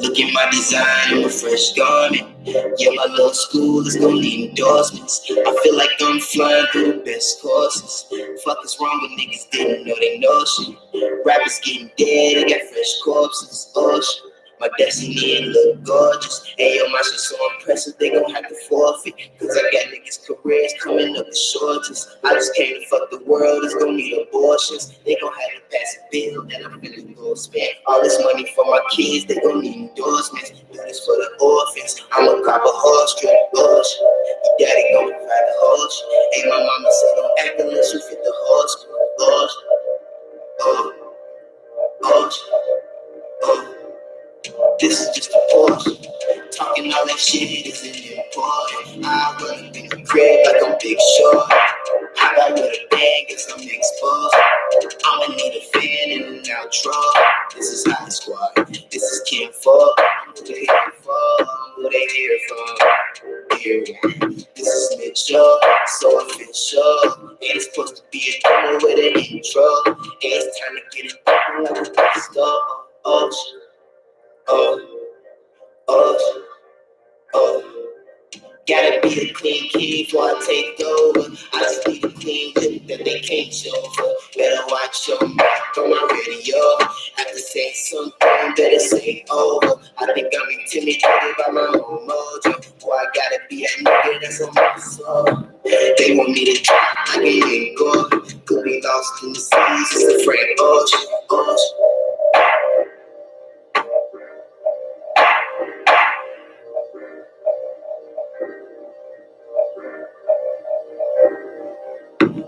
Look at my design, I'm a fresh garment. Yeah, my little school is gonna need endorsements. I feel like I'm flying through the best courses. Fuck is wrong with niggas didn't know they know shit. Rappers getting dead, they got fresh corpses. Oh shit. My destiny it look gorgeous. Hey yo, my shit so impressive, they gon' have to forfeit. Cause I got niggas' careers coming up the shortest. I just came to fuck the world, it's gon' need abortions. They gon' have to pass a bill that I'm finna go spend. All this money for my kids, they gon' need endorsements. Do this for the orphans, I'ma cop a horse, straight bush. Your daddy gon' provide the horse. Hey, my mama said don't act unless you fit the horse. Horse, oh, horse, oh. This is just a Porsche. Talking all that shit, it isn't important. I run up in the crib like I'm Big Short. I got with a bag, guess I'm exposed. I'ma need a fan and an outro. This is Hot Squad. This is Kim Ford. I'm who they here for. I'm who they here for. Here one. This is Mitchell. So official. And it's supposed to be a demo with an intro. And it's time to get it poppin' like a rock star. Oh, oh, oh, oh. Gotta be a clean key before I take over. I just need a clean lip that they can't show for. Better watch your mouth on my radio. After saying something, better say over. I think I'm intimidated by my own mojo. Boy, I gotta be a nigga that's on my soul. They want me to drop like it ain't go. Could be lost in the seas, it's a Frank Ocean, ocean.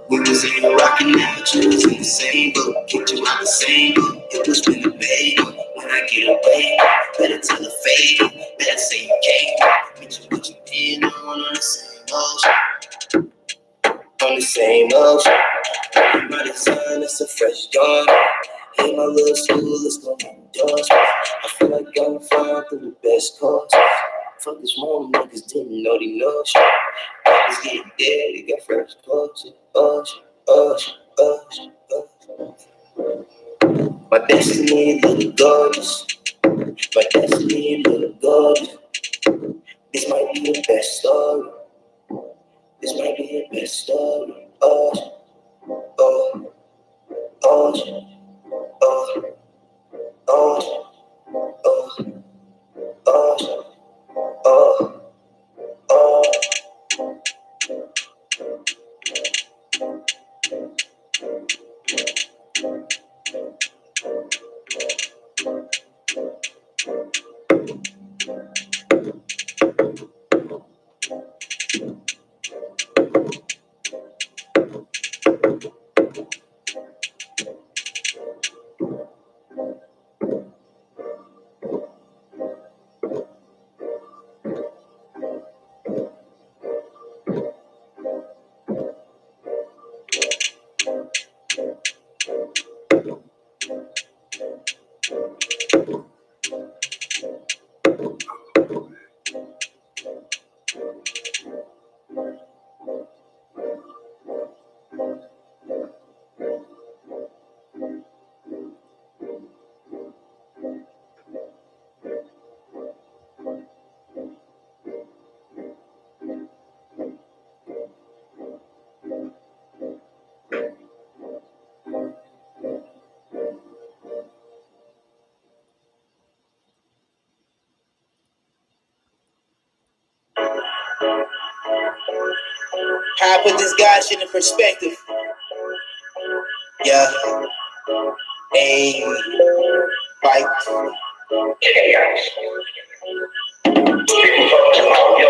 We was in the rockin' out, you was in the same boat. Kicked you out the same boat, it was been a baby. When I get away, better tell the fade. Better say you came, meet you what you did on the same ocean. On the same ocean. My design is a fresh dawn. Hey, my little school is gonna endorse me. I feel like I'm flying through the best course. Fuck this wrong, niggas didn't know they know shit. Niggas getting dead, they got fresh clothes. Ocean, ocean, ocean, ocean. My destiny look gorgeous. My destiny look gorgeous. This might be the best story. This might be the best story. Ocean, oh, ocean, oh, ocean, oh, ocean, oh, oh. I put this God shit in perspective. Yeah. Hey. Fight. Chaos. People talking about, yo,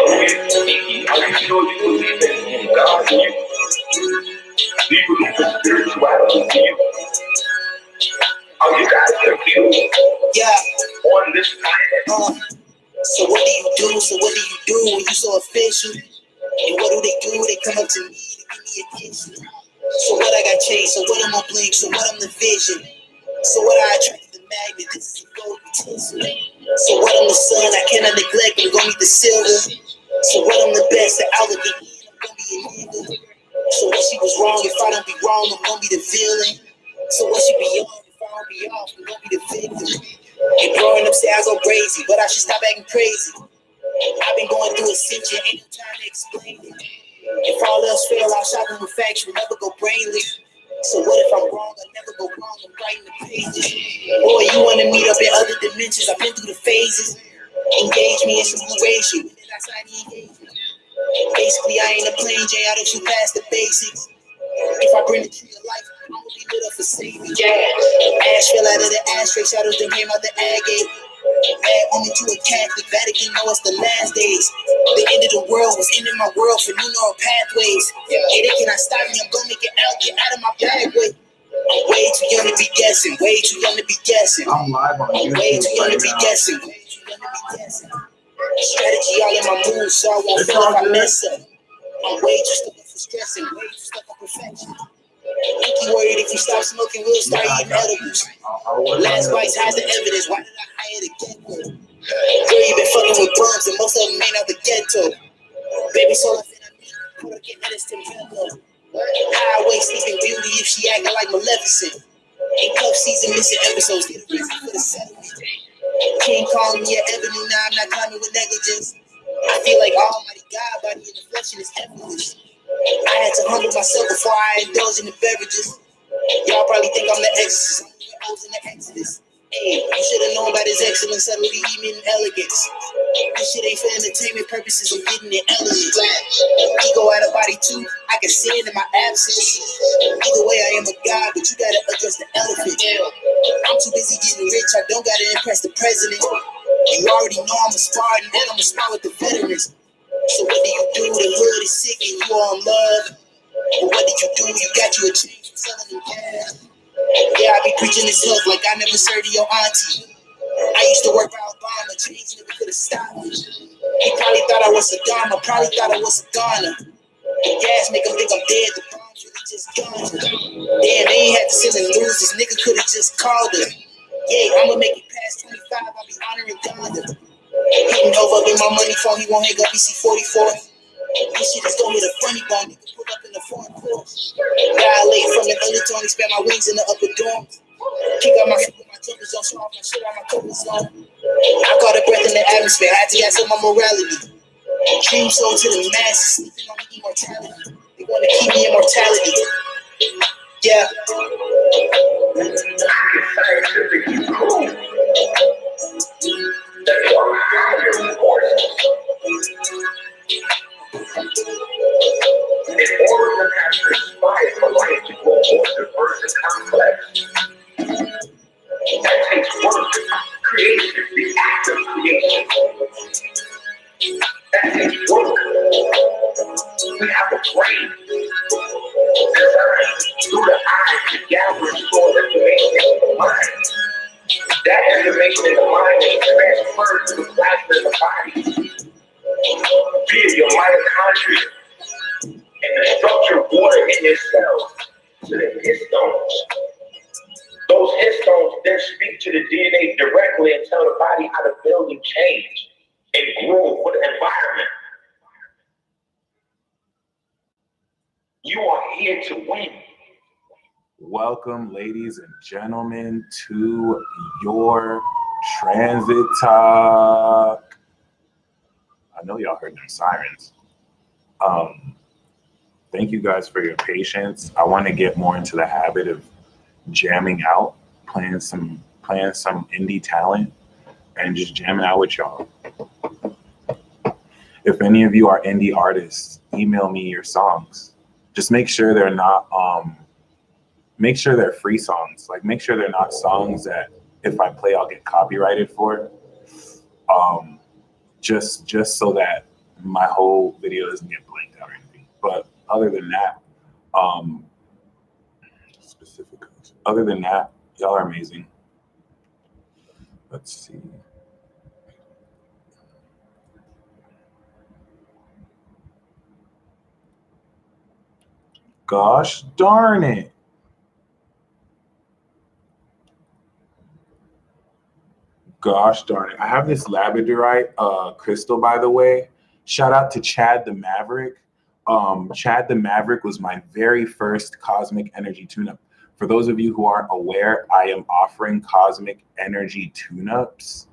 are you sure you believe in God? Do you believe in spirituality? Do you? Are you guys confused? Yeah. On this planet. So what do you do? So what do you do when you so official? And what do? They come up to me to give me attention. So what I got changed? So what I'm gonna blink? So what I'm the vision? So what I attracted the magnet? This is a gold tinsel. So what I'm the sun? I cannot neglect. I'm gonna need the silver. So what I'm the best? The outlet. I'm gonna be a nigga. So what she was wrong? If I don't be wrong, I'm gonna be the villain. So what she be on? If I don't be off, I'm gonna be the victim. And growing up, say I go crazy, but I should stop acting crazy. I've been going through ascension, ain't no time to explain it. If all else fail, I'll shopping with facts, will never go brainless. So what if I'm wrong? I'll never go wrong, I'm writing the pages. Boy, you wanna meet up in other dimensions, I've been through the phases. Engage me in some new ways, you did I sign the engagement? Basically, I ain't a plain J, I don't shoot past the basics. If I bring the tree of life, I'm gonna be lit up for saving. Ash fell out of the ashtray, shadows that came out the agate. Bad woman to a Catholic, Vatican know it's the last days. The end of the world was ending my world for new neural pathways. Hey, they cannot stop me, I'm gonna make it out, get out of my bag, wait. I'm way too young to be guessing, way too young to be guessing. I'm way too young to be guessing, way too young to be guessing. Strategy all in my moves, so I won't feel if I mess up. I'm way too stupid for stressing, way too stuck on perfection. Think you worried if you stop smoking, we'll start eating edibles. Last bites has the evidence, why did I hire the get-go? Girl, you been fucking with bums, and most of them ain't out the ghetto. Baby, so I finna meet, put her get medicine tempo. Highway sleeping beauty if she acting like Maleficent. In cuff season, missing episodes, get ready for the settlement. King calling me an ebony, now I'm not climbing with negligence. I feel like Almighty God, body in the flesh, and it's effortless. I had to humble myself before I indulge in the beverages. Y'all probably think I'm the exorcist. I'm the O's in the Exodus. Hey, you should have known about his excellence, subtlety, even in elegance. This shit ain't for entertainment purposes, I'm getting it elements. Ego out of body too, I can see it in my absence. Either way, I am a god, but you gotta address the elephant. I'm too busy getting rich, I don't gotta impress the president. You already know I'm a Spartan, and I'm a spar with the veterans. So what do? The hood is sick and you all in love. But what did you do? You got you a change from selling them gas. Yeah, I be preaching this hook like I never served your auntie. I used to work for Obama, change never could have stopped me. He probably thought I was Saddam, I probably thought I was a Ghana. The gas make him think I'm dead, the bombs really just gone. Damn, they ain't had to send the news, this nigga could have just called her. Yeah, I'ma make it past 25, I'll be honoring Donda. Hitting over in my money phone, he won't hang up, he see 44. This shit is gonna hit a funny bone, nigga pull up in the foreign course. Dilate from the undertone, expand my wings in the upper dorm. Kick out my feet with my jumpers on, show off my shit out my comfort zone. I caught a breath in the atmosphere, I had to gas up my morality. Dream soul to the masses, sleeping on the immortality. They wanna keep me immortality. Yeah. In order to have to inspire for life to grow more diverse and complex, that takes work, creation, the act of creation. That takes work. We have a brain designed through the eyes to gather and store information in the mind. That information in the mind is transferred to the plasma in the body via your mitochondria and the structure of water in your cells to the histones. Those histones then speak to the DNA directly and tell the body how to build and change and grow for the environment. You are here to win. Welcome, ladies and gentlemen, to your transit talk. I know y'all heard them sirens. Thank you guys for your patience. I want to get more into the habit of jamming out, playing some indie talent, and just jamming out with y'all. If any of you are indie artists, email me your songs. Just make sure they're not make sure they're free songs. Like, make sure they're not songs that if I play, I'll get copyrighted for. Just so that my whole video doesn't get blanked out or anything. But other than that, other than that, y'all are amazing. Let's see. Gosh darn it. Gosh darn it. I have this labradorite crystal, by the way. Shout out to Chad the Maverick. Chad the Maverick was my very first cosmic energy tune-up. For those of you who aren't aware, I am offering cosmic energy tune-ups.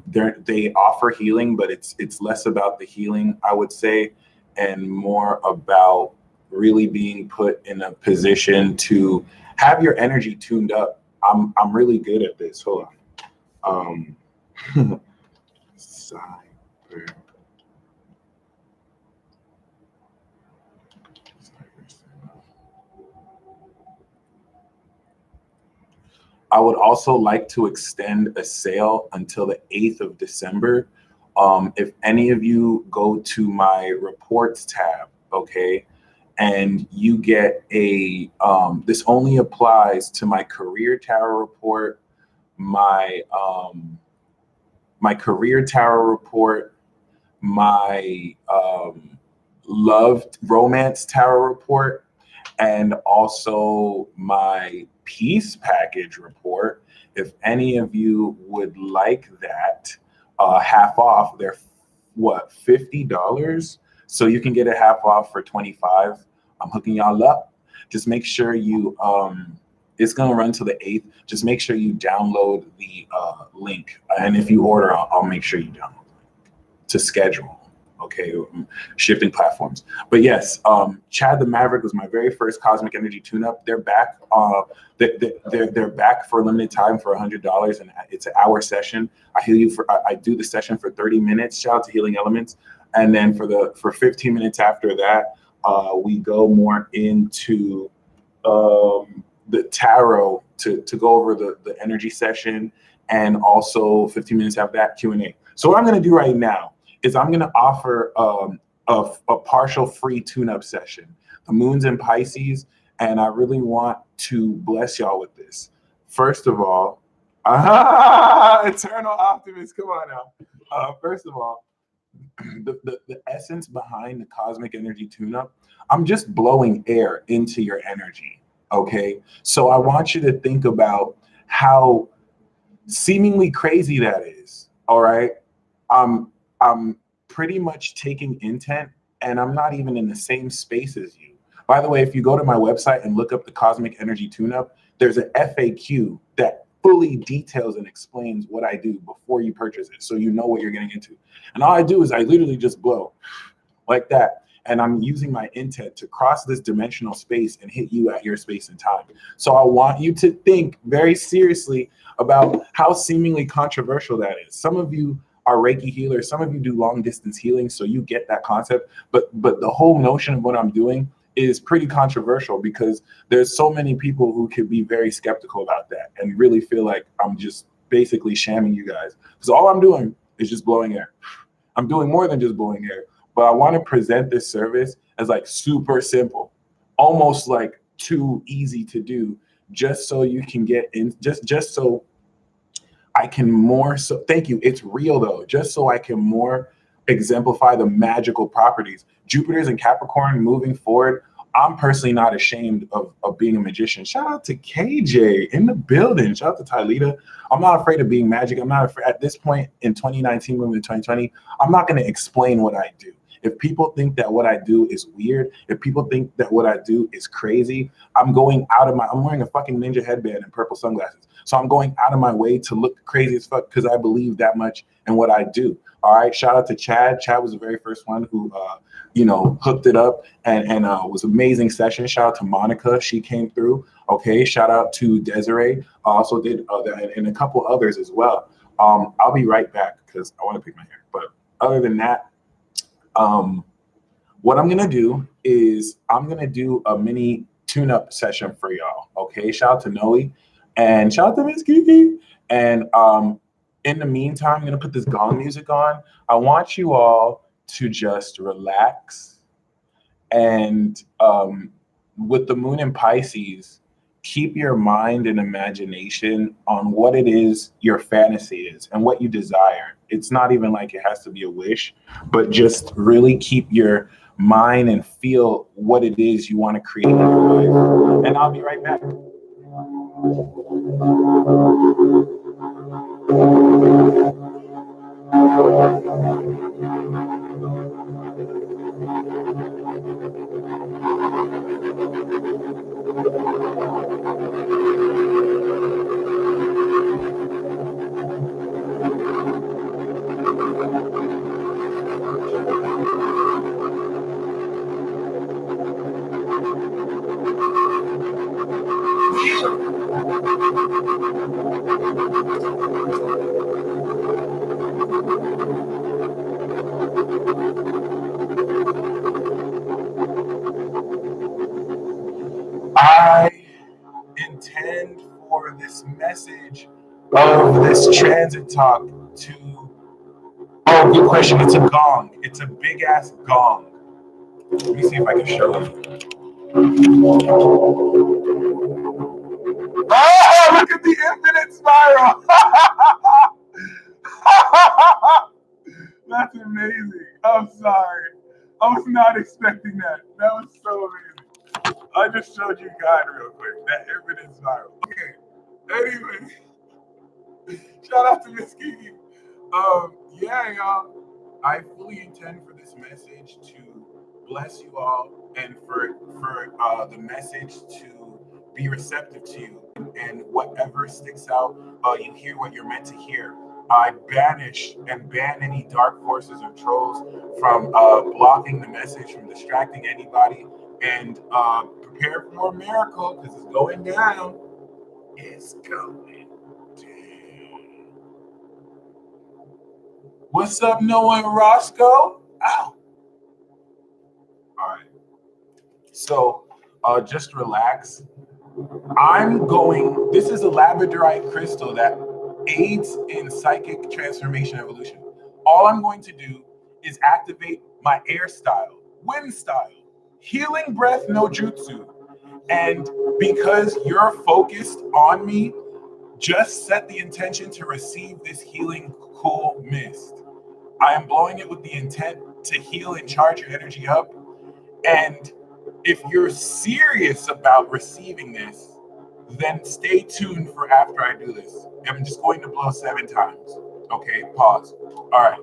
They offer healing, but it's less about the healing, I would say, and more about really being put in a position to have your energy tuned up. I'm really good at this. Hold on. I would also like to extend a sale until the 8th of December. If any of you go to my reports tab, okay, and you get a, this only applies to my career tarot report, my career tarot report, my love romance tarot report, and also my peace package report. If any of you would like that, half off, they're what, $50? So you can get a half off for $25. I'm hooking y'all up. Just make sure you, it's gonna run to the 8th. Just make sure you download the link. And if you order, I'll make sure you download it to schedule. Okay, shipping platforms. But yes, Chad the Maverick was my very first cosmic energy tune-up. They're back. They're back for a limited time for $100, and it's an hour session. I do the session for 30 minutes. Shout out to Healing Elements, and then for 15 minutes after that, we go more into the tarot to go over the energy session, and also 15 minutes after that, Q&A. So what I'm going to do right now is I'm going to offer a partial free tune-up session. The moon's in Pisces, and I really want to bless y'all with this. First of all, eternal optimist, come on now. First of all, the essence behind the cosmic energy tune-up, I'm just blowing air into your energy, okay? So I want you to think about how seemingly crazy that is, all right? I'm pretty much taking intent, and I'm not even in the same space as you. By the way, if you go to my website and look up the Cosmic Energy Tune-Up, there's an FAQ that fully details and explains what I do before you purchase it, so you know what you're getting into. And all I do is I literally just blow like that, and I'm using my intent to cross this dimensional space and hit you at your space and time. So I want you to think very seriously about how seemingly controversial that is. Some of you are Reiki healers. Some of you do long distance healing, so you get that concept. But the whole notion of what I'm doing is pretty controversial, because there's so many people who could be very skeptical about that and really feel like I'm just basically shamming you guys. Because all I'm doing is just blowing air. I'm doing more than just blowing air, but I want to present this service as like super simple, almost like too easy to do, just so you can get in, just so I can more, so thank you, it's real though, just so I can more exemplify the magical properties. Jupiter's in Capricorn moving forward. I'm personally not ashamed of being a magician. Shout out to KJ in the building. Shout out to Tylita. I'm not afraid of being magic. I'm not afraid, at this point in 2019, moving to 2020, I'm not gonna explain what I do. If people think that what I do is weird, if people think that what I do is crazy, I'm wearing a fucking ninja headband and purple sunglasses. So I'm going out of my way to look crazy as fuck because I believe that much in what I do. All right, shout out to Chad. Chad was the very first one who, hooked it up and was an amazing session. Shout out to Monica, she came through. Okay, shout out to Desiree, also did that, and a couple others as well. I'll be right back because I want to pick my hair. But other than that, What I'm gonna do is I'm gonna do a mini tune-up session for y'all. Okay, shout out to Noe and shout out to Miss Kiki. And in the meantime, I'm gonna put this Gong music on. I want you all to just relax and with the moon in Pisces, keep your mind and imagination on what it is your fantasy is and what you desire. It's not even like it has to be a wish, but just really keep your mind and feel what it is you want to create in your life. And I'll be right back. I intend for this message of this transit talk to, oh, good question. It's a gong. It's a big ass gong. Let me see if I can show you. Oh, look at the infinite spiral. That's amazing. I'm sorry. I was not expecting that. That was so amazing. I just showed you God real quick. That infinite spiral. Okay. Anyway, shout out to Miss Kiki. Yeah, y'all. I fully intend for this message to bless you all and for the message to be receptive to you, and whatever sticks out, you hear what you're meant to hear. I banish and ban any dark forces or trolls from blocking the message, from distracting anybody, and prepare for a miracle because it's going down. It's going down. What's up, Noah and Roscoe? Ow. All right. So just relax. This is a labradorite crystal that aids in psychic transformation evolution. All I'm going to do is activate my air style, wind style, healing breath no jutsu. And because you're focused on me, just set the intention to receive this healing cool mist. I am blowing it with the intent to heal and charge your energy up. And if you're serious about receiving this, then stay tuned for after I do this. I'm just going to blow 7 times. Okay, pause. All right.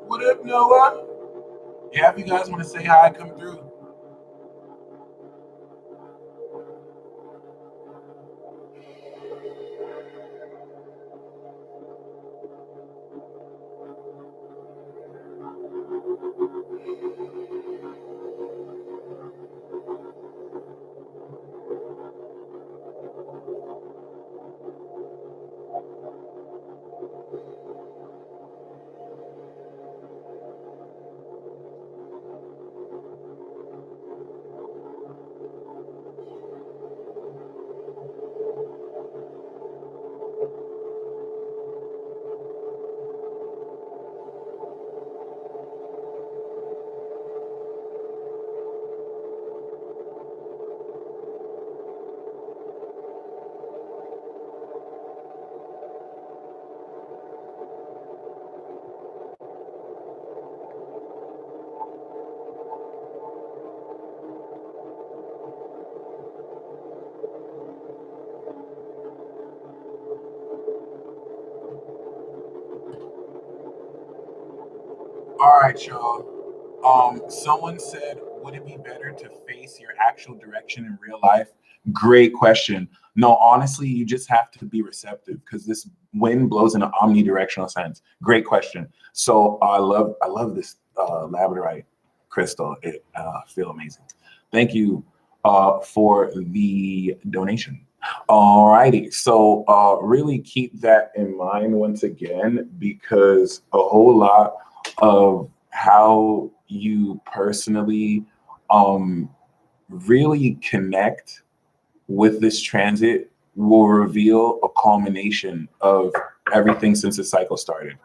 What up, Noah? Yeah, if you guys want to say hi, come through. All right, y'all. Someone said, would it be better to face your actual direction in real life? Great question. No, honestly, you just have to be receptive because this wind blows in an omnidirectional sense. Great question. So I love this labradorite crystal. It feel amazing. Thank you for the donation. All righty. So really keep that in mind once again, because a whole lot of how you personally really connect with this transit will reveal a culmination of everything since the cycle started.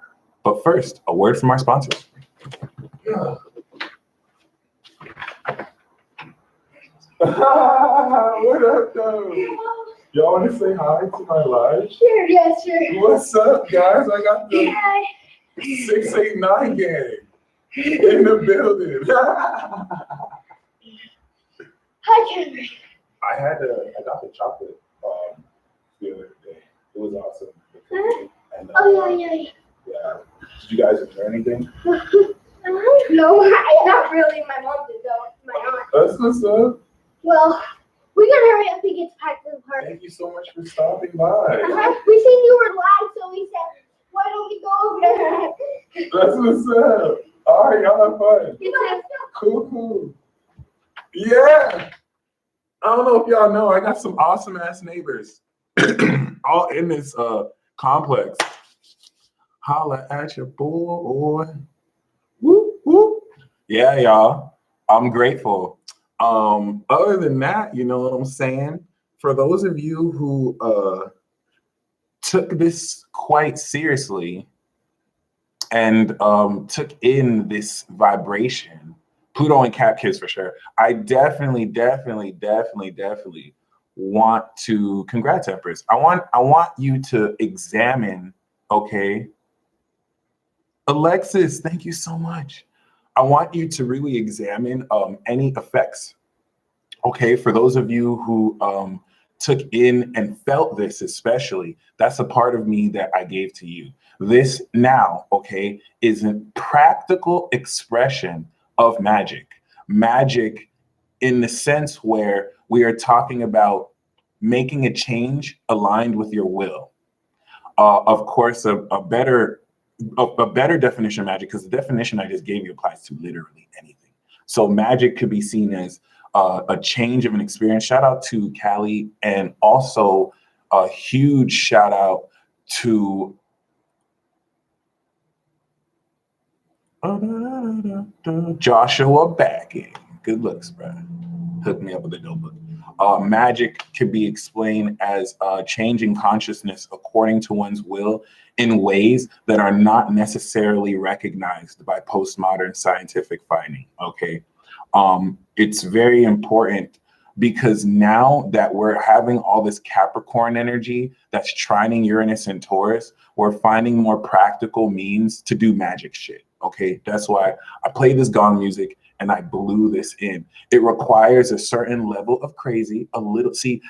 But first, a word from our sponsors. What up, though? Y'all want to say hi to my live? Sure, yeah, sure. What's up, guys? I got the 689 gang in the building. Hi, Cameron. I got the chocolate the other day. It was awesome. And, Oh, yeah. yeah. Did you guys enjoy anything? No, not really. My mom did, though. My aunt. That's what's up. Well, we gotta hurry up and get back to the park. Thank you so much for stopping by. We seen you were live, so we said, why don't we go over there? That's what's up. All right, y'all have fun. You know, Cool. Yeah. I don't know if y'all know, I got some awesome ass neighbors all in this complex. Holla at your boy. Whoop, whoop. Yeah, y'all. I'm grateful. Other than that, you know what I'm saying? For those of you who took this quite seriously and took in this vibration, Pluto and Cap kids for sure. I definitely want to congrats, Empress. I want you to examine, okay. Alexis, thank you so much. I want you to really examine any effects. Okay, for those of you who took in and felt this, especially, that's a part of me that I gave to you. This now, okay, is a practical expression of magic. Magic in the sense where we are talking about making a change aligned with your will. Of course, a better definition of magic, because the definition I just gave you applies to literally anything. So magic could be seen as a change of an experience. Shout out to Callie, and also a huge shout out to Joshua Backing. Good looks, bro. Hook me up with a dope book. Magic can be explained as changing consciousness according to one's will in ways that are not necessarily recognized by postmodern scientific finding. Okay, it's very important because now that we're having all this Capricorn energy that's trining Uranus and Taurus, we're finding more practical means to do magic shit. Okay, that's why I play this Gong music and I blew this in. It requires a certain level of crazy, a little, see,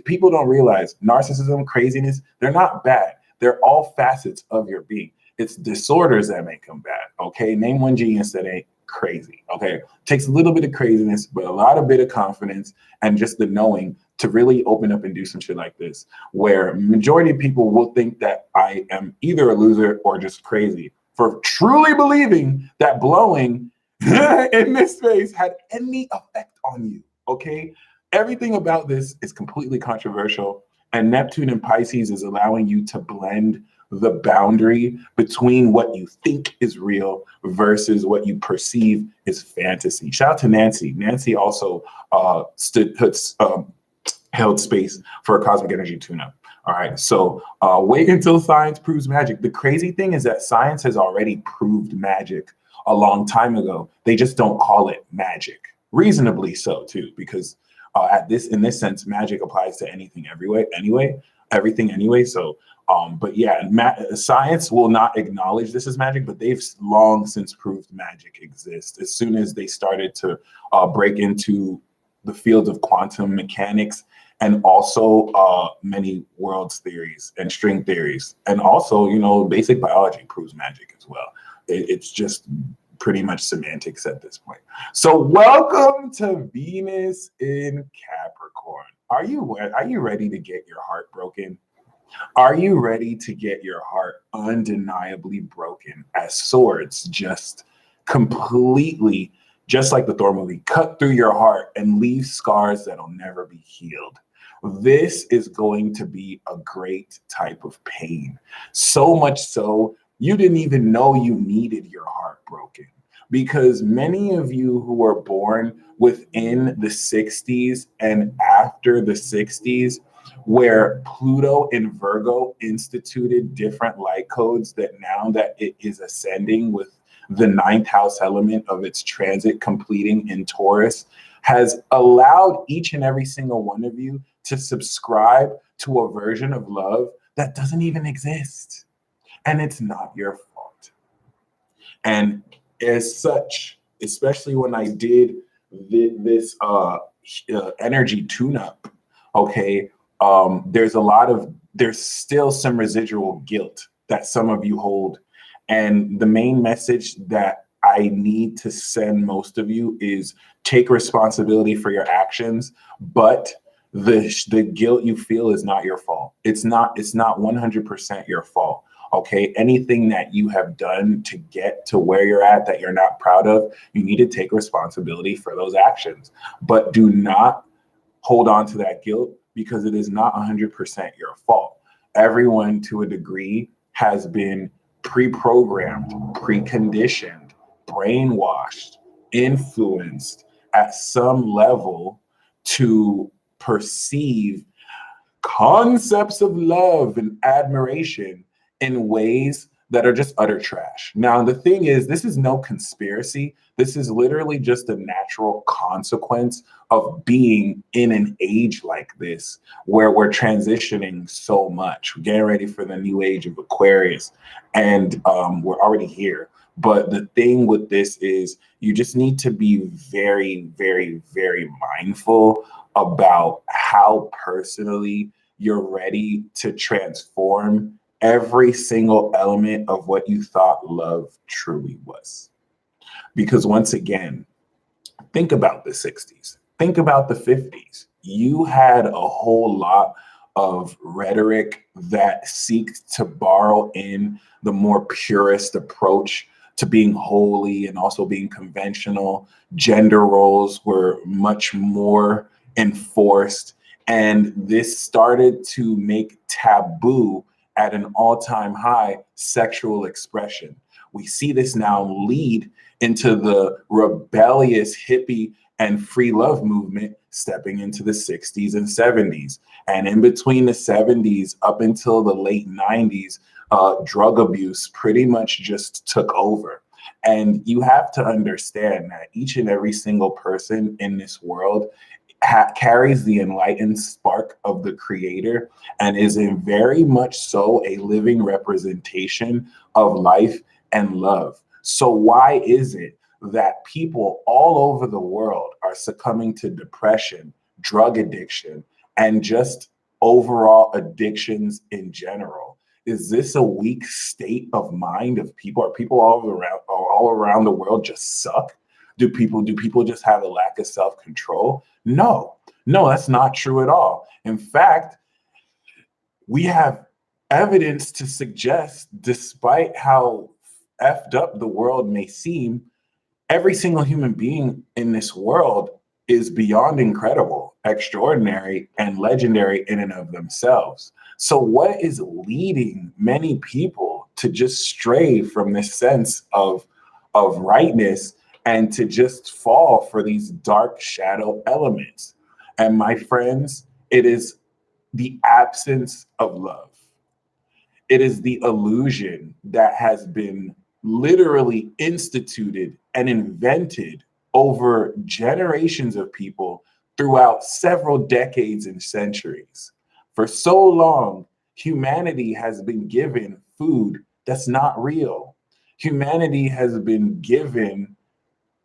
people don't realize narcissism, craziness, they're not bad. They're all facets of your being. It's disorders that make them bad, okay? Name one genius that ain't crazy, okay? Takes a little bit of craziness, but a lot of bit of confidence and just the knowing to really open up and do some shit like this, where majority of people will think that I am either a loser or just crazy for truly believing that blowing in this space had any effect on you, okay? Everything about this is completely controversial, and Neptune in Pisces is allowing you to blend the boundary between what you think is real versus what you perceive is fantasy. Shout out to Nancy. Nancy also held space for a cosmic energy tune-up. All right, so wait until science proves magic. The crazy thing is that science has already proved magic a long time ago. They just don't call it magic. Reasonably so too, because in this sense, magic applies to anything everything anyway. So, but yeah, science will not acknowledge this as magic, but they've long since proved magic exists. As soon as they started to break into the field of quantum mechanics, and also many worlds theories and string theories. And also, you know, basic biology proves magic as well. It's just pretty much semantics at this point. So welcome to Venus in Capricorn. Are you ready to get your heart broken? Are you ready to get your heart undeniably broken as swords just completely, just like the Thor movie, cut through your heart and leave scars that'll never be healed? This is going to be a great type of pain. So much so, you didn't even know you needed your heart broken. Because many of you who were born within the 60s and after the 60s, where Pluto in Virgo instituted different light codes, that now that it is ascending with the ninth house element of its transit completing in Taurus, has allowed each and every single one of you to subscribe to a version of love that doesn't even exist. And it's not your fault. And as such, especially when I did this energy tune-up, okay, there's still some residual guilt that some of you hold. And the main message that I need to send most of you is take responsibility for your actions, but the guilt you feel is not your fault. It's not 100% your fault. Okay, anything that you have done to get to where you're at that you're not proud of, you need to take responsibility for those actions. But do not hold on to that guilt, because it is not 100% your fault. Everyone to a degree has been pre-programmed, preconditioned, brainwashed, influenced at some level to perceive concepts of love and admiration in ways that are just utter trash. Now, the thing is, this is no conspiracy. This is literally just a natural consequence of being in an age like this, where we're transitioning so much. We're getting ready for the new age of Aquarius, and we're already here. But the thing with this is you just need to be very, very, very mindful about how personally you're ready to transform every single element of what you thought love truly was. Because once again, think about the 60s, think about the 50s. You had a whole lot of rhetoric that seeks to borrow in the more purist approach to being holy and also being conventional. Gender roles were much more enforced, and this started to make taboo at an all-time high sexual expression. We see this now lead into the rebellious hippie and free love movement stepping into the 60s and 70s. And in between the 70s up until the late 90s, drug abuse pretty much just took over. And you have to understand that each and every single person in this world carries the enlightened spark of the creator and is in very much so a living representation of life and love. So why is it that people all over the world are succumbing to depression, drug addiction, and just overall addictions in general? Is this a weak state of mind of people? Are people all around the world just suck? Do people just have a lack of self-control? No, that's not true at all. In fact, we have evidence to suggest, despite how effed up the world may seem, every single human being in this world is beyond incredible, extraordinary, and legendary in and of themselves. So what is leading many people to just stray from this sense of rightness and to just fall for these dark shadow elements? And my friends, it is the absence of love. It is the illusion that has been literally instituted and invented over generations of people throughout several decades and centuries. For so long, humanity has been given food that's not real. Humanity has been given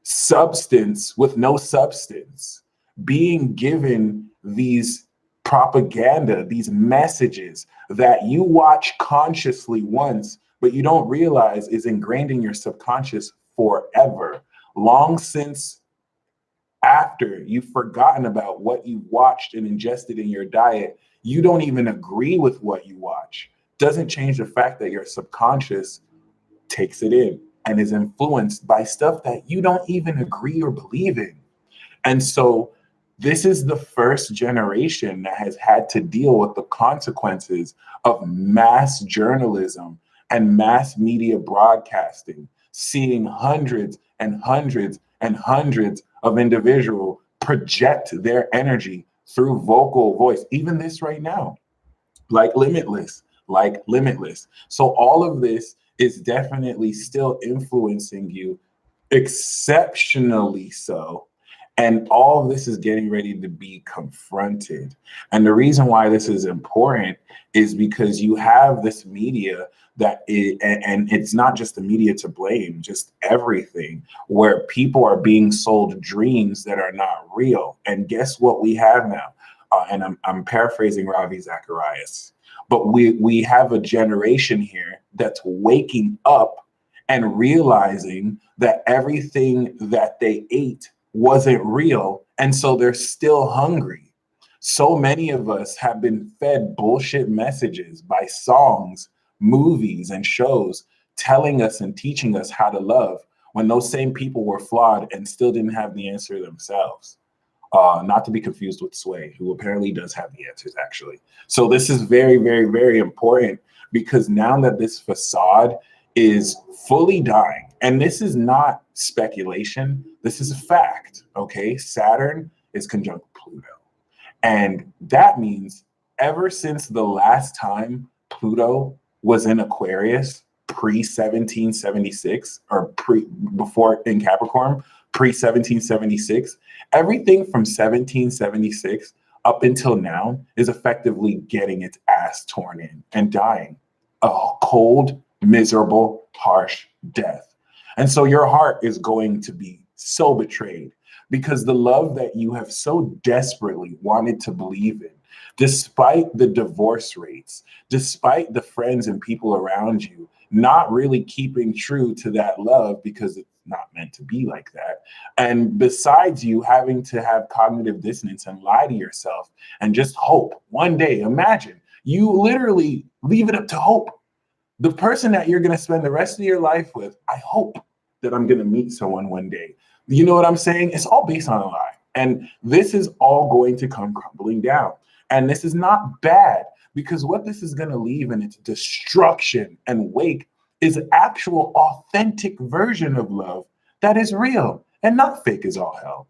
substance with no substance, being given these propaganda, these messages that you watch consciously once, but you don't realize is ingrained in your subconscious forever. Long since after you've forgotten about what you watched and ingested in your diet, you don't even agree with what you watch. Doesn't change the fact that your subconscious takes it in and is influenced by stuff that you don't even agree or believe in. And so this is the first generation that has had to deal with the consequences of mass journalism and mass media broadcasting, seeing hundreds and hundreds and hundreds of individuals project their energy through vocal voice. Even this right now, like Limitless, like Limitless. So all of this is definitely still influencing you, exceptionally so. And all of this is getting ready to be confronted. And the reason why this is important is because you have this media and it's not just the media to blame, just everything, where people are being sold dreams that are not real. And guess what we have now? And I'm paraphrasing Ravi Zacharias, but we have a generation here that's waking up and realizing that everything that they ate wasn't real, and so they're still hungry. So many of us have been fed bullshit messages by songs, movies, and shows telling us and teaching us how to love when those same people were flawed and still didn't have the answer themselves. Not to be confused with Sway, who apparently does have the answers, actually. So this is very, very, very important, because now that this facade is fully dying, and this is not speculation, this is a fact, okay? Saturn is conjunct Pluto. And that means ever since the last time Pluto was in Aquarius, pre-1776, or before in Capricorn, pre-1776, everything from 1776 up until now is effectively getting its ass torn in and dying a cold, miserable, harsh death. And so your heart is going to be so betrayed, because the love that you have so desperately wanted to believe in, despite the divorce rates, despite the friends and people around you not really keeping true to that love because it's not meant to be like that. And besides you having to have cognitive dissonance and lie to yourself and just hope one day, imagine you literally leave it up to hope. The person that you're going to spend the rest of your life with, I hope that I'm going to meet someone one day. You know what I'm saying? It's all based on a lie. And this is all going to come crumbling down. And this is not bad, because what this is going to leave in its destruction and wake is an actual authentic version of love that is real and not fake as all hell.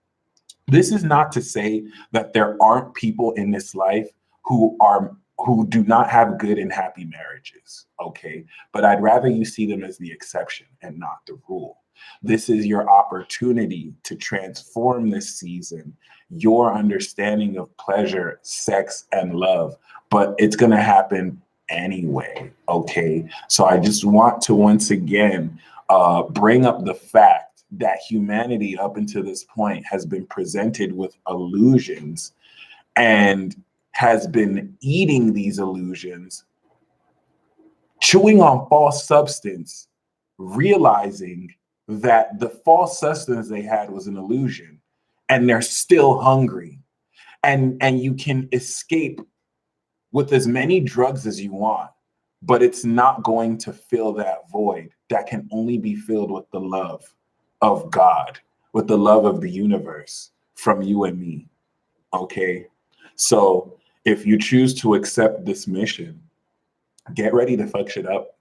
This is not to say that there aren't people in this life who do not have good and happy marriages, okay? But I'd rather you see them as the exception and not the rule. This is your opportunity to transform this season, your understanding of pleasure, sex, and love, but it's going to happen anyway, okay? So I just want to once again bring up the fact that humanity up until this point has been presented with illusions and has been eating these illusions, chewing on false substance, realizing that the false substance they had was an illusion, and they're still hungry. And you can escape with as many drugs as you want, but it's not going to fill that void that can only be filled with the love of God, with the love of the universe from you and me, okay? So if you choose to accept this mission, get ready to fuck shit up.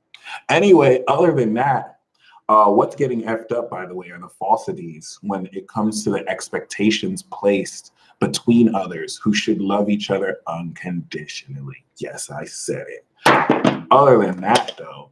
Anyway, other than that, what's getting effed up, by the way, are the falsities when it comes to the expectations placed between others who should love each other unconditionally. Yes, I said it. Other than that, though,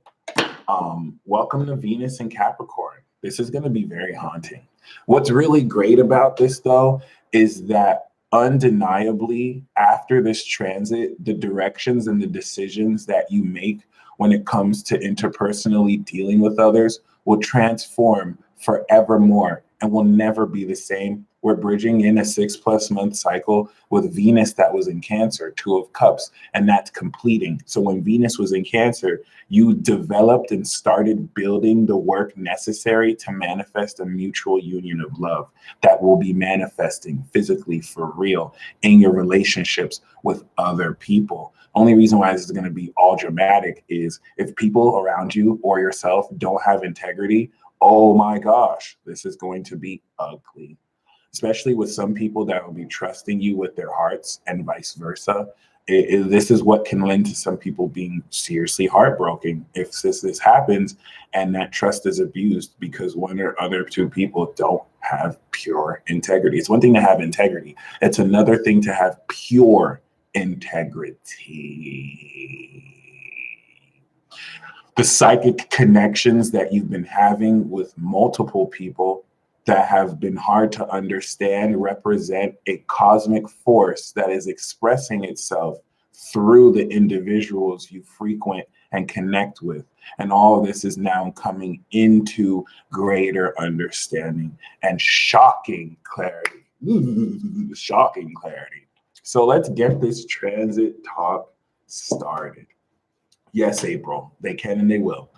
welcome to Venus and Capricorn. This is going to be very haunting. What's really great about this, though, is that undeniably, after this transit, the directions and the decisions that you make when it comes to interpersonally dealing with others will transform forevermore and will never be the same. We're bridging in a 6+ month cycle with Venus that was in Cancer, 2 of Cups, and that's completing. So when Venus was in Cancer, you developed and started building the work necessary to manifest a mutual union of love that will be manifesting physically for real in your relationships with other people. Only reason why this is going to be all dramatic is if people around you or yourself don't have integrity, oh my gosh, this is going to be ugly. Especially with some people that will be trusting you with their hearts and vice versa. This is what can lend to some people being seriously heartbroken if this happens and that trust is abused because one or other two people don't have pure integrity. It's one thing to have integrity. It's another thing to have pure integrity. The psychic connections that you've been having with multiple people that have been hard to understand represent a cosmic force that is expressing itself through the individuals you frequent and connect with. And all of this is now coming into greater understanding and shocking clarity. Shocking clarity. So let's get this transit talk started. Yes, April, they can and they will.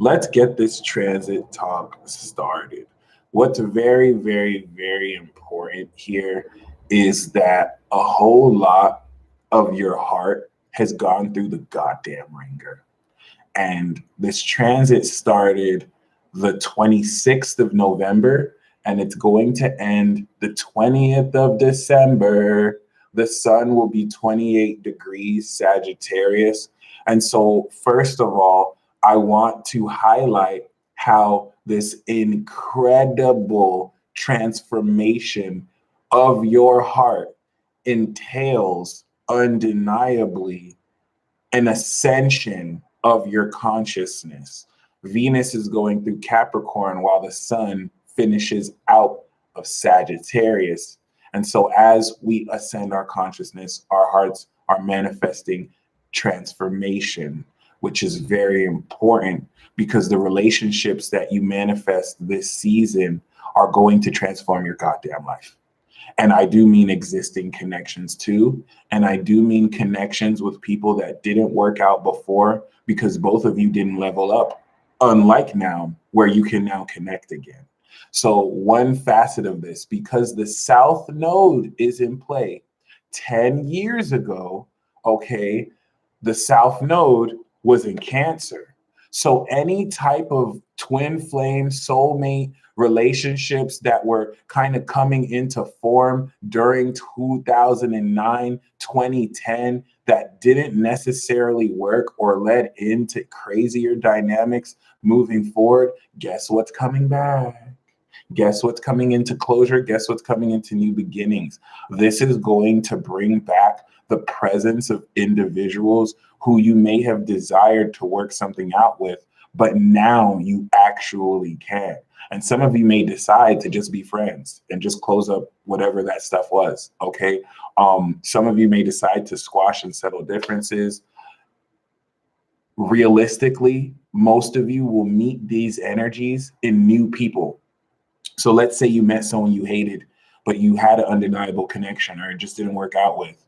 Let's get this transit talk started. What's very, very, very important here is that a whole lot of your heart has gone through the goddamn ringer. And this transit started the 26th of November, and it's going to end the 20th of December. The sun will be 28 degrees Sagittarius. And so, first of all, I want to highlight how this incredible transformation of your heart entails undeniably an ascension of your consciousness. Venus is going through Capricorn while the sun finishes out of Sagittarius. And so as we ascend our consciousness, our hearts are manifesting transformation, which is very important because the relationships that you manifest this season are going to transform your goddamn life. And I do mean existing connections too. And I do mean connections with people that didn't work out before because both of you didn't level up, unlike now, where you can now connect again. So one facet of this, because the South Node is in play 10 years ago, okay, the South Node was in Cancer. So any type of twin flame, soulmate relationships that were kind of coming into form during 2009, 2010 that didn't necessarily work or led into crazier dynamics moving forward, guess what's coming back? Guess what's coming into closure? Guess what's coming into new beginnings? This is going to bring back the presence of individuals who you may have desired to work something out with, but now you actually can. And some of you may decide to just be friends and just close up whatever that stuff was, okay? Some of you may decide to squash and settle differences. Realistically, most of you will meet these energies in new people. So let's say you met someone you hated, but you had an undeniable connection or it just didn't work out with.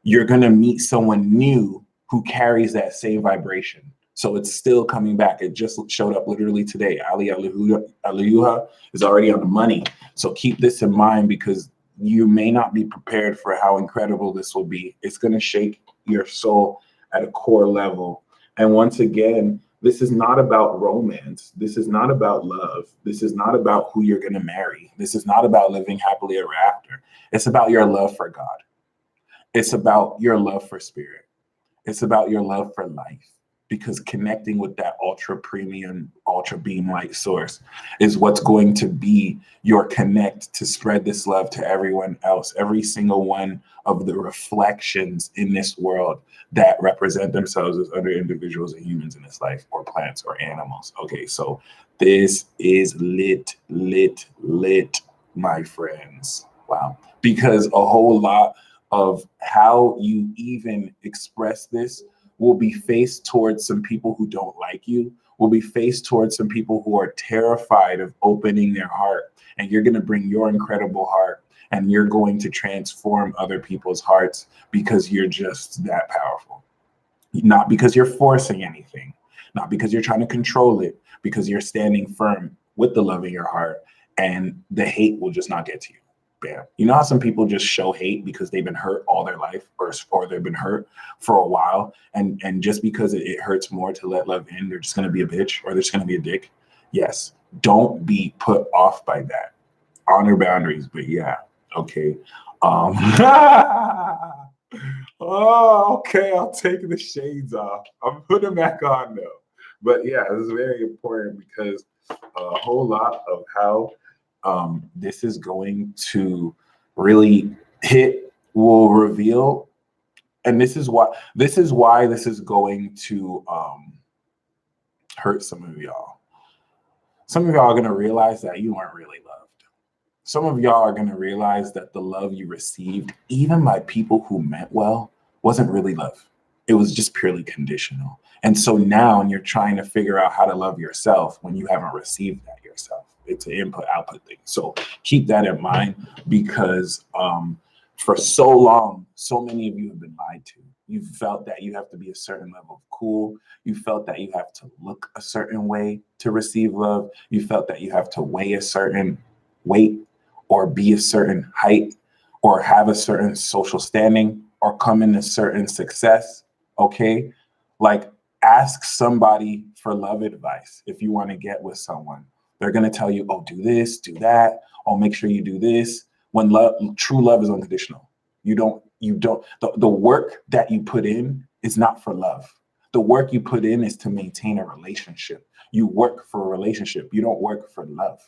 You're going to meet someone new who carries that same vibration. So it's still coming back. It just showed up literally today. Ali Aliyuha is already on the money. So keep this in mind because you may not be prepared for how incredible this will be. It's going to shake your soul at a core level. And once again, this is not about romance. This is not about love. This is not about who you're going to marry. This is not about living happily ever after. It's about your love for God. It's about your love for spirit. It's about your love for life. Because connecting with that ultra premium, ultra beam light source is what's going to be your connect to spread this love to everyone else, every single one of the reflections in this world that represent themselves as other individuals and humans in this life, or plants or animals. Okay, so this is lit, my friends. Wow. Because a whole lot of how you even express this will be faced towards some people who don't like you, will be faced towards some people who are terrified of opening their heart. And you're going to bring your incredible heart and you're going to transform other people's hearts because you're just that powerful. Not because you're forcing anything, not because you're trying to control it, because you're standing firm with the love in your heart and the hate will just not get to you. Bam. You know how some people just show hate because they've been hurt all their life or they've been hurt for a while. And just because it hurts more to let love in, they're just going to be a bitch or they're just going to be a dick. Yes. Don't be put off by that. Honor boundaries. But yeah. Okay. Oh, okay. I'll take the shades off. I'm putting them back on though. But yeah, this is very important because a whole lot of how this is going to really hit will reveal, and this is why this is going to hurt some of y'all. Some of y'all are going to realize that you weren't really loved. Some of y'all are going to realize that the love you received, even by people who meant well, wasn't really love. It was just purely conditional. And so now you're trying to figure out how to love yourself when you haven't received that yourself. It's an input-output thing. So keep that in mind because for so long, so many of you have been lied to. You felt that you have to be a certain level of cool. You felt that you have to look a certain way to receive love. You felt that you have to weigh a certain weight or be a certain height or have a certain social standing or come in a certain success. Okay? Like ask somebody for love advice if you want to get with someone. They're going to tell you, oh, do this, do that. Oh, make sure you do this. When true love is unconditional. The work that you put in is not for love. The work you put in is to maintain a relationship. You work for a relationship. You don't work for love.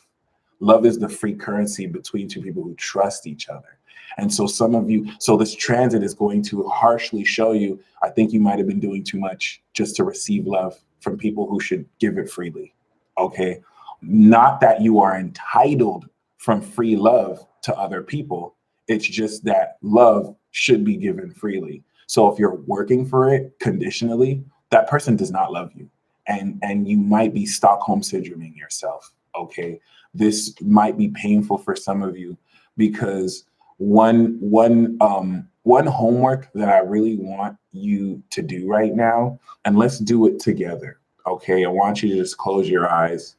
Love is the free currency between two people who trust each other. And so so this transit is going to harshly show you, I think you might have been doing too much just to receive love from people who should give it freely. Okay. Not that you are entitled from free love to other people. It's just that love should be given freely. So if you're working for it conditionally, that person does not love you. And you might be Stockholm syndroming yourself. Okay. This might be painful for some of you because one homework that I really want you to do right now, and let's do it together. Okay. I want you to just close your eyes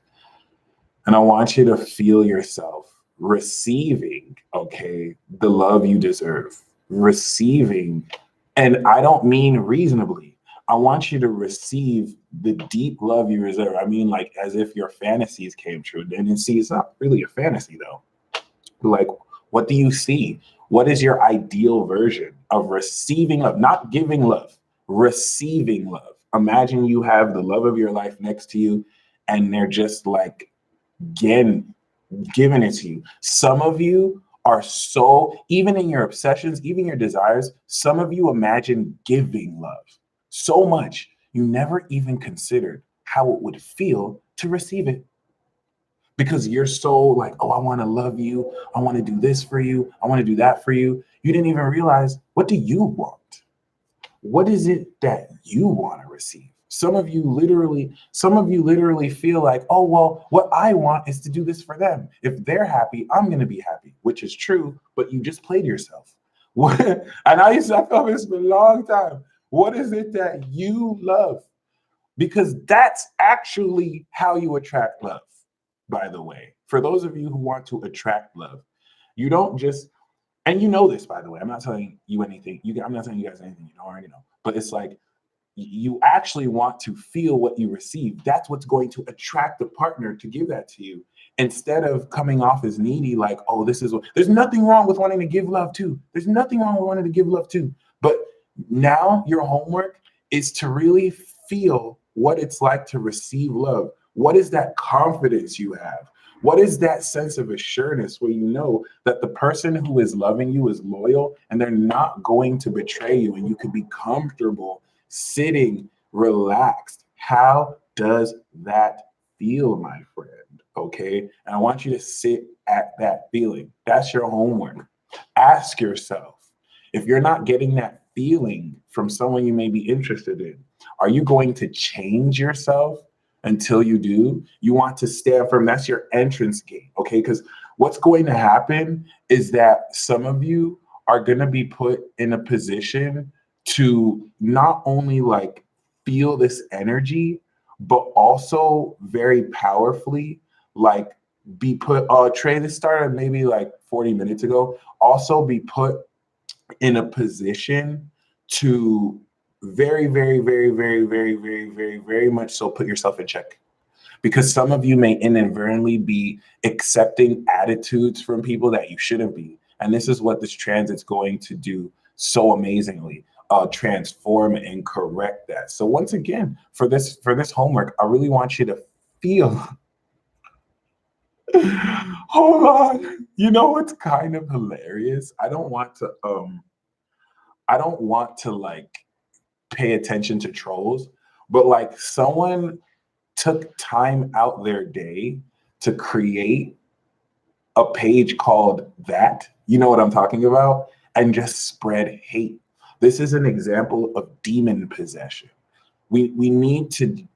and I want you to feel yourself receiving, okay, the love you deserve, receiving. And I don't mean reasonably. I want you to receive the deep love you deserve. I mean, like as if your fantasies came true. And see, it's not really a fantasy though. Like, what do you see? What is your ideal version of receiving love? Not giving love, receiving love. Imagine you have the love of your life next to you and they're just like, again, giving it to you. Some of you are so, even in your obsessions, even your desires, some of you imagine giving love so much you never even considered how it would feel to receive it. Because you're so like, oh, I want to love you. I want to do this for you. I want to do that for you. You didn't even realize, what do you want? What is it that you want to receive? Some of you literally feel like, oh, well, what I want is to do this for them. If they're happy, I'm going to be happy, which is true, but you just played yourself. And I felt this for a long time. What is it that you love? Because that's actually how you attract love, by the way. For those of you who want to attract love, you don't just, and you know this, by the way, I'm not telling you anything. I'm not telling you guys anything you don't already know, but it's like, you actually want to feel what you receive. That's what's going to attract the partner to give that to you. Instead of coming off as needy, like, oh, this is what, there's nothing wrong with wanting to give love too. There's nothing wrong with wanting to give love too. But now your homework is to really feel what it's like to receive love. What is that confidence you have? What is that sense of assurance where you know that the person who is loving you is loyal and they're not going to betray you and you can be comfortable sitting, relaxed? How does that feel, my friend? Okay. And I want you to sit at that feeling. That's your homework. Ask yourself, if you're not getting that feeling from someone you may be interested in, are you going to change yourself until you do. You want to stand firm. That's your entrance gate, okay? Because what's going to happen is that some of you are going to be put in a position to not only like feel this energy, but also very powerfully like be put, Trey, this started maybe like 40 minutes ago, also be put in a position to very, very, very, very, very, very, very, very much so put yourself in check. Because some of you may inadvertently be accepting attitudes from people that you shouldn't be. And this is what this transit's going to do so amazingly, transform and correct that. So once again, for this homework, I really want you to feel. Hold on. You know what's kind of hilarious? I don't want to like pay attention to trolls, but like someone took time out their day to create a page called that, you know what I'm talking about, and just spread hate. This is an example of demon possession. We need to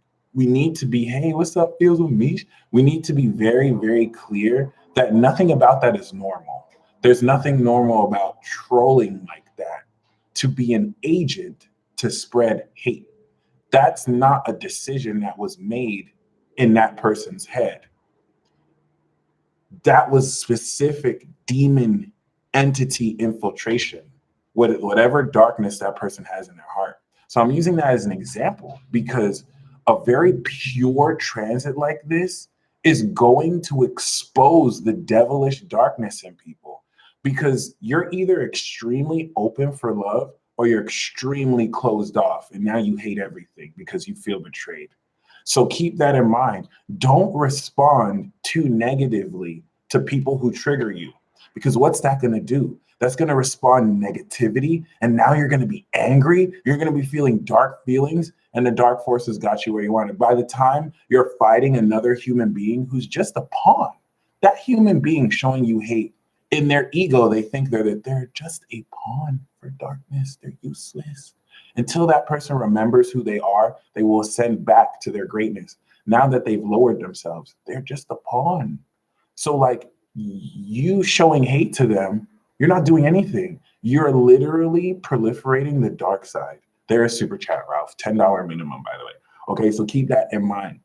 be, hey, what's up, feels with me? We need to be very, very clear that nothing about that is normal. There's nothing normal about trolling like that. To be an agent to spread hate, that's not a decision that was made in that person's head. That was specific demon entity infiltration, whatever darkness that person has in their heart. So I'm using that as an example because a very pure transit like this is going to expose the devilish darkness in people, because you're either extremely open for love or you're extremely closed off, and now you hate everything because you feel betrayed. So keep that in mind. Don't respond too negatively to people who trigger you, because what's that going to do? That's going to respond negativity, and now you're going to be angry. You're going to be feeling dark feelings, and the dark forces got you where you wanted. By the time you're fighting another human being who's just a pawn, that human being showing you hate, in their ego, they think they're just a pawn for darkness. They're useless. Until that person remembers who they are, they will ascend back to their greatness. Now that they've lowered themselves, they're just a pawn. So like you showing hate to them, you're not doing anything. You're literally proliferating the dark side. There's super chat, Ralph, $10 minimum, by the way. Okay, so keep that in mind.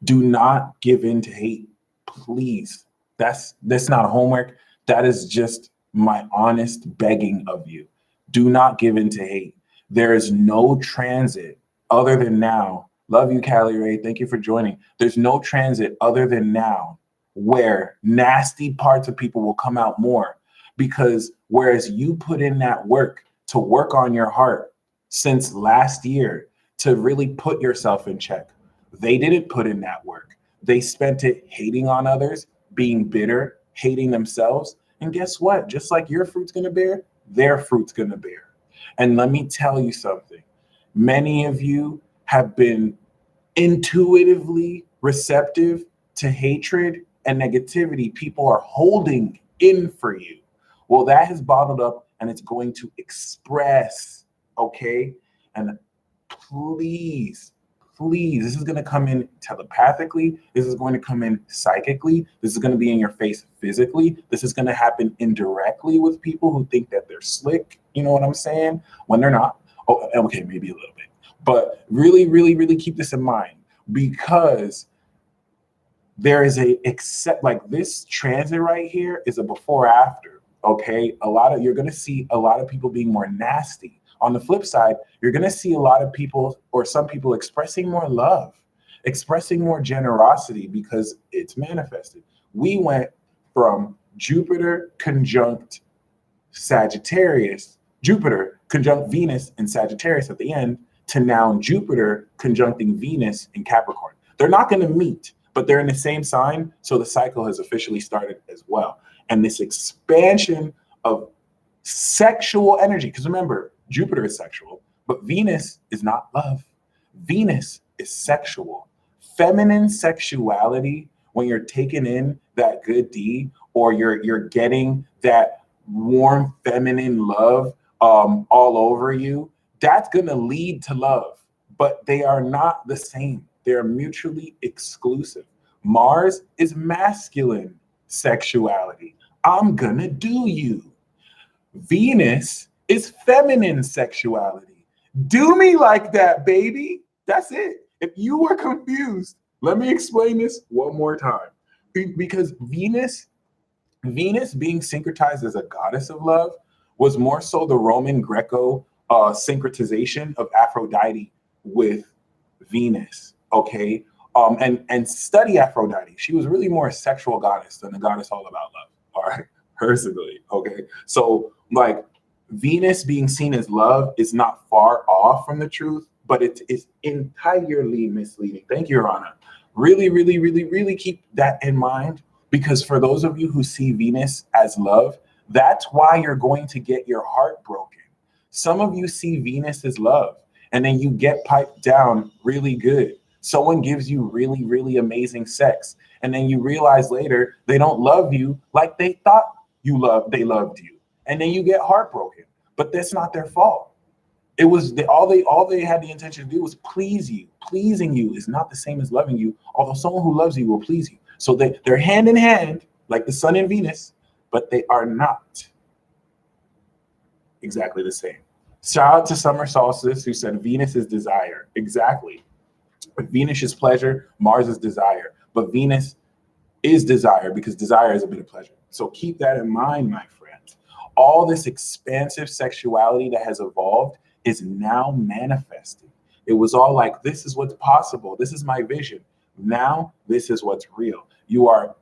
Do not give in to hate, please. That's not a homework. That is just my honest begging of you. Do not give in to hate. There is no transit other than now. Love you, Callie Ray. Thank you for joining. There's no transit other than now where nasty parts of people will come out more, because whereas you put in that work to work on your heart since last year to really put yourself in check, they didn't put in that work. They spent it hating on others, being bitter, hating themselves. And guess what? Just like your fruit's going to bear, their fruit's going to bear. And let me tell you something. Many of you have been intuitively receptive to hatred and negativity people are holding in for you. Well, that has bottled up and it's going to express, okay? And please, this is going to come in telepathically. This is going to come in psychically. This is going to be in your face physically. This is going to happen indirectly with people who think that they're slick. You know what I'm saying? When they're not. Oh, okay, maybe a little bit. But really, really, really keep this in mind, because there is like this transit right here is a before after. Okay, you're going to see a lot of people being more nasty. On the flip side, you're going to see a lot of people, or some people, expressing more love, expressing more generosity because it's manifested. We went from Jupiter conjunct Sagittarius, Jupiter conjunct Venus in Sagittarius at the end, to now Jupiter conjuncting Venus in Capricorn. They're not going to meet, but they're in the same sign, so the cycle has officially started as well. And this expansion of sexual energy, because remember, Jupiter is sexual, but Venus is not love. Venus is sexual. Feminine sexuality, when you're taking in that good deed, or you're getting that warm feminine love all over you, that's going to lead to love. But they are not the same. They are mutually exclusive. Mars is masculine sexuality. I'm gonna do you. Venus is feminine sexuality. Do me like that, baby. That's it. If you were confused, let me explain this one more time. Because Venus being syncretized as a goddess of love was more so the Roman Greco syncretization of Aphrodite with Venus. Okay. And study Aphrodite. She was really more a sexual goddess than a goddess all about love. All right. Personally. Okay. So like Venus being seen as love is not far off from the truth, but it is entirely misleading. Thank you, Rana. Really, really, really, really keep that in mind, because for those of you who see Venus as love, that's why you're going to get your heart broken. Some of you see Venus as love, and then you get piped down really good. Someone gives you really, really amazing sex, and then you realize later they don't love you like they thought they loved you. And then you get heartbroken. But that's not their fault. It was all they had the intention to do was please you. Pleasing you is not the same as loving you, although someone who loves you will please you. So they're hand in hand, like the sun and Venus, but they are not exactly the same. Shout out to Summer Solstice, who said Venus is desire. Exactly. Venus is pleasure, Mars is desire. But Venus is desire because desire is a bit of pleasure. So keep that in mind, my friends. All this expansive sexuality that has evolved is now manifesting. It was all like, this is what's possible. This is my vision. Now, this is what's real. You are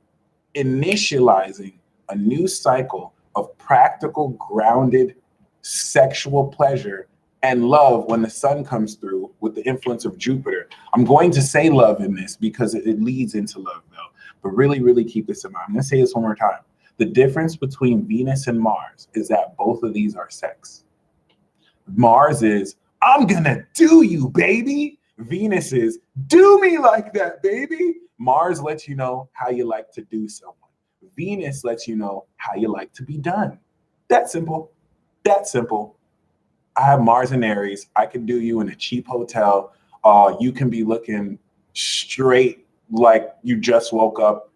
initializing a new cycle of practical, grounded sexual pleasure and love when the sun comes through with the influence of Jupiter. I'm going to say love in this because it leads into love, though. But really, really keep this in mind. I'm going to say this one more time. The difference between Venus and Mars is that both of these are sex. Mars is, I'm going to do you, baby. Venus is, do me like that, baby. Mars lets you know how you like to do someone. Venus lets you know how you like to be done. That simple. That simple. I have Mars and Aries. I can do you in a cheap hotel. You can be looking straight like you just woke up,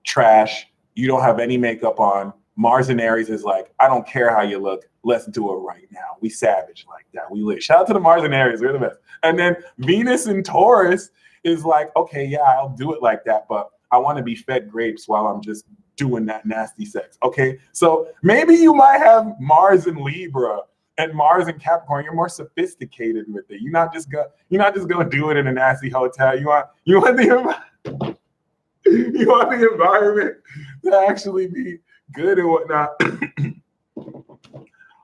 trash. You don't have any makeup on. Mars and Aries is like, I don't care how you look. Let's do it right now. We savage like that. We lit. Shout out to the Mars and Aries. We're the best. And then Venus and Taurus is like, okay, yeah, I'll do it like that, but I want to be fed grapes while I'm just doing that nasty sex. Okay, so maybe you might have Mars and Libra and Mars and Capricorn. You're more sophisticated with it. You're not just gonna do it in a nasty hotel. You want the environment to actually be good and whatnot.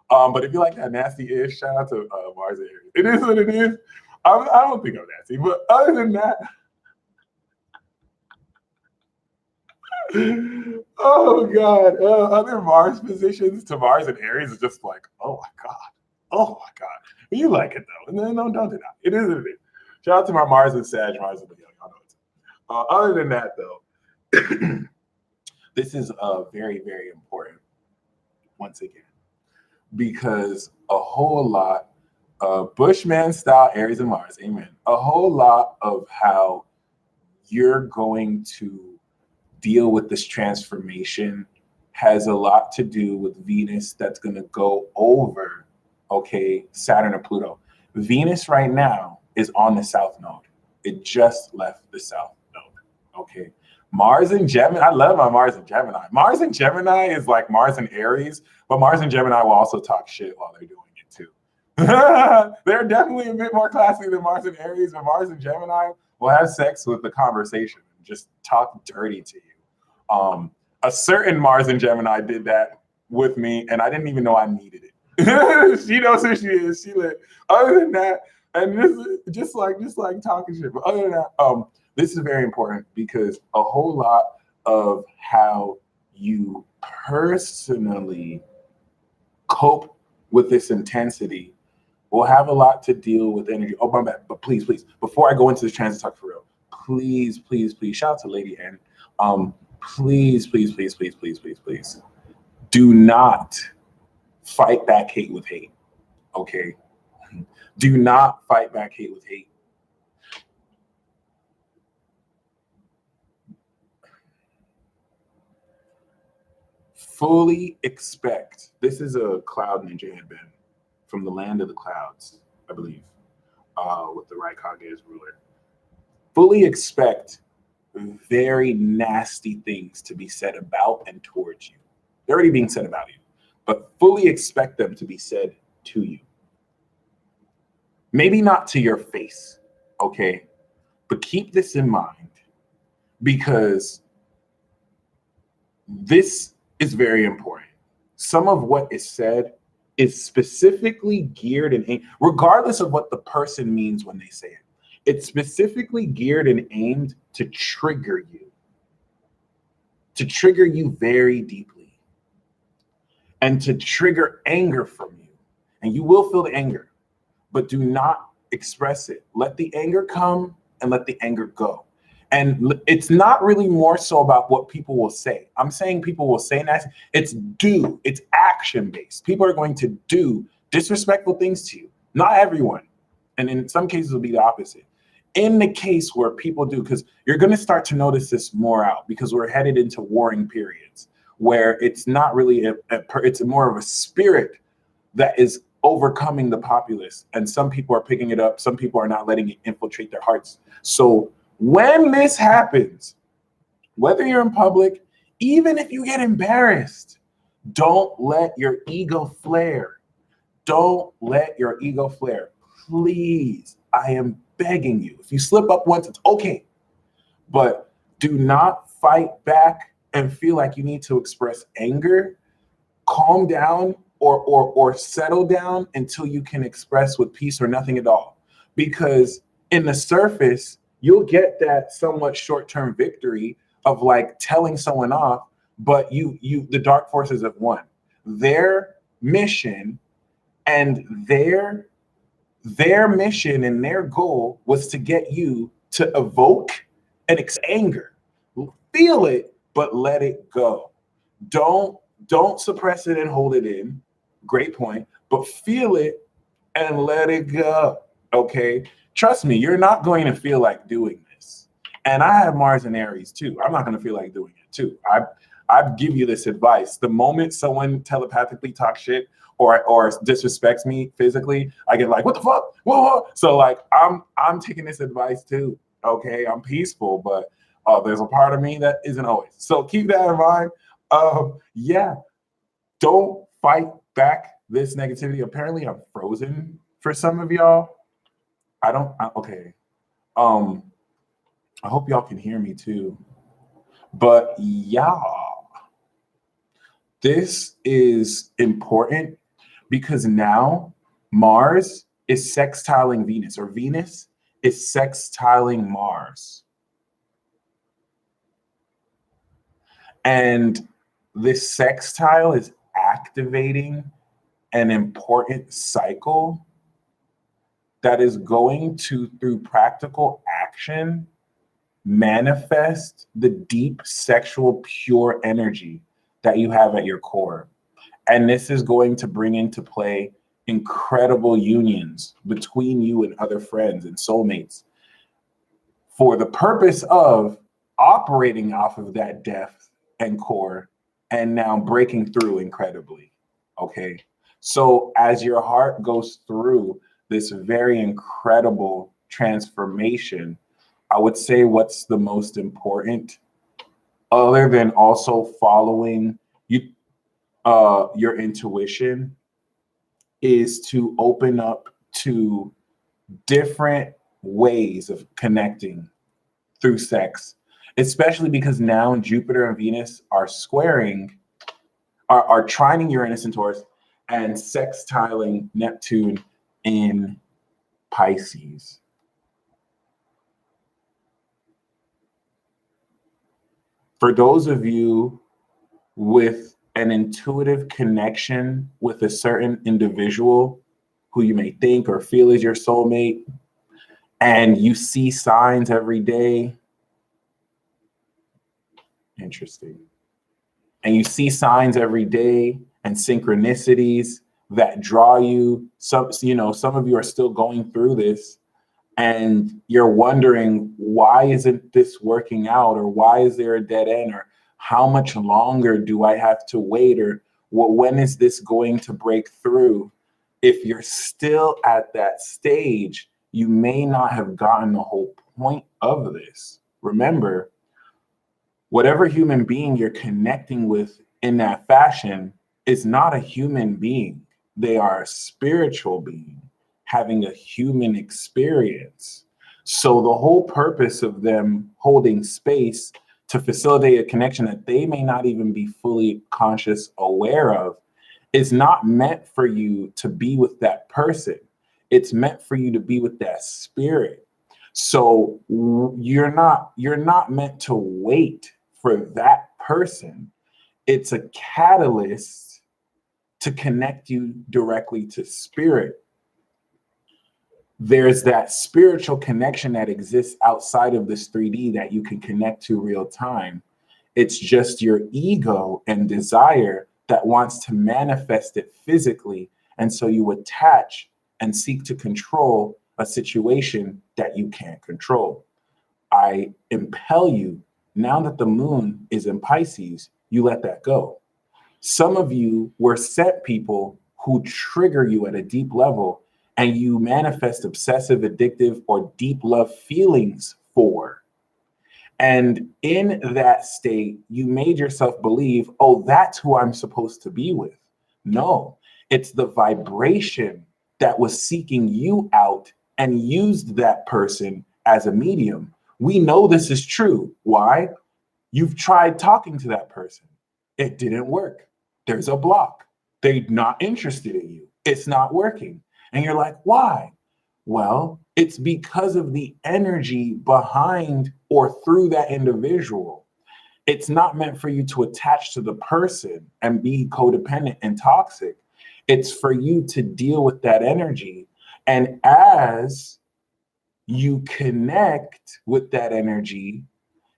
But if you like that nasty-ish, shout out to Mars and Aries. It is what it is. I don't think I'm nasty, but other than that, oh God, other Mars positions to Mars and Aries is just like, oh my God. You like it though, and then don't deny it. It is what it is. Shout out to my Mars and Sag, Mars and Leo. Y'all know it. Other than that though, this is very, very important once again, because a whole lot of Bushman style Aries and Mars, amen. A whole lot of how you're going to deal with this transformation has a lot to do with Venus that's going to go over, okay, Saturn or Pluto. Venus right now is on the south node. It just left the south node, okay? Mars and Gemini, I love my Mars and Gemini. Mars and Gemini is like Mars and Aries, but Mars and Gemini will also talk shit while they're doing it too. They're definitely a bit more classy than Mars and Aries, but Mars and Gemini will have sex with the conversation, just talk dirty to you. A certain Mars and Gemini did that with me, and I didn't even know I needed it. She knows who she is. She lit. Other than that, and this is just like talking shit. But other than that, this is very important because a whole lot of how you personally cope with this intensity will have a lot to deal with energy. Oh, my bad. But please, before I go into this transit talk for real, please, shout out to Lady N. Please, do not fight back hate with hate, okay? Do not fight back hate with hate. fully expect, this is a cloud ninja headband from the land of the clouds, I believe, with the Raikage's ruler. Fully expect very nasty things to be said about and towards you. They're already being said about you, but fully expect them to be said to you. Maybe not to your face, okay? But keep this in mind, because this is very important. Some of what is said is specifically geared and aimed, regardless of what the person means when they say it. It's specifically geared and aimed to trigger you very deeply, and to trigger anger from you. And you will feel the anger, but do not express it. Let the anger come and let the anger go. And it's not really more so about what people will say. I'm saying people will say nasty. It's action based. People are going to do disrespectful things to you. Not everyone. And in some cases, it'll be the opposite. In the case where people do, because you're going to start to notice this more out, because we're headed into warring periods where it's not really it's more of a spirit that is overcoming the populace. And some people are picking it up. Some people are not letting it infiltrate their hearts. So when this happens, whether you're in public, even if you get embarrassed, don't let your ego flare. Don't let your ego flare. Please, I am begging you. If you slip up once, it's okay. But do not fight back and feel like you need to express anger. Calm down or settle down until you can express with peace or nothing at all. Because in the surface, you'll get that somewhat short-term victory of like telling someone off, but the dark forces have won. Their mission and their mission and their goal was to get you to evoke and anger. Feel it, but let it go. Don't suppress it and hold it in. Great point. But feel it and let it go. Okay? Trust me, you're not going to feel like doing this. And I have Mars and Aries too. I'm not going to feel like doing it too. I give you this advice. The moment someone telepathically talks shit or disrespects me physically, I get like, what the fuck? Whoa. So like, I'm taking this advice too. Okay, I'm peaceful, but there's a part of me that isn't always. So keep that in mind. Yeah, don't fight back this negativity. Apparently, I'm frozen for some of y'all. Okay. I hope y'all can hear me too. But yeah, this is important because now Mars is sextiling Venus, or Venus is sextiling Mars. And this sextile is activating an important cycle that is going to, through practical action, manifest the deep sexual pure energy that you have at your core. And this is going to bring into play incredible unions between you and other friends and soulmates for the purpose of operating off of that depth and core and now breaking through incredibly. Okay. So as your heart goes through this very incredible transformation, I would say what's the most important, other than also following your intuition, is to open up to different ways of connecting through sex, especially because now Jupiter and Venus are trining Uranus and Taurus and sextiling Neptune in Pisces. For those of you with an intuitive connection with a certain individual who you may think or feel is your soulmate, and you see signs every day, interesting, and you see signs every day and synchronicities that draw you, some of you are still going through this, and you're wondering, why isn't this working out, or why is there a dead end, or How much longer do I have to wait? Or when is this going to break through? If you're still at that stage, you may not have gotten the whole point of this. Remember, whatever human being you're connecting with in that fashion is not a human being. They are a spiritual being having a human experience. So the whole purpose of them holding space to facilitate a connection that they may not even be fully conscious aware of is not meant for you to be with that person. It's meant for you to be with that spirit. So you're not meant to wait for that person. It's a catalyst to connect you directly to spirit. There's that spiritual connection that exists outside of this 3D that you can connect to real time. It's just your ego and desire that wants to manifest it physically. And so you attach and seek to control a situation that you can't control. I impel you, now that the moon is in Pisces, you let that go. Some of you were set people who trigger you at a deep level, and you manifest obsessive, addictive, or deep love feelings for. And in that state, you made yourself believe, oh, that's who I'm supposed to be with. No, it's the vibration that was seeking you out and used that person as a medium. We know this is true. Why? You've tried talking to that person. It didn't work. There's a block. They're not interested in you. It's not working. And you're like, why? Well, it's because of the energy behind or through that individual. It's not meant for you to attach to the person and be codependent and toxic. It's for you to deal with that energy. And as you connect with that energy,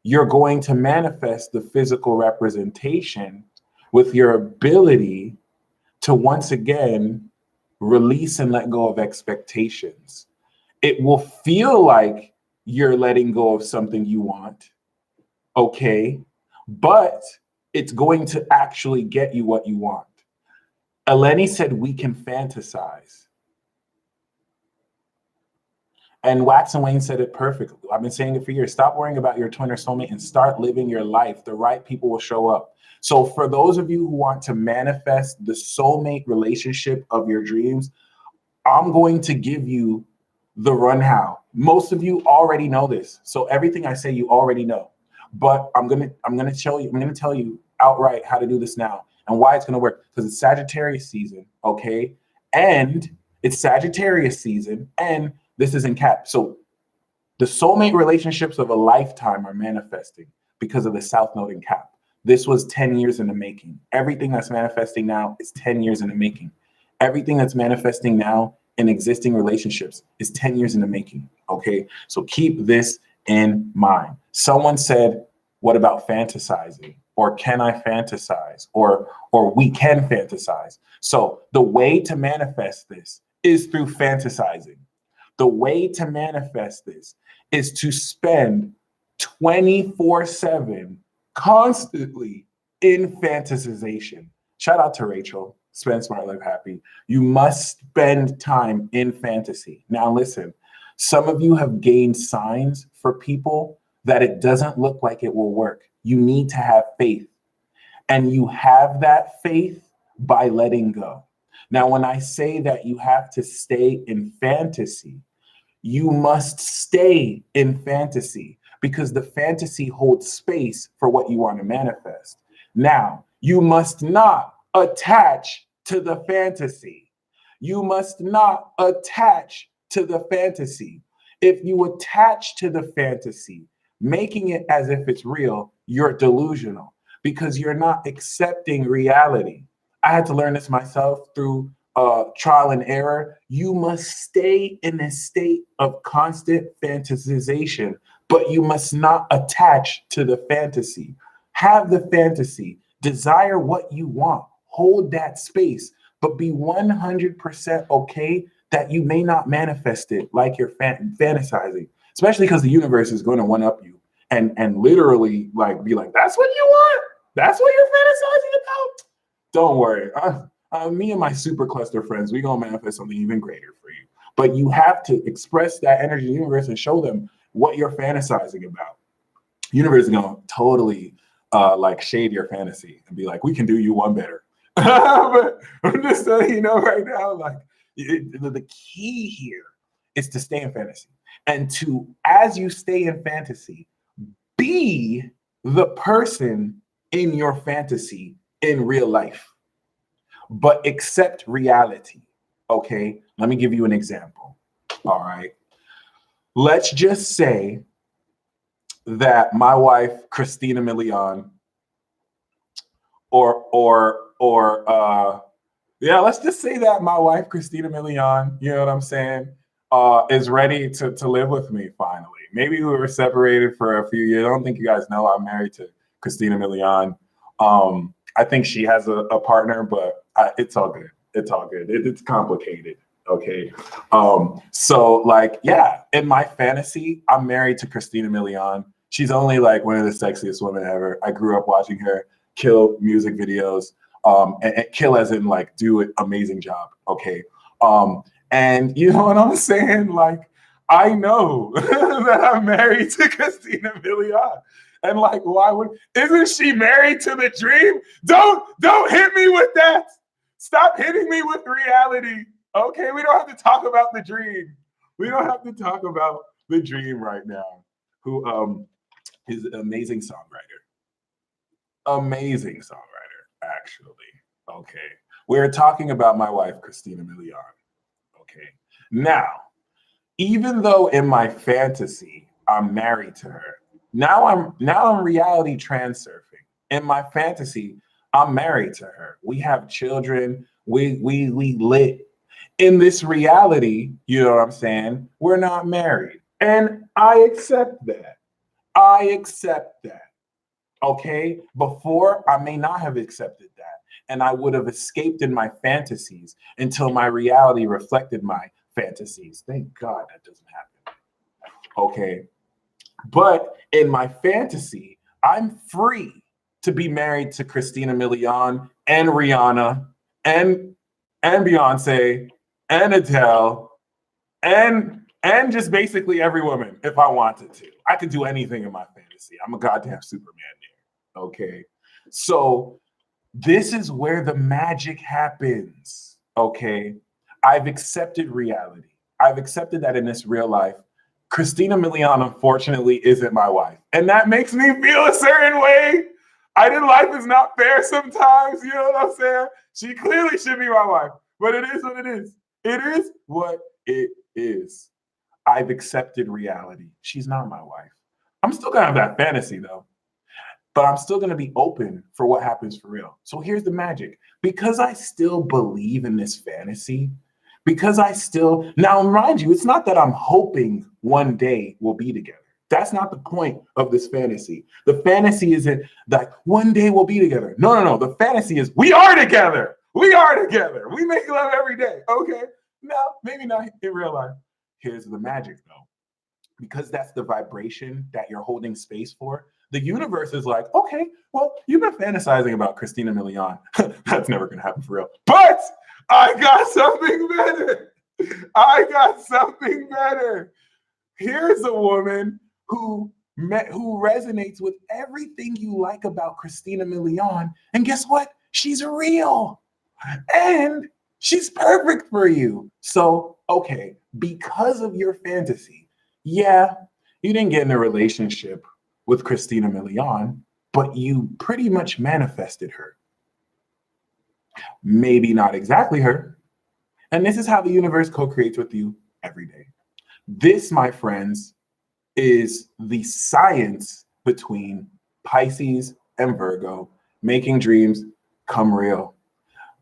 you're going to manifest the physical representation with your ability to once again release and let go of expectations. It will feel like you're letting go of something you want, okay, but it's going to actually get you what you want. Eleni said we can fantasize. And Wax and Wayne said it perfectly. I've been saying it for years. Stop worrying about your twin or soulmate and start living your life. The right people will show up. So for those of you who want to manifest the soulmate relationship of your dreams, I'm going to give you the run how. Most of you already know this. So everything I say you already know. But I'm gonna tell you outright how to do this now and why it's gonna work. Because it's Sagittarius season, okay? And it's Sagittarius season, and this is in Cap. So the soulmate relationships of a lifetime are manifesting because of the South Node in Cap. This was 10 years in the making. Everything that's manifesting now is 10 years in the making. Everything that's manifesting now in existing relationships is 10 years in the making, okay? So keep this in mind. Someone said, what about fantasizing? Or can I fantasize? Or we can fantasize. So the way to manifest this is through fantasizing. The way to manifest this is to spend 24/7 constantly in fantasization. Shout out to Rachel. Spend Smart, Live Happy. You must spend time in fantasy. Now listen, some of you have gained signs for people that it doesn't look like it will work. You need to have faith. And you have that faith by letting go. Now, when I say that you have to stay in fantasy, you must stay in fantasy because the fantasy holds space for what you want to manifest. Now, you must not attach to the fantasy. You must not attach to the fantasy. If you attach to the fantasy, making it as if it's real, you're delusional because you're not accepting reality. I had to learn this myself through trial and error. You must stay in a state of constant fantasization, but you must not attach to the fantasy. Have the fantasy, desire what you want, hold that space, but be 100% okay that you may not manifest it like you're fantasizing, especially because the universe is going to one-up you and literally like be like, that's what you want? That's what you're fantasizing about? Don't worry. Me and my super cluster friends, we're going to manifest something even greater for you. But you have to express that energy in the universe and show them what you're fantasizing about. Universe is going to totally like shade your fantasy and be like, we can do you one better. But I'm just letting you know right now, like the key here is to stay in fantasy. And to, as you stay in fantasy, be the person in your fantasy in real life, but accept reality. Okay, let me give you an example. All right, let's just say that my wife, Christina Milian, yeah, let's just say that my wife, Christina Milian, you know what I'm saying, is ready to live with me finally. Maybe we were separated for a few years. I don't think you guys know I'm married to Christina Milian. I think she has a partner, but it's all good. It's all good. It's complicated. Okay. So like, yeah, in my fantasy, I'm married to Christina Milian. She's only like one of the sexiest women ever. I grew up watching her kill music videos, and kill as in like do an amazing job. Okay. And you know what I'm saying? Like, I know that I'm married to Christina Milian. And like, why would, isn't she married to the dream? Don't hit me with that. Stop hitting me with reality. Okay, we don't have to talk about the dream. We don't have to talk about the dream right now. Who is an amazing songwriter. Amazing songwriter, actually. Okay. We're talking about my wife, Christina Milian. Okay. Now, even though in my fantasy I'm married to her, now I'm reality transurfing. In my fantasy, I'm married to her. We have children. We lit. In this reality, you know what I'm saying? We're not married. And I accept that. I accept that. Okay? Before, I may not have accepted that. And I would have escaped in my fantasies until my reality reflected my fantasies. Thank God that doesn't happen. Okay? But in my fantasy, I'm free to be married to Christina Milian and Rihanna and Beyonce and Adele and just basically every woman if I wanted to. I could do anything in my fantasy. I'm a goddamn Superman there. Okay. So this is where the magic happens. Okay. I've accepted reality. I've accepted that in this real life, Christina Milian, unfortunately, isn't my wife. And that makes me feel a certain way. Life is not fair sometimes. You know what I'm saying? She clearly should be my wife, but it is what it is. It is what it is. I've accepted reality. She's not my wife. I'm still gonna have that fantasy though, but I'm still gonna be open for what happens for real. So here's the magic. Because I still believe in this fantasy, because I still, now mind you, it's not that I'm hoping one day we'll be together. That's not the point of this fantasy. The fantasy isn't that one day we'll be together. No. The fantasy is we are together. We are together. We make love every day. Okay. No, maybe not in real life. Here's the magic though. Because that's the vibration that you're holding space for, the universe is like, okay, well, you've been fantasizing about Christina Milian. That's never going to happen for real. But I got something better. I got something better. Here's a woman who resonates with everything you like about Christina Milian. And guess what? She's real. And she's perfect for you. So, okay, because of your fantasy, yeah, you didn't get in a relationship with Christina Milian, but you pretty much manifested her. Maybe not exactly her. And this is how the universe co-creates with you every day. This, my friends, is the science between Pisces and Virgo, making dreams come real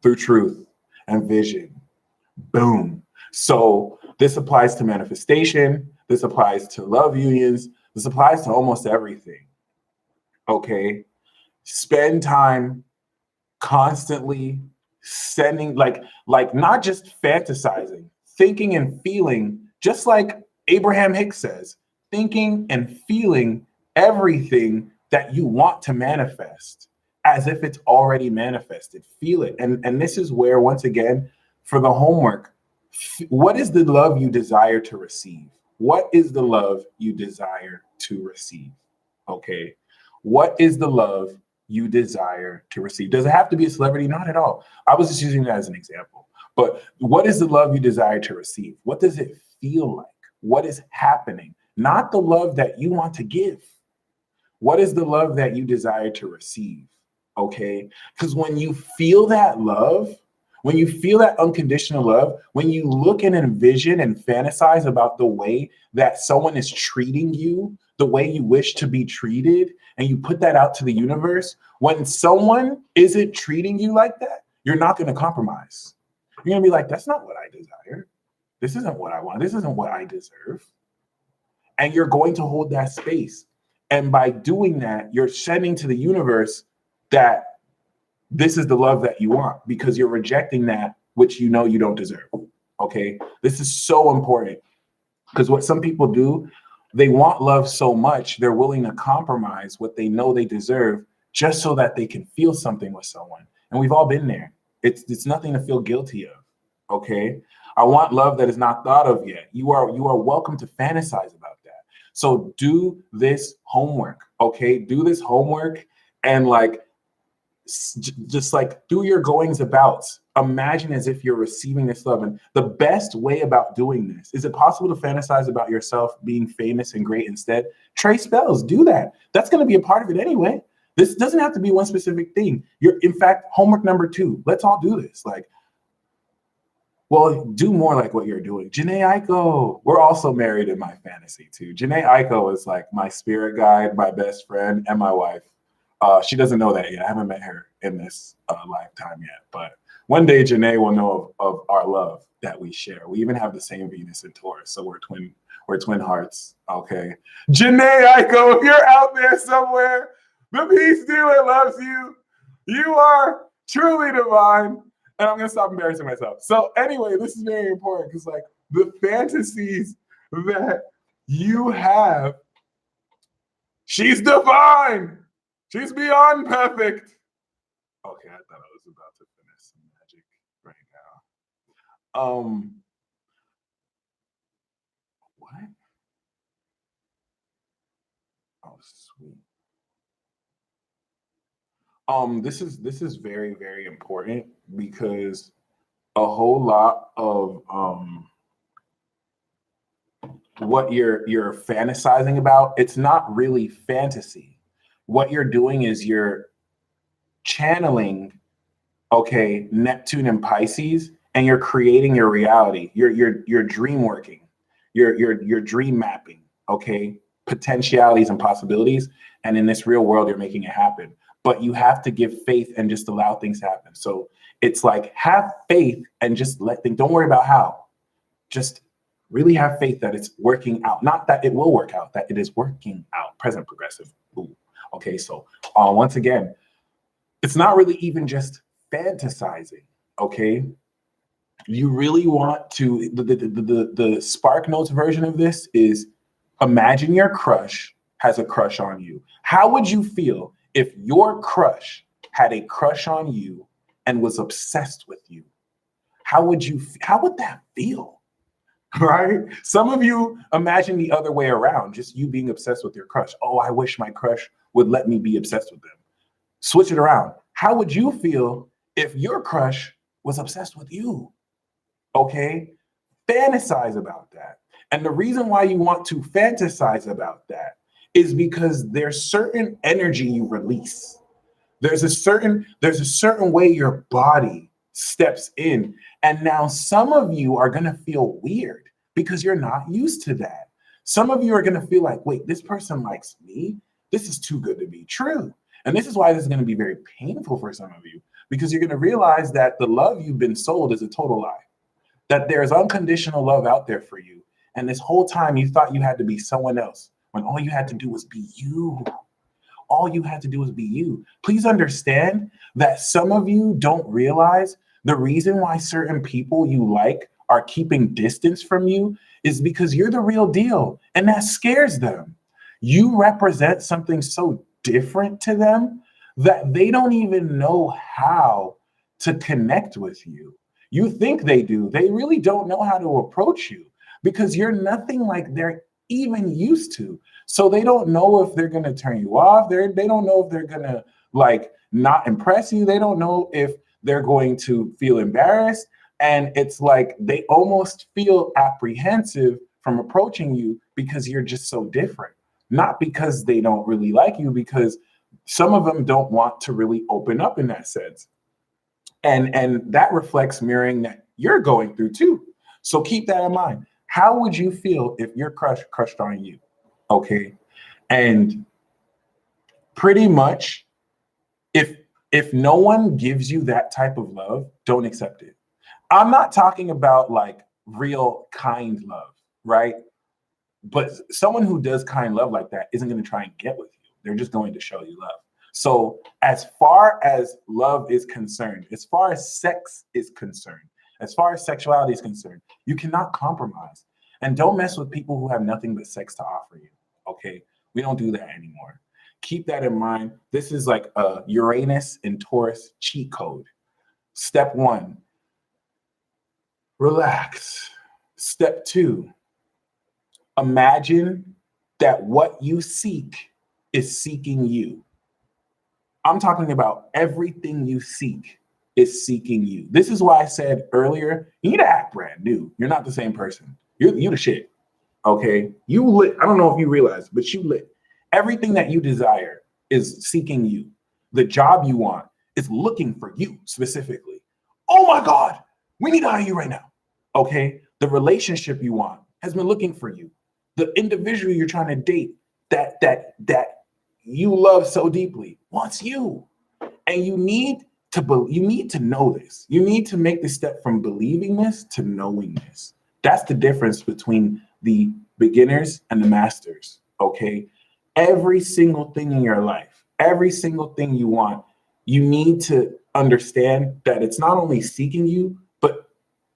through truth and vision. Boom. So this applies to manifestation. This applies to love unions. This applies to almost everything. Okay. Spend time constantly sending, like not just fantasizing, thinking and feeling, just like Abraham Hicks says, thinking and feeling everything that you want to manifest. as if it's already manifested. Feel it. And this is where, once again, for the homework, what is the love you desire to receive? What is the love you desire to receive? Okay. What is the love you desire to receive? Does it have to be a celebrity? Not at all. I was just using that as an example. But what is the love you desire to receive? What does it feel like? What is happening? Not the love that you want to give. What is the love that you desire to receive? Okay? Because when you feel that love, when you feel that unconditional love, when you look and envision and fantasize about the way that someone is treating you, the way you wish to be treated, and you put that out to the universe, when someone isn't treating you like that, you're not going to compromise. You're going to be like, that's not what I desire. This isn't what I want. This isn't what I deserve. And you're going to hold that space. And by doing that, you're sending to the universe that this is the love that you want, because you're rejecting that which you know you don't deserve. Okay? This is so important, because what some people do, they want love so much, they're willing to compromise what they know they deserve just so that they can feel something with someone. And we've all been there. It's nothing to feel guilty of. Okay? I want love that is not thought of yet. You are welcome to fantasize about that. So do this homework. Okay? Do this homework, and like, just like do your goings abouts. Imagine as if you're receiving this love. And the best way about doing this, is it possible to fantasize about yourself being famous and great instead? Trace spells, do that. That's going to be a part of it anyway. This doesn't have to be one specific thing. In fact, homework number 2, let's all do this. Like, well, do more like what you're doing. Janae Aiko, we're also married in my fantasy too. Janae Aiko is like my spirit guide, my best friend, and my wife. She doesn't know that yet. I haven't met her in this lifetime yet, but one day Janae will know of our love that we share. We even have the same Venus and Taurus, so we're twin hearts. Okay, Janae Aiko, if you're out there somewhere, the peace dealer loves you. You are truly divine, and I'm gonna stop embarrassing myself. So anyway, this is very important, because like the fantasies that you have, she's divine. She's beyond perfect. Okay, I thought I was about to finish some magic right now. What? Oh, sweet. This is very, very important, because a whole lot of what you're fantasizing about, it's not really fantasy. What you're doing is you're channeling, okay, Neptune and Pisces, and you're creating your reality. You're dream working, you're dream mapping, okay, potentialities and possibilities. And in this real world, you're making it happen. But you have to give faith and just allow things to happen. So it's like, have faith and just let things, don't worry about how. Just really have faith that it's working out. Not that it will work out, that it is working out. Present progressive. Ooh. Okay, so once again, it's not really even just fantasizing, okay? You really want to, the Spark Notes version of this is, imagine your crush has a crush on you. How would you feel if your crush had a crush on you and was obsessed with you? How would that feel? Right? Some of you imagine the other way around, just you being obsessed with your crush. Oh, I wish my crush would let me be obsessed with them. Switch it around. How would you feel if your crush was obsessed with you? Okay? Fantasize about that. And the reason why you want to fantasize about that is because there's certain energy you release. There's a certain way your body steps in. And now some of you are going to feel weird because you're not used to that. Some of you are going to feel like, wait, this person likes me? This is too good to be true. And this is why this is going to be very painful for some of you, because you're going to realize that the love you've been sold is a total lie, that there's unconditional love out there for you. And this whole time you thought you had to be someone else, when all you had to do was be you. All you had to do was be you. Please understand that some of you don't realize the reason why certain people you like are keeping distance from you is because you're the real deal, and that scares them. You represent something so different to them that they don't even know how to connect with you. You think they do. They really don't know how to approach you because you're nothing like they're even used to. So they don't know if they're going to turn you off. They don't know if they're going to like not impress you. They don't know if they're going to feel embarrassed. And it's like they almost feel apprehensive from approaching you because you're just so different. Not because they don't really like you, because some of them don't want to really open up in that sense. And that reflects mirroring that you're going through too. So keep that in mind. How would you feel if your crush crushed on you? Okay. And pretty much if no one gives you that type of love, don't accept it. I'm not talking about like real kind love, right? But someone who does kind love like that isn't going to try and get with you. They're just going to show you love. So as far as love is concerned, as far as sex is concerned, as far as sexuality is concerned, you cannot compromise. And don't mess with people who have nothing but sex to offer you. Okay? We don't do that anymore. Keep that in mind. This is like a Uranus and Taurus cheat code. Step 1, relax. Step 2, imagine that what you seek is seeking you. I'm talking about everything you seek is seeking you. This is why I said earlier, you need to act brand new. You're not the same person. You the shit. Okay? You lit. I don't know if you realize, but you lit. Everything that you desire is seeking you. The job you want is looking for you specifically. Oh my God, we need to hire you right now. Okay? The relationship you want has been looking for you. The individual you're trying to date that you love so deeply wants you. And you need to know this. You need to make the step from believing this to knowing this. That's the difference between the beginners and the masters. Okay? Every single thing in your life, every single thing you want, you need to understand that it's not only seeking you, but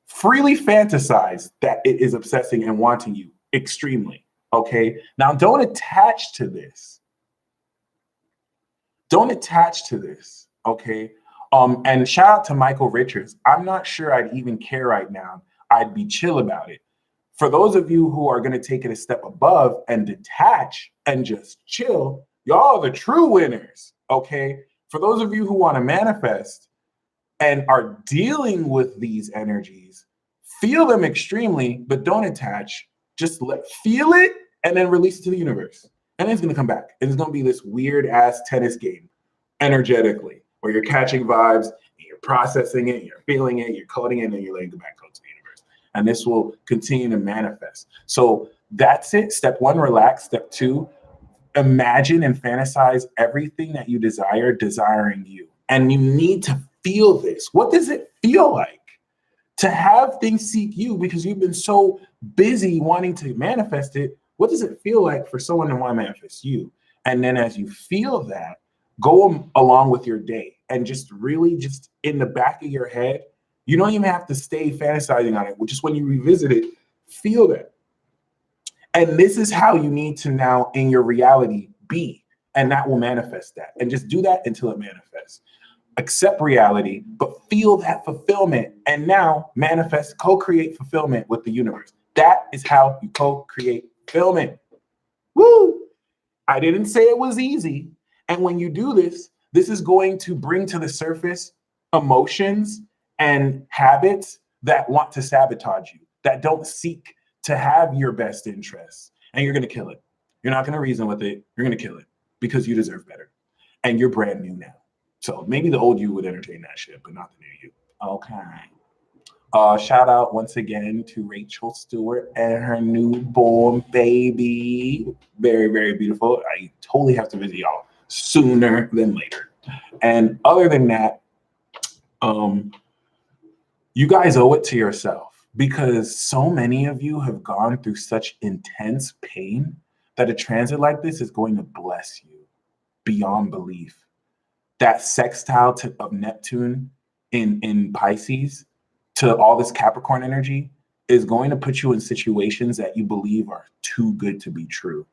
freely fantasize that it is obsessing and wanting you extremely. Okay? Now, don't attach to this. Don't attach to this. Okay? And shout out to Michael Richards. I'm not sure I'd even care right now. I'd be chill about it. For those of you who are going to take it a step above and detach and just chill, y'all are the true winners. Okay? For those of you who want to manifest and are dealing with these energies, feel them extremely, but don't attach. Just feel it and then release it to the universe. And then it's going to come back. And it's going to be this weird ass tennis game energetically where you're catching vibes, and you're processing it, you're feeling it, you're coding it, and then you're letting it back go to the universe. And this will continue to manifest. So that's it. Step 1, relax. Step 2, imagine and fantasize everything that you desire, desiring you. And you need to feel this. What does it feel like to have things seek you because you've been so busy wanting to manifest it? What does it feel like for someone to want to manifest you? And then as you feel that, go along with your day and just really just in the back of your head, you don't even have to stay fantasizing on it, which is when you revisit it, feel that. And this is how you need to now in your reality be, and that will manifest that. And just do that until it manifests. Accept reality, but feel that fulfillment, and now manifest, co-create fulfillment with the universe. That is how you co-create fulfillment. Woo! I didn't say it was easy. And when you do this, this is going to bring to the surface emotions and habits that want to sabotage you, that don't seek to have your best interests. And you're going to kill it. You're not going to reason with it. You're going to kill it because you deserve better. And you're brand new now. So maybe the old you would entertain that shit, but not the new you. Okay. Shout out once again to Rachel Stewart and her newborn baby. Very, very beautiful. I totally have to visit y'all sooner than later. And other than that, you guys owe it to yourself because so many of you have gone through such intense pain that a transit like this is going to bless you beyond belief. That sextile of Neptune in Pisces to all this Capricorn energy is going to put you in situations that you believe are too good to be true.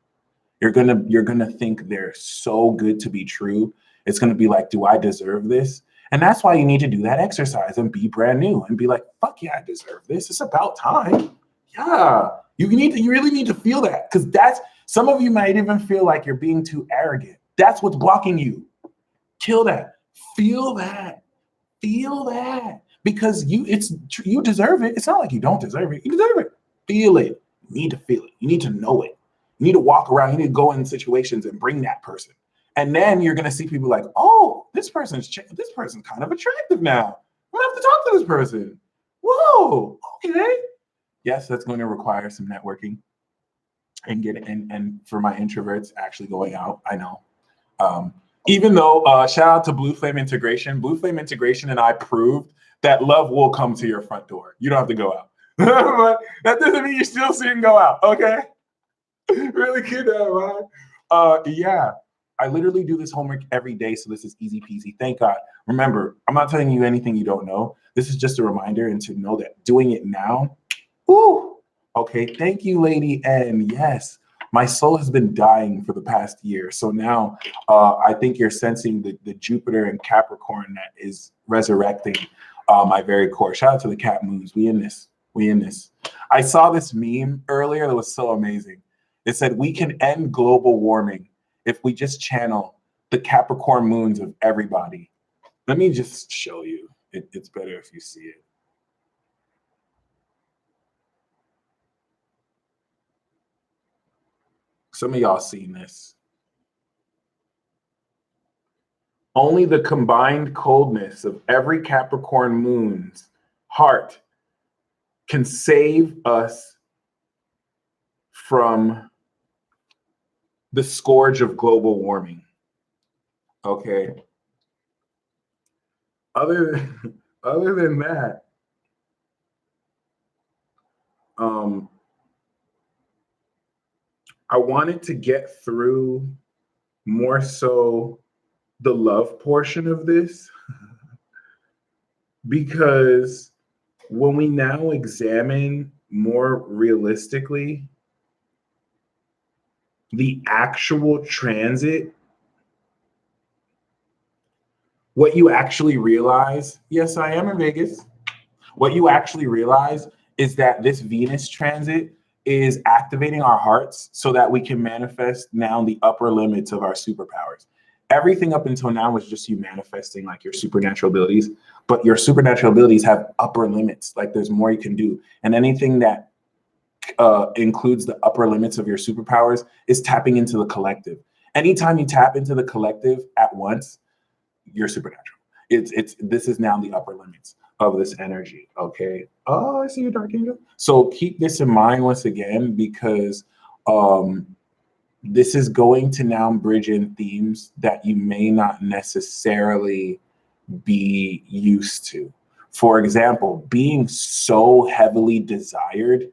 You're gonna think they're so good to be true, It's going to be like, do I deserve this? And that's why you need to do that exercise and be brand new and be like, fuck yeah, I deserve this. It's about time. Yeah. You really need to feel that, because some of you might even feel like you're being too arrogant. That's what's blocking you. Kill that. Feel that. Feel that. Because you deserve it. It's not like you don't deserve it. You deserve it. Feel it. You need to feel it. You need to know it. You need to walk around. You need to go in situations and bring that person. And then you're gonna see people like, oh, this person's kind of attractive now. I'm gonna have to talk to this person. Whoa, okay. Yes, that's going to require some networking and for my introverts actually going out. I know. Even though shout out to Blue Flame Integration. Blue Flame Integration and I proved that love will come to your front door. You don't have to go out. But that doesn't mean you still see him go out, okay? Really cute, right? Yeah. I literally do this homework every day, so this is easy peasy. Thank God. Remember, I'm not telling you anything you don't know. This is just a reminder, and to know that doing it now, woo, okay, thank you, Lady N. Yes, my soul has been dying for the past year. So now I think you're sensing the Jupiter and Capricorn that is resurrecting my very core. Shout out to the Cat Moons. We in this. We in this. I saw this meme earlier that was so amazing. It said, we can end global warming if we just channel the Capricorn moons of everybody. Let me just show you. It's better if you see it. Some of y'all seen this. Only the combined coldness of every Capricorn moon's heart can save us from the scourge of global warming. Okay. Other than that, I wanted to get through more so the love portion of this, because when we now examine more realistically the actual transit, what you actually realize, yes, I am in Vegas. What you actually realize is that this Venus transit is activating our hearts so that we can manifest now the upper limits of our superpowers. Everything up until now was just you manifesting like your supernatural abilities, but your supernatural abilities have upper limits. Like there's more you can do. And anything that includes the upper limits of your superpowers is tapping into the collective. Anytime you tap into the collective at once, you're supernatural. This is now the upper limits of this energy. Okay. Oh, I see you, Dark Angel. So keep this in mind once again, because this is going to now bridge in themes that you may not necessarily be used to. For example, being so heavily desired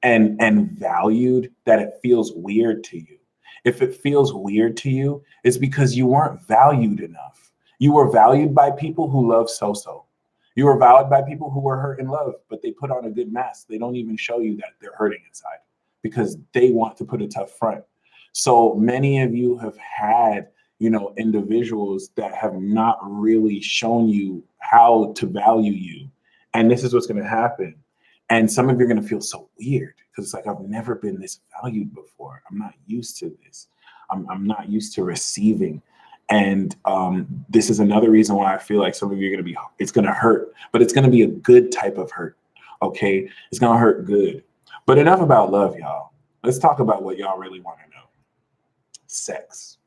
and valued that it feels weird to you. If it feels weird to you, it's because you weren't valued enough. You were valued by people who love so-so. You were valued by people who were hurt in love, but they put on a good mask. They don't even show you that they're hurting inside because they want to put a tough front. So many of you have had, individuals that have not really shown you how to value you. And this is what's going to happen. And some of you are going to feel so weird because it's like, I've never been this valued before. I'm not used to this. I'm not used to receiving. And this is another reason why I feel like some of you are going to it's going to hurt, but it's going to be a good type of hurt. Okay. It's going to hurt good. But enough about love, y'all. Let's talk about what y'all really want to know. Sex.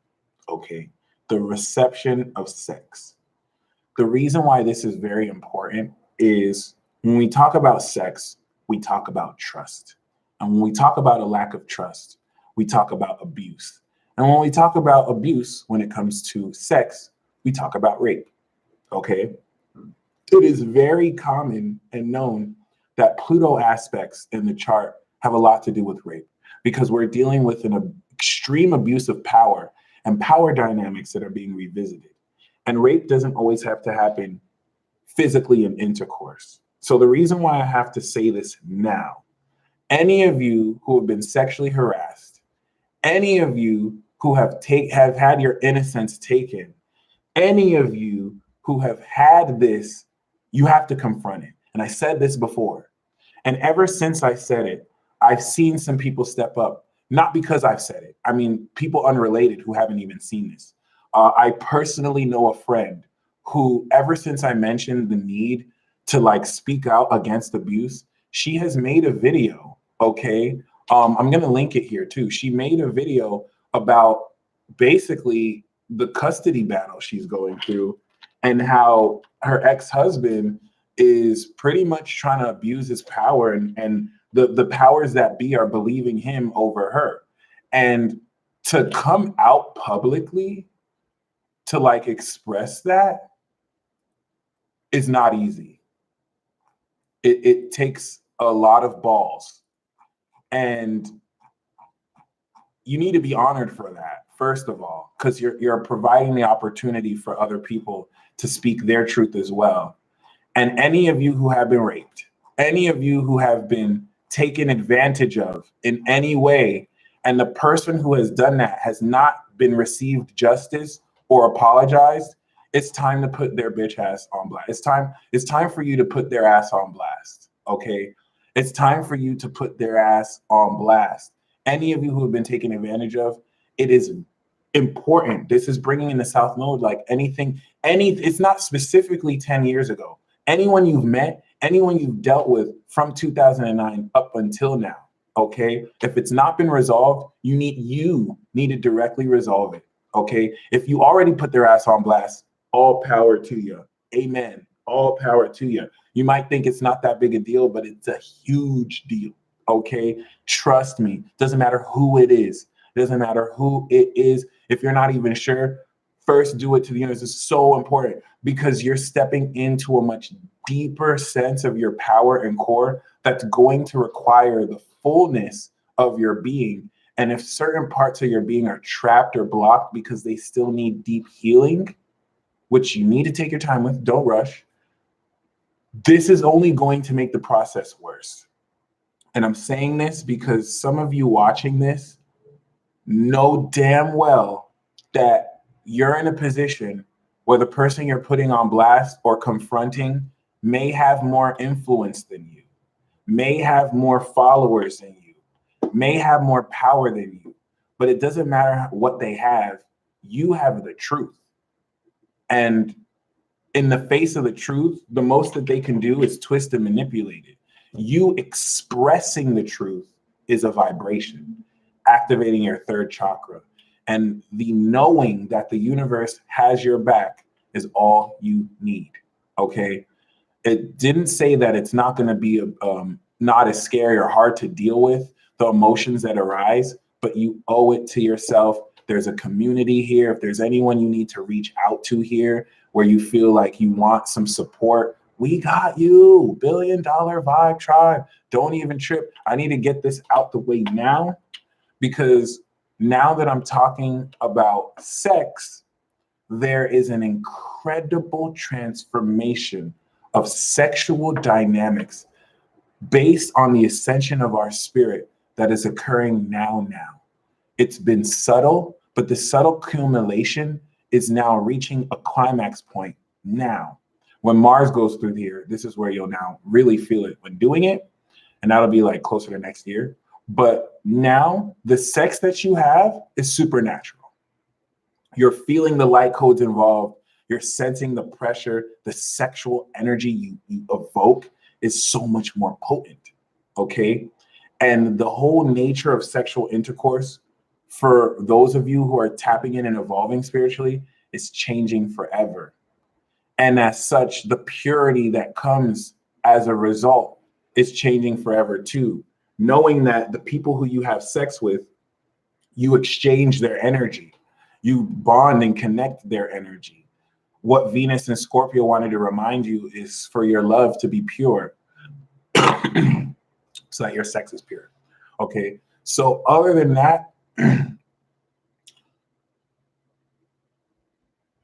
Okay. The reception of sex. The reason why this is very important is when we talk about sex, we talk about trust. And when we talk about a lack of trust, we talk about abuse. And when we talk about abuse, when it comes to sex, we talk about rape. Okay? It is very common and known that Pluto aspects in the chart have a lot to do with rape, because we're dealing with an extreme abuse of power and power dynamics that are being revisited. And rape doesn't always have to happen physically in intercourse. So the reason why I have to say this now, any of you who have been sexually harassed, any of you who have had your innocence taken, Any of you who have had this, you have to confront it. And I said this before. And ever since I said it, I've seen some people step up, not because I've said it. I mean, people unrelated who haven't even seen this. I personally know a friend who, ever since I mentioned the need to like speak out against abuse, she has made a video. Okay. I'm going to link it here too. She made a video about basically the custody battle she's going through and how her ex-husband is pretty much trying to abuse his power, and the powers that be are believing him over her. And to come out publicly to like express that is not easy. It takes a lot of balls, and you need to be honored for that, first of all, because you're providing the opportunity for other people to speak their truth as well. And any of you who have been raped, any of you who have been taken advantage of in any way, and the person who has done that has not been received justice or apologized, it's time to put their bitch ass on blast. It's time for you to put their ass on blast. Okay? It's time for you to put their ass on blast. Any of you who have been taken advantage of, it is important. This is bringing in the South Node like it's not specifically 10 years ago. Anyone you've met, anyone you've dealt with from 2009 up until now, okay? If it's not been resolved, you need to directly resolve it, okay? If you already put their ass on blast, all power to you. Amen. All power to you. You might think it's not that big a deal, but it's a huge deal, okay? Trust me. Doesn't matter who it is. Doesn't matter who it is. If you're not even sure, first do it to the universe. It's so important because you're stepping into a much deeper sense of your power and core that's going to require the fullness of your being. And if certain parts of your being are trapped or blocked because they still need deep healing, which you need to take your time with, don't rush, this is only going to make the process worse. And I'm saying this because some of you watching this know damn well that you're in a position where the person you're putting on blast or confronting may have more influence than you, may have more followers than you, may have more power than you. But it doesn't matter what they have, you have the truth. And in the face of the truth, the most that they can do is twist and manipulate it. You expressing the truth is a vibration, activating your third chakra. And the knowing that the universe has your back is all you need, okay? It didn't say that it's not going to be not as scary or hard to deal with, the emotions that arise, but you owe it to yourself. There's a community here. If there's anyone you need to reach out to here where you feel like you want some support, we got you. $1 Billion Vibe Tribe. Don't even trip. I need to get this out the way now, because now that I'm talking about sex, there is an incredible transformation of sexual dynamics based on the ascension of our spirit that is occurring now. It's been subtle, but the subtle accumulation is now reaching a climax point now. When Mars goes through here, this is where you'll now really feel it when doing it, and that'll be like closer to next year. But now the sex that you have is supernatural. You're feeling the light codes involved. You're sensing the pressure. The sexual energy you evoke is so much more potent, okay? And the whole nature of sexual intercourse, for those of you who are tapping in and evolving spiritually, is changing forever. And as such, the purity that comes as a result is changing forever too. Knowing that the people who you have sex with, you exchange their energy, you bond and connect their energy. What Venus and Scorpio wanted to remind you is for your love to be pure so that your sex is pure. Okay. So other than that,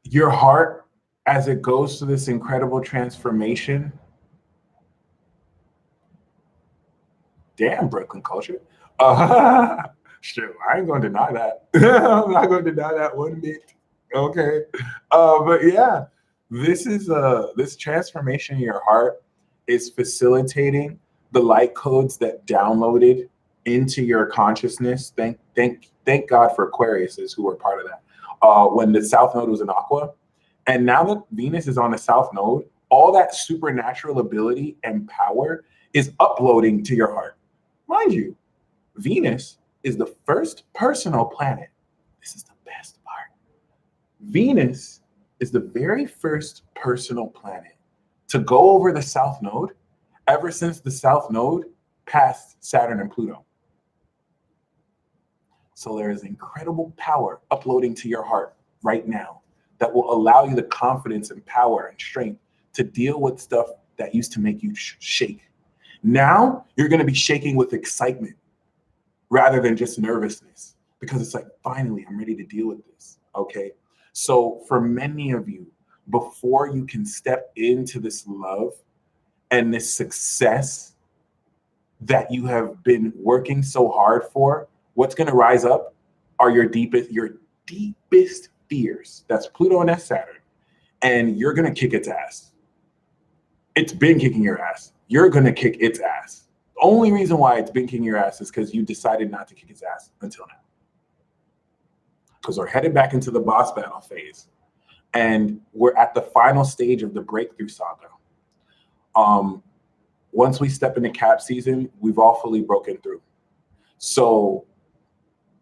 your heart, as it goes through this incredible transformation, damn, Brooklyn culture. Sure, I ain't gonna deny that. I'm not gonna deny that one bit. Okay. But yeah, this transformation in your heart is facilitating the light codes that downloaded into your consciousness. Thank God for Aquariuses who were part of that. When the South Node was in Aqua, and now that Venus is on the South Node, all that supernatural ability and power is uploading to your heart. Mind you, Venus is the first personal planet. This is the best part. Venus is the very first personal planet to go over the South Node ever since the South Node passed Saturn and Pluto. So there is incredible power uploading to your heart right now that will allow you the confidence and power and strength to deal with stuff that used to make you shake. Now you're going to be shaking with excitement rather than just nervousness, because it's like, finally, I'm ready to deal with this. Okay. So for many of you, before you can step into this love and this success that you have been working so hard for, what's going to rise up are your deepest fears. That's Pluto and that's Saturn. And you're going to kick its ass. It's been kicking your ass. You're going to kick its ass. The only reason why it's been kicking your ass is because you decided not to kick its ass until now. Because we're headed back into the boss battle phase. And we're at the final stage of the breakthrough saga. Once we step into cap season, we've all fully broken through. So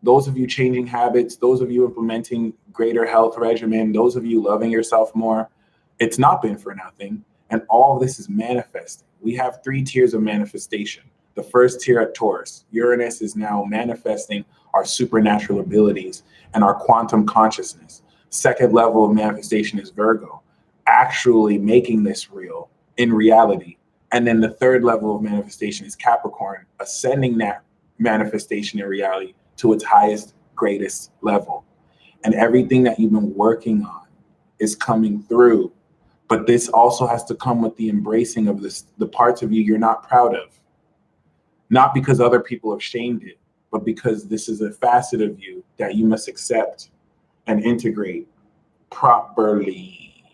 those of you changing habits, those of you implementing greater health regimen, those of you loving yourself more, it's not been for nothing. And all of this is manifesting. We have 3 tiers of manifestation. The first tier at Taurus, Uranus is now manifesting our supernatural abilities and our quantum consciousness. Second level of manifestation is Virgo, actually making this real in reality. And then the third level of manifestation is Capricorn, ascending that manifestation in reality to its highest, greatest level. And everything that you've been working on is coming through. But this also has to come with the embracing of the parts of you you're not proud of. Not because other people have shamed it, but because this is a facet of you that you must accept and integrate properly.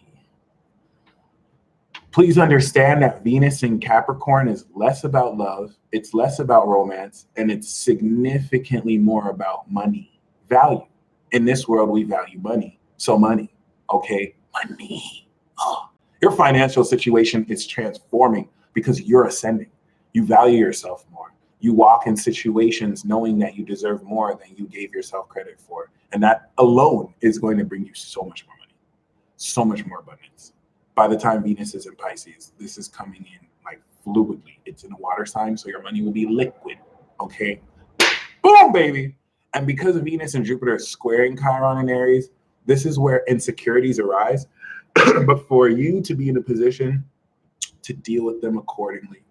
Please understand that Venus in Capricorn is less about love, it's less about romance, and it's significantly more about money, value. In this world, we value money. So money, okay? Money. Oh. Your financial situation is transforming because you're ascending. You value yourself more. You walk in situations knowing that you deserve more than you gave yourself credit for. And that alone is going to bring you so much more money, so much more abundance. By the time Venus is in Pisces, this is coming in like fluidly. It's in a water sign, so your money will be liquid, okay? Boom, baby. And because Venus and Jupiter are squaring Chiron in Aries, this is where insecurities arise. But for you to be in a position to deal with them accordingly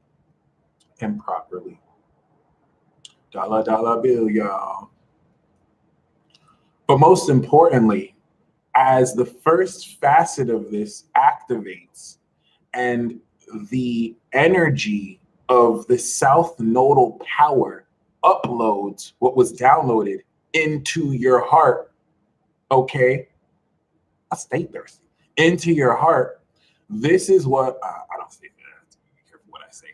and properly. Dollar, dollar bill, y'all. But most importantly, as the first facet of this activates and the energy of the South Nodal power uploads what was downloaded into your heart, okay? I stay thirsty. Into your heart, this is what, I don't say that, be careful what I say.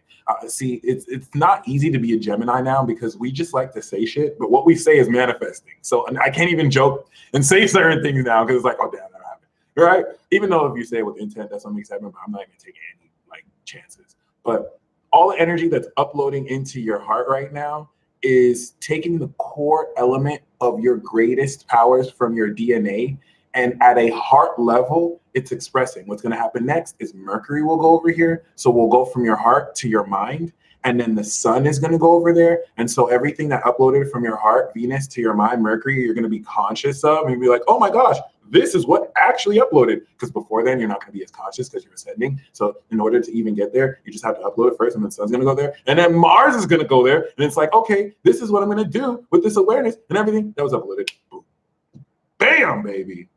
See, it's not easy to be a Gemini now because we just like to say shit, but what we say is manifesting. So I can't even joke and say certain things now because it's like, oh, damn, that happened, right? Even though if you say it with intent, that's something excitement, but I'm not even taking any like chances. But all the energy that's uploading into your heart right now is taking the core element of your greatest powers from your DNA, and at a heart level, it's expressing. What's going to happen next is Mercury will go over here. So we'll go from your heart to your mind. And then the sun is going to go over there. And so everything that uploaded from your heart, Venus to your mind, Mercury, you're going to be conscious of and be like, oh my gosh, this is what actually uploaded. Because before then, you're not going to be as conscious because you're ascending. So in order to even get there, you just have to upload it first, and then the sun's going to go there. And then Mars is going to go there. And it's like, okay, this is what I'm going to do with this awareness and everything that was uploaded. Boom. Bam, baby.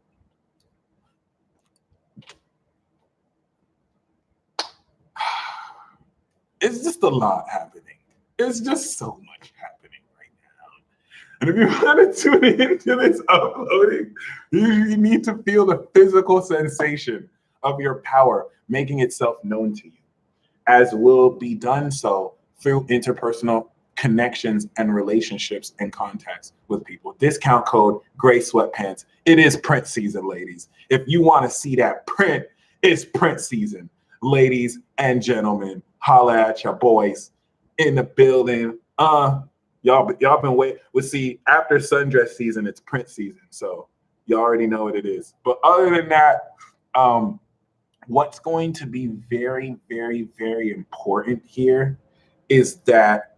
It's just a lot happening. It's just so much happening right now. And if you want to tune into this uploading, you need to feel the physical sensation of your power making itself known to you, as will be done so through interpersonal connections and relationships and contacts with people. Discount code Gray Sweatpants. It is print season, ladies. If you want to see that print, it's print season. Ladies and gentlemen, holla at your boys in the building. Y'all been waiting. Well, see, after sundress season, it's print season. So you already know what it is. But other than that, what's going to be very, very, very important here is that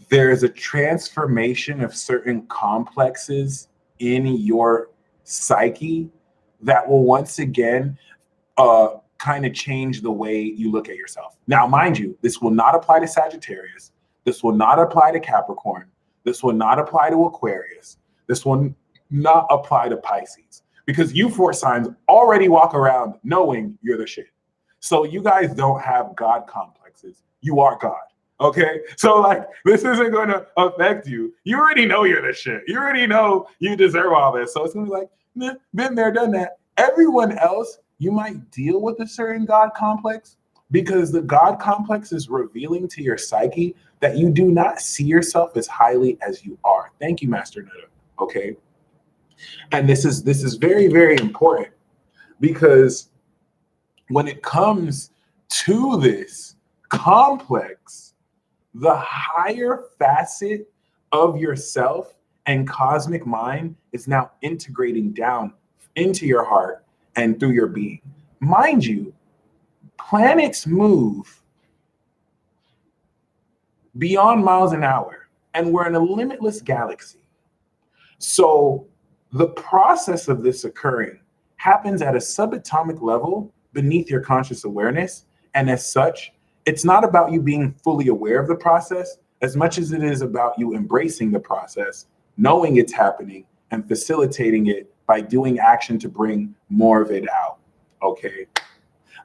there's a transformation of certain complexes in your psyche that will once again kind of change the way you look at yourself. Now, mind you, this will not apply to Sagittarius. This will not apply to Capricorn. This will not apply to Aquarius. This will not apply to Pisces, because you 4 signs already walk around knowing you're the shit. So you guys don't have God complexes. You are God. Okay? So like, this isn't going to affect you. You already know you're the shit. You already know you deserve all this. So it's going to be like, nah, been there, done that. Everyone else, you might deal with a certain God complex, because the God complex is revealing to your psyche that you do not see yourself as highly as you are. Thank you, Master Nuda. Okay? And this is very, very important, because when it comes to this complex, the higher facet of yourself and cosmic mind is now integrating down into your heart and through your being. Mind you, planets move beyond miles an hour, and we're in a limitless galaxy. So the process of this occurring happens at a subatomic level beneath your conscious awareness. And as such, it's not about you being fully aware of the process as much as it is about you embracing the process, knowing it's happening, and facilitating it by doing action to bring more of it out. Okay?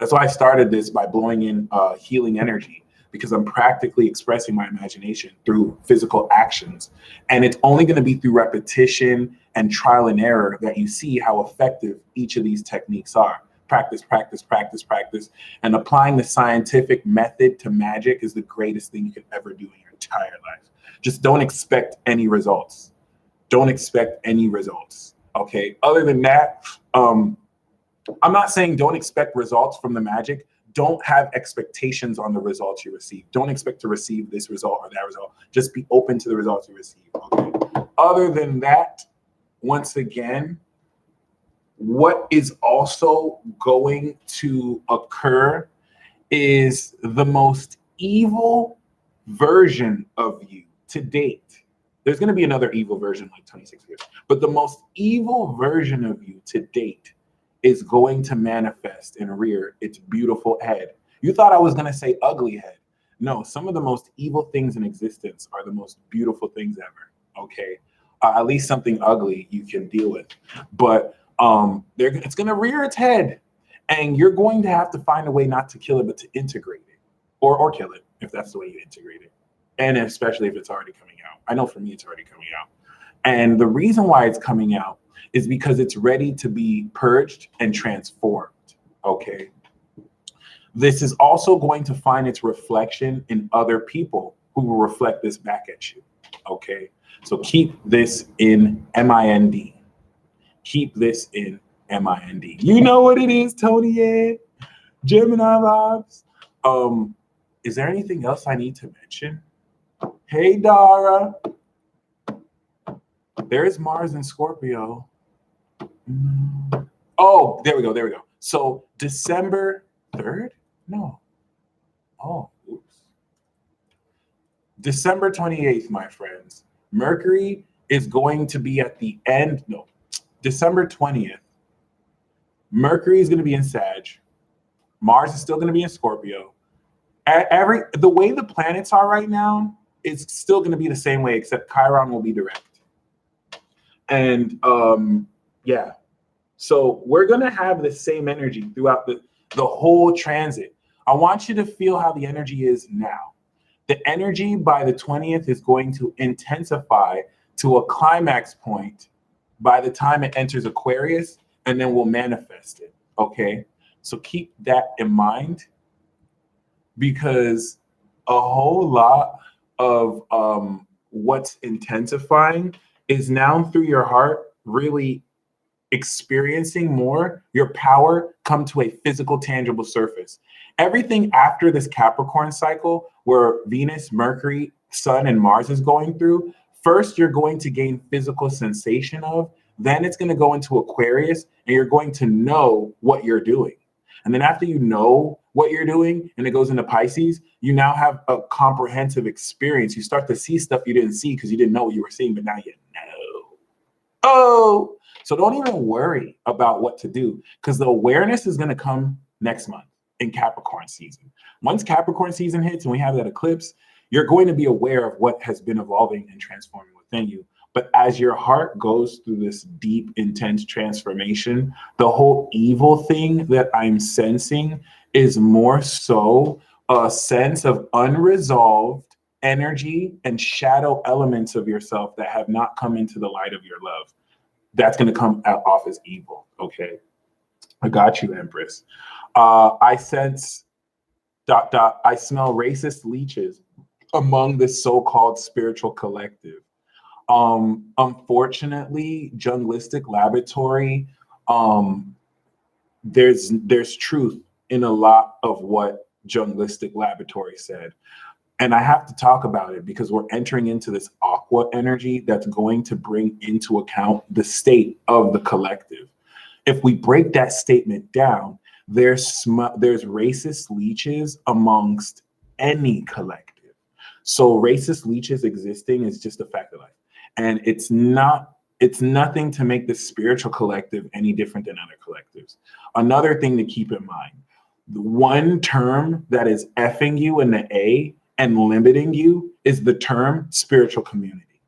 That's why I started this by blowing in healing energy, because I'm practically expressing my imagination through physical actions. And it's only going to be through repetition and trial and error that you see how effective each of these techniques are. Practice, practice, practice, practice. And applying the scientific method to magic is the greatest thing you could ever do in your entire life. Just don't expect any results. Don't expect any results. Okay? Other than that, I'm not saying don't expect results from the magic. Don't have expectations on the results you receive. Don't expect to receive this result or that result. Just be open to the results you receive. Okay? Other than that, once again, what is also going to occur is the most evil version of you to date. There's going to be another evil version like 26 years, but the most evil version of you to date is going to manifest and rear its beautiful head. You thought I was going to say ugly head. No, some of the most evil things in existence are the most beautiful things ever. Okay? At least something ugly you can deal with. But it's going to rear its head, and you're going to have to find a way not to kill it, but to integrate it, or kill it if that's the way you integrate it. And especially if it's already coming out. I know for me, it's already coming out. And the reason why it's coming out is because it's ready to be purged and transformed, okay? This is also going to find its reflection in other people who will reflect this back at you, okay? So keep this in MIND. Keep this in MIND. You know what it is, Tony Ed, Gemini vibes. Is there anything else I need to mention? Hey, Dara. There is Mars in Scorpio. Oh, there we go. So December 3rd? No. Oh, oops. December 28th, my friends. Mercury is going to be at the end. No, December 20th. Mercury is going to be in Sag. Mars is still going to be in Scorpio. The way the planets are right now, it's still going to be the same way, except Chiron will be direct. And yeah, so we're going to have the same energy throughout the whole transit. I want you to feel how the energy is now. The energy by the 20th is going to intensify to a climax point by the time it enters Aquarius, and then we'll manifest it. Okay. So keep that in mind, because a whole lot of what's intensifying is now through your heart really experiencing more your power come to a physical, tangible surface. Everything after this Capricorn cycle, where Venus, Mercury, Sun, and Mars is going through, first you're going to gain physical sensation of, then it's going to go into Aquarius, and you're going to know what you're doing. And then after you know what you're doing and it goes into Pisces, you now have a comprehensive experience. You start to see stuff you didn't see because you didn't know what you were seeing, but now you know. Oh, so don't even worry about what to do, because the awareness is going to come next month in Capricorn season. Once Capricorn season hits and we have that eclipse, you're going to be aware of what has been evolving and transforming within you. But as your heart goes through this deep, intense transformation, the whole evil thing that I'm sensing is more so a sense of unresolved energy and shadow elements of yourself that have not come into the light of your love. That's going to come out off as evil. Okay. I got you, Empress. I sense ... I smell racist leeches among this so-called spiritual collective. Unfortunately, Junglistic Laboratory, there's truth in a lot of what Junglistic Laboratory said. And I have to talk about it because we're entering into this aqua energy that's going to bring into account the state of the collective. If we break that statement down, there's racist leeches amongst any collective. So racist leeches existing is just a fact of life. And it's nothing to make the spiritual collective any different than other collectives. Another thing to keep in mind, the one term that is effing you in the A and limiting you is the term spiritual community.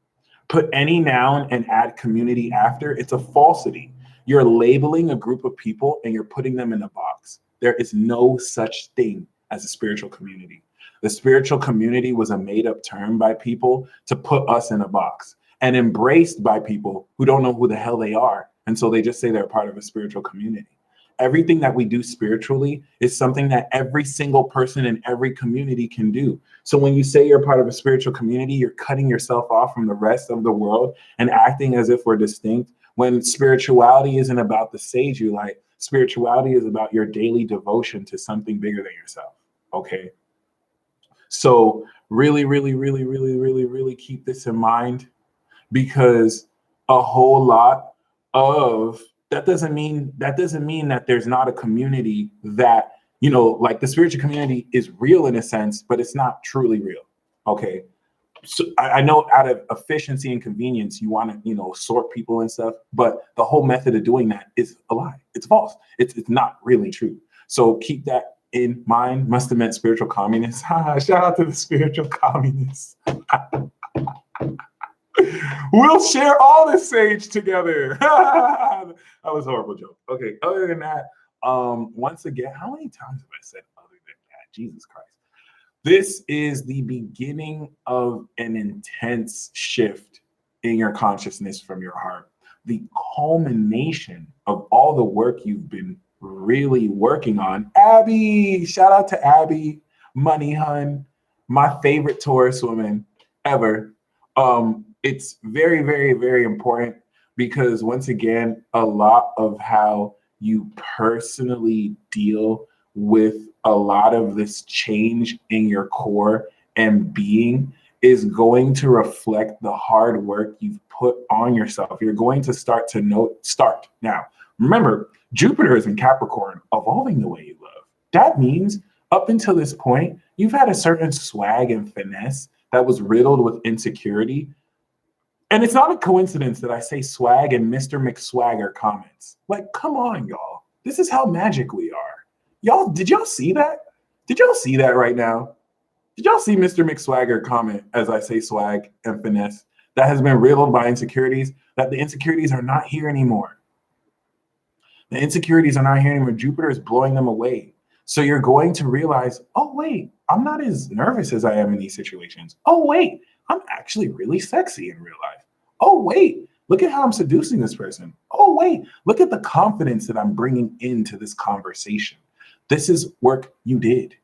Put any noun and add community after, it's a falsity. You're labeling a group of people and you're putting them in a box. There is no such thing as a spiritual community. The spiritual community was a made-up term by people to put us in a box, and embraced by people who don't know who the hell they are. And so they just say they're part of a spiritual community. Everything that we do spiritually is something that every single person in every community can do. So when you say you're part of a spiritual community, you're cutting yourself off from the rest of the world and acting as if we're distinct, when spirituality isn't about the sage you like. Spirituality is about your daily devotion to something bigger than yourself. Okay. So really, really, really, really, really, really keep this in mind, because a whole lot of that doesn't mean that there's not a community that, you know, like the spiritual community is real in a sense, but it's not truly real. Okay. So I know out of efficiency and convenience, you want to, you know, sort people and stuff, but the whole method of doing that is a lie. It's false. It's not really true. So keep that in mind. Must have meant spiritual communists. Shout out to the spiritual communists. We'll share all this sage together. That was a horrible joke. Okay, other than that, once again, how many times have I said other than that? Jesus Christ. This is the beginning of an intense shift in your consciousness from your heart. The culmination of all the work you've been really working on. Abby, shout out to Abby, Money Hun, my favorite Taurus woman ever. It's very, very, very important, because once again, a lot of how you personally deal with a lot of this change in your core and being is going to reflect the hard work you've put on yourself. You're going to start now. Remember, Jupiter is in Capricorn, evolving the way you love. That means up until this point, you've had a certain swag and finesse that was riddled with insecurity. And it's not a coincidence that I say swag and Mr. McSwagger comments. Like, come on, y'all. This is how magic we are. Y'all, did y'all see that? Did y'all see that right now? Did y'all see Mr. McSwagger comment as I say swag and finesse that has been riddled by insecurities, that the insecurities are not here anymore? The insecurities are not here anymore. Jupiter is blowing them away. So you're going to realize, oh, wait, I'm not as nervous as I am in these situations. Oh, wait, I'm actually really sexy in real life. Oh, wait, look at how I'm seducing this person. Oh, wait, look at the confidence that I'm bringing into this conversation. This is work you did.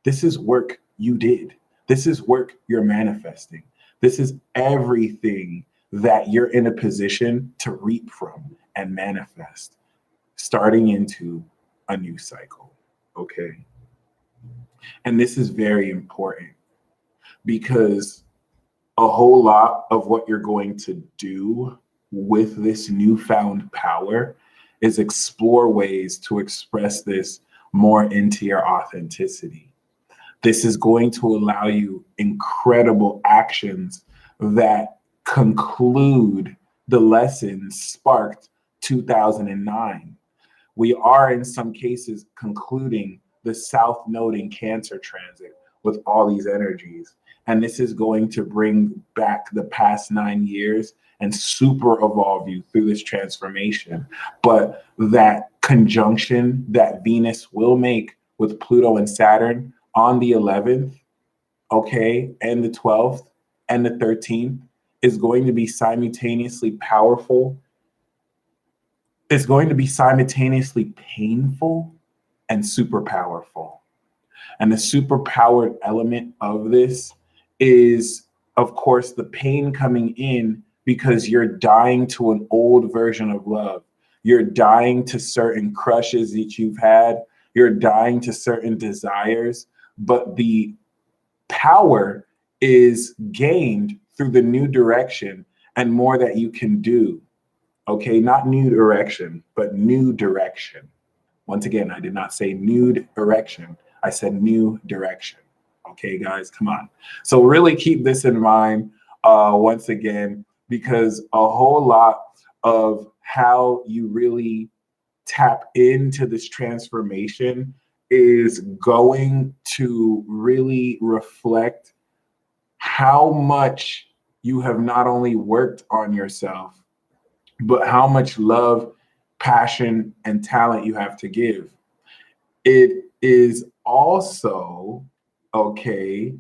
This is work you did. This is work you're manifesting. This is everything that you're in a position to reap from and manifest, starting into a new cycle. Okay. And this is very important because a whole lot of what you're going to do with this newfound power is explore ways to express this more into your authenticity. This is going to allow you incredible actions that conclude the lessons sparked 2009. We are, in some cases, concluding the South Node in Cancer transit with all these energies. And this is going to bring back the past 9 years and super evolve you through this transformation. But that conjunction that Venus will make with Pluto and Saturn on the 11th, okay, and the 12th and the 13th is going to be simultaneously powerful. It's going to be simultaneously painful and super powerful. And the super powered element of this is, of course, the pain coming in because you're dying to an old version of love. You're dying to certain crushes that you've had. You're dying to certain desires. But the power is gained through the new direction and more that you can do. Okay, not new direction, but new direction. Once again, I did not say nude erection. I said new direction. Okay, guys, come on. So really keep this in mind once again, because a whole lot of how you really tap into this transformation is going to really reflect how much you have not only worked on yourself, but how much love, passion, and talent you have to give. It is also, okay,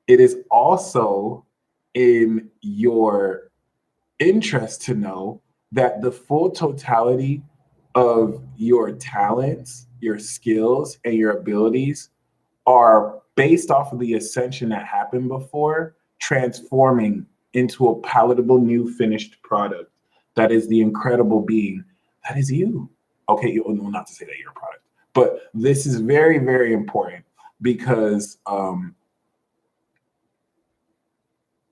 it is also in your interest to know that the full totality of your talents, your skills, and your abilities are based off of the ascension that happened before, transforming into a palatable new finished product that is the incredible being that is you. Okay, well, not to say that you're a product, but this is very, very important because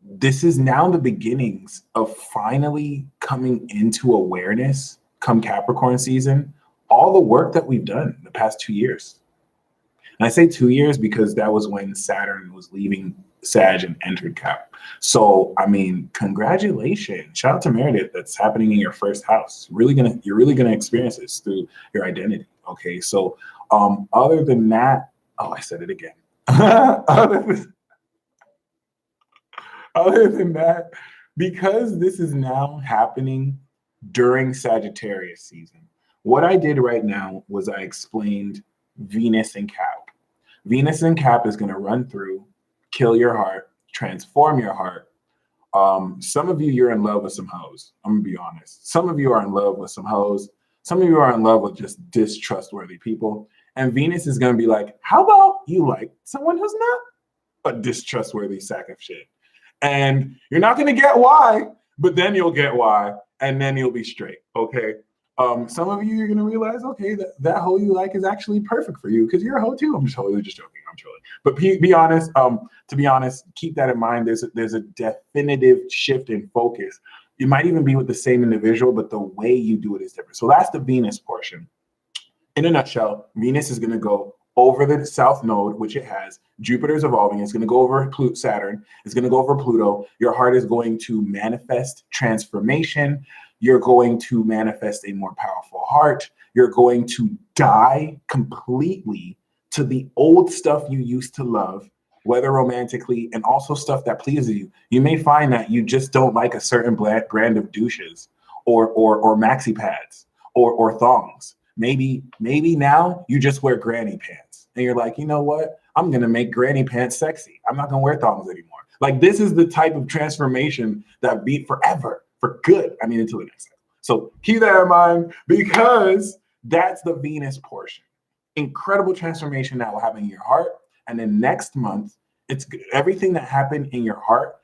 this is now the beginnings of finally coming into awareness come Capricorn season, all the work that we've done the past 2 years. And I say 2 years because that was when Saturn was leaving Sag and entered Cap. So, I mean, congratulations. Shout out to Meredith. That's happening in your first house. You're really gonna experience this through your identity. Okay. So other than that, oh, I said it again. Other than that, because this is now happening during Sagittarius season, what I did right now was I explained Venus and Cap. Venus and Cap is going to run through, kill your heart, transform your heart. Some of you, you're in love with some hoes. I'm going to be honest. Some of you are in love with some hoes. Some of you are in love with just distrustworthy people. And Venus is going to be like, how about you like someone who's not a distrustworthy sack of shit? And you're not going to get why, but then you'll get why, and then you'll be straight, okay? Some of you, you're going to realize, okay, that hoe you like is actually perfect for you because you're a hoe too. I'm just totally just joking. I'm trolling. But be honest, to be honest, keep that in mind. There's a definitive shift in focus. You might even be with the same individual, but the way you do it is different. So that's the Venus portion. In a nutshell, Venus is going to go over the South Node, which it has. Jupiter's evolving. It's going to go over Saturn. It's going to go over Pluto. Your heart is going to manifest transformation. You're going to manifest a more powerful heart. You're going to die completely to the old stuff you used to love, whether romantically and also stuff that pleases you. You may find that you just don't like a certain brand of douches or maxi pads or thongs. Maybe now you just wear granny pants and you're like, you know what? I'm going to make granny pants sexy. I'm not going to wear thongs anymore. Like, this is the type of transformation that be forever, for good. I mean, until the next cycle. So keep that in mind, because that's the Venus portion. Incredible transformation that will happen in your heart. And then next month, it's everything that happened in your heart.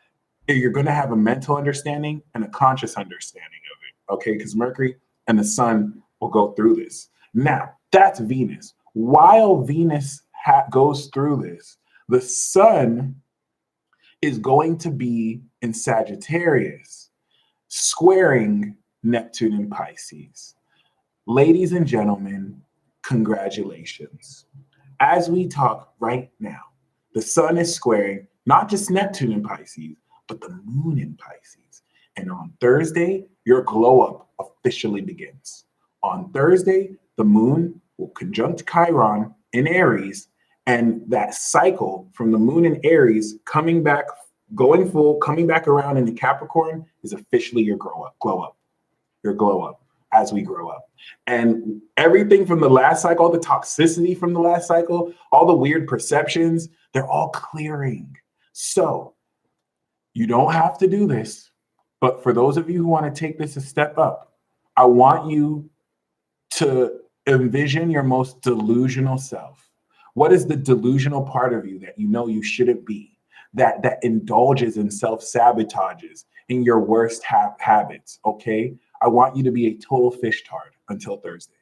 You're going to have a mental understanding and a conscious understanding of it. Okay. Because Mercury and the sun will go through this. Now, that's Venus. While Venus goes through this, the sun is going to be in Sagittarius, squaring Neptune in Pisces. Ladies and gentlemen, congratulations. As we talk right now, the sun is squaring not just Neptune in Pisces, but the moon in Pisces. And on Thursday, your glow up officially begins. On Thursday, the moon will conjunct Chiron in Aries, and that cycle from the moon in Aries coming back, going full, coming back around into Capricorn is officially your glow up, your glow up as we grow up. And everything from the last cycle, the toxicity from the last cycle, all the weird perceptions, they're all clearing. So you don't have to do this, but for those of you who want to take this a step up, I want you to envision your most delusional self. What is the delusional part of you that you know you shouldn't be, that indulges in self-sabotages in your worst habits, okay? I want you to be a total fish tard until Thursday.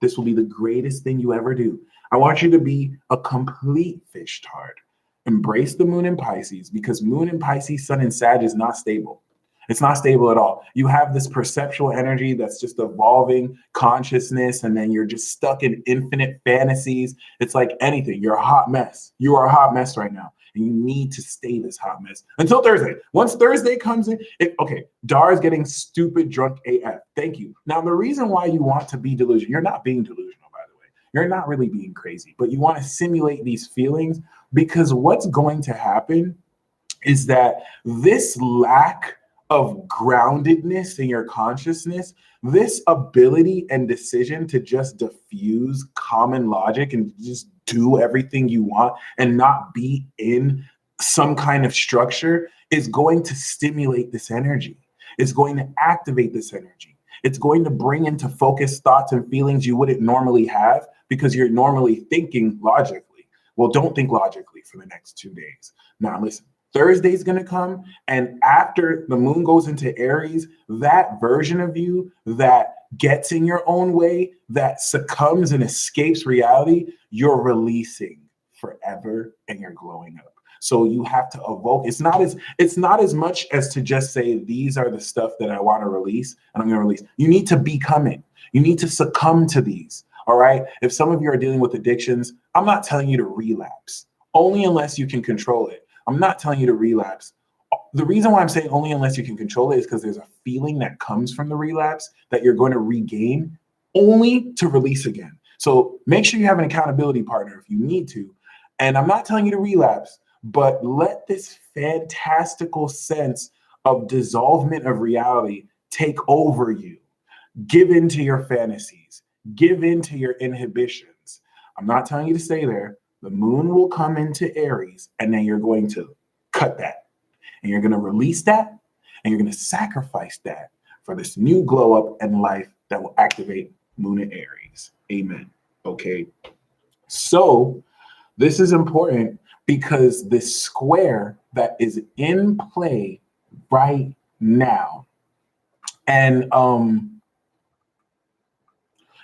This will be the greatest thing you ever do. I want you to be a complete fish tard. Embrace the moon in Pisces, because moon in Pisces, sun in Sag is not stable. It's not stable at all. You have this perceptual energy that's just evolving consciousness, and then you're just stuck in infinite fantasies. It's like anything. You're a hot mess. You are a hot mess right now, and you need to stay this hot mess until Thursday. Once Thursday comes in, okay, Dar is getting stupid drunk AF. Thank you. Now, the reason why you want to be delusional, you're not being delusional, by the way. You're not really being crazy, but you want to simulate these feelings, because what's going to happen is that this lack of groundedness in your consciousness, this ability and decision to just diffuse common logic and just do everything you want and not be in some kind of structure, is going to stimulate this energy. It's going to activate this energy. It's going to bring into focus thoughts and feelings you wouldn't normally have, because you're normally thinking logically. Well, don't think logically for the next 2 days. Now, listen. Thursday's going to come, and after the moon goes into Aries, that version of you that gets in your own way, that succumbs and escapes reality, you're releasing forever, and you're glowing up. So you have to evoke. It's not as much as to just say, these are the stuff that I want to release, and I'm going to release. You need to become it. You need to succumb to these. All right. If some of you are dealing with addictions, I'm not telling you to relapse, only unless you can control it. I'm not telling you to relapse. The reason why I'm saying only unless you can control it is because there's a feeling that comes from the relapse that you're going to regain only to release again. So make sure you have an accountability partner if you need to. And I'm not telling you to relapse, but let this fantastical sense of dissolvement of reality take over you. Give in to your fantasies. Give in to your inhibitions. I'm not telling you to stay there. The moon will come into Aries, and then you're going to cut that. And you're going to release that, and you're going to sacrifice that for this new glow up in life that will activate moon in Aries. Amen. Okay. So this is important because this square that is in play right now. And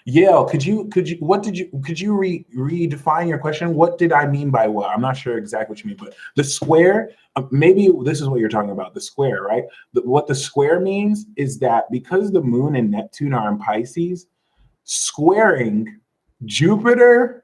Yale, could you redefine your question? What did I mean by what? I'm not sure exactly what you mean, but the square, maybe this is what you're talking about, the square, right? What the square means is that because the moon and Neptune are in Pisces, squaring Jupiter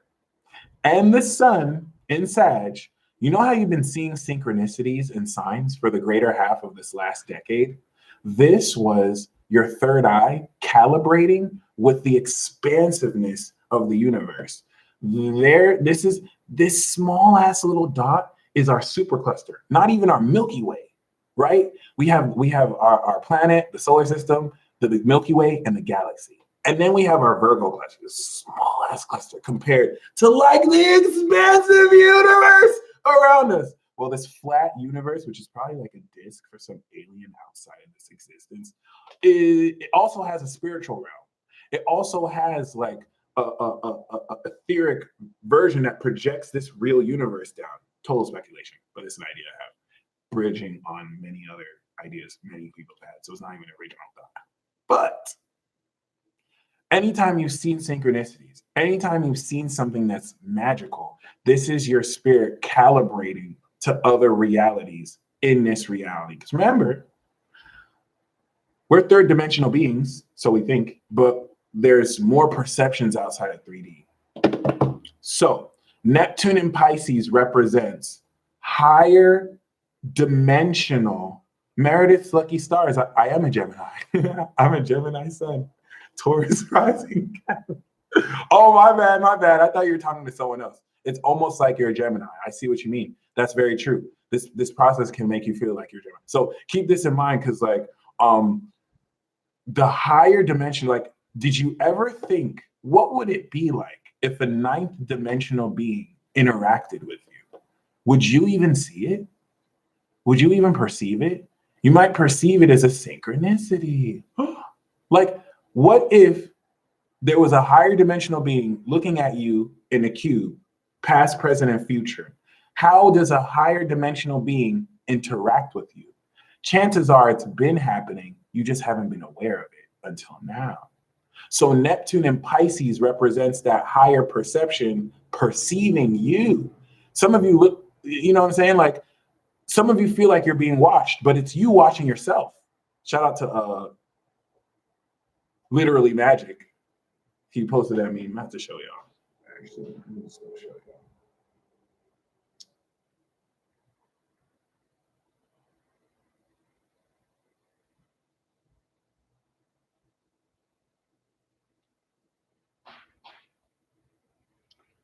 and the sun in Sag, you know how you've been seeing synchronicities and signs for the greater half of this last decade? This was your third eye calibrating with the expansiveness of the universe. This small ass little dot is our supercluster, not even our Milky Way, right? We have our planet, the solar system, the Milky Way, and the galaxy. And then we have our Virgo cluster, this small ass cluster compared to like the expansive universe around us. Well, this flat universe, which is probably like a disk for some alien outside of this existence, it also has a spiritual realm. It also has like a etheric version that projects this real universe down. Total speculation, but it's an idea I have, bridging on many other ideas many people have had. So it's not even an original thought. But anytime you've seen synchronicities, anytime you've seen something that's magical, this is your spirit calibrating to other realities in this reality. Because remember, we're third dimensional beings, so we think, but there's more perceptions outside of 3D. So Neptune in Pisces represents higher dimensional. Meredith's lucky stars. I am a Gemini. I'm a Gemini sun. Taurus rising. Oh, my bad. I thought you were talking to someone else. It's almost like you're a Gemini. I see what you mean. That's very true. This process can make you feel like you're Gemini. So keep this in mind, because like the higher dimension, like, did you ever think, what would it be like if a ninth dimensional being interacted with you? Would you even see it? Would you even perceive it? You might perceive it as a synchronicity. Like, what if there was a higher dimensional being looking at you in a cube, past, present, and future? How does a higher dimensional being interact with you? Chances are it's been happening. You just haven't been aware of it until now. So Neptune in Pisces represents that higher perception, perceiving you. Some of you look, you know what I'm saying? Like, some of you feel like you're being watched, but it's you watching yourself. Shout out to Literally Magic. He posted that meme. I have to show y'all. Actually, I'm just gonna show y'all.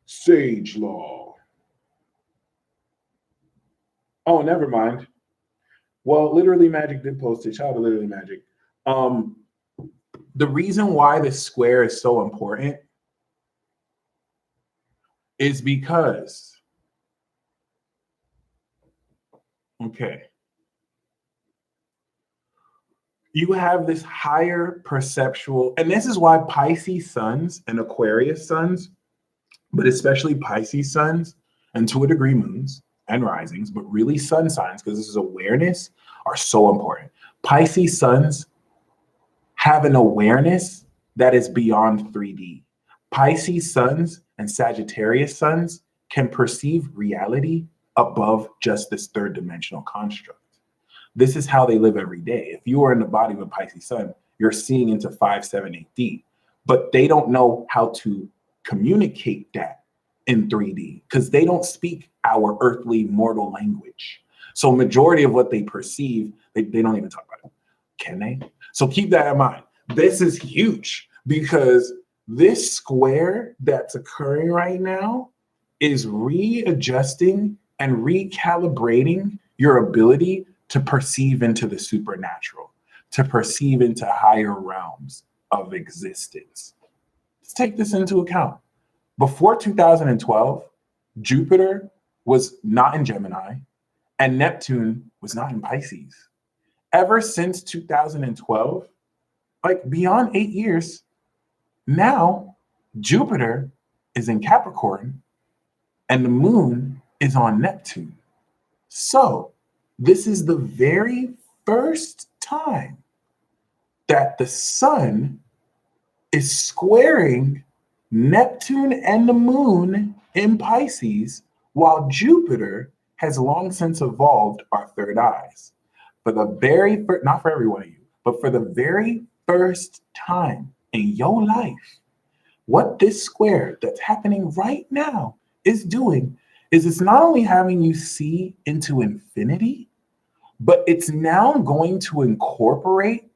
Sage Law. Oh, never mind. Well, Literally Magic did post it. Shout out to Literally Magic. The reason why this square is so important is because, okay, you have this higher perceptual, and this is why Pisces suns and Aquarius suns, but especially Pisces suns, and to a degree moons and risings, but really sun signs, because this is awareness, are so important. Pisces suns have an awareness that is beyond 3D. Pisces suns and Sagittarius suns can perceive reality above just this third dimensional construct. This is how they live every day. If you are in the body of a Pisces sun, you're seeing into 5, 7, 8D, but they don't know how to communicate that in 3D because they don't speak our earthly mortal language. So majority of what they perceive, they don't even talk about it. Can they? So keep that in mind. This is huge because this square that's occurring right now is readjusting and recalibrating your ability to perceive into the supernatural, to perceive into higher realms of existence. Let's take this into account. Before 2012, Jupiter was not in Gemini and Neptune was not in Pisces. Ever since 2012, like beyond 8 years, now Jupiter is in Capricorn and the moon is on Neptune. So this is the very first time that the sun is squaring Neptune and the moon in Pisces, while Jupiter has long since evolved our third eyes. For the very first, not for every one of you, but for the very first time in your life, what this square that's happening right now is doing is it's not only having you see into infinity, but it's now going to incorporate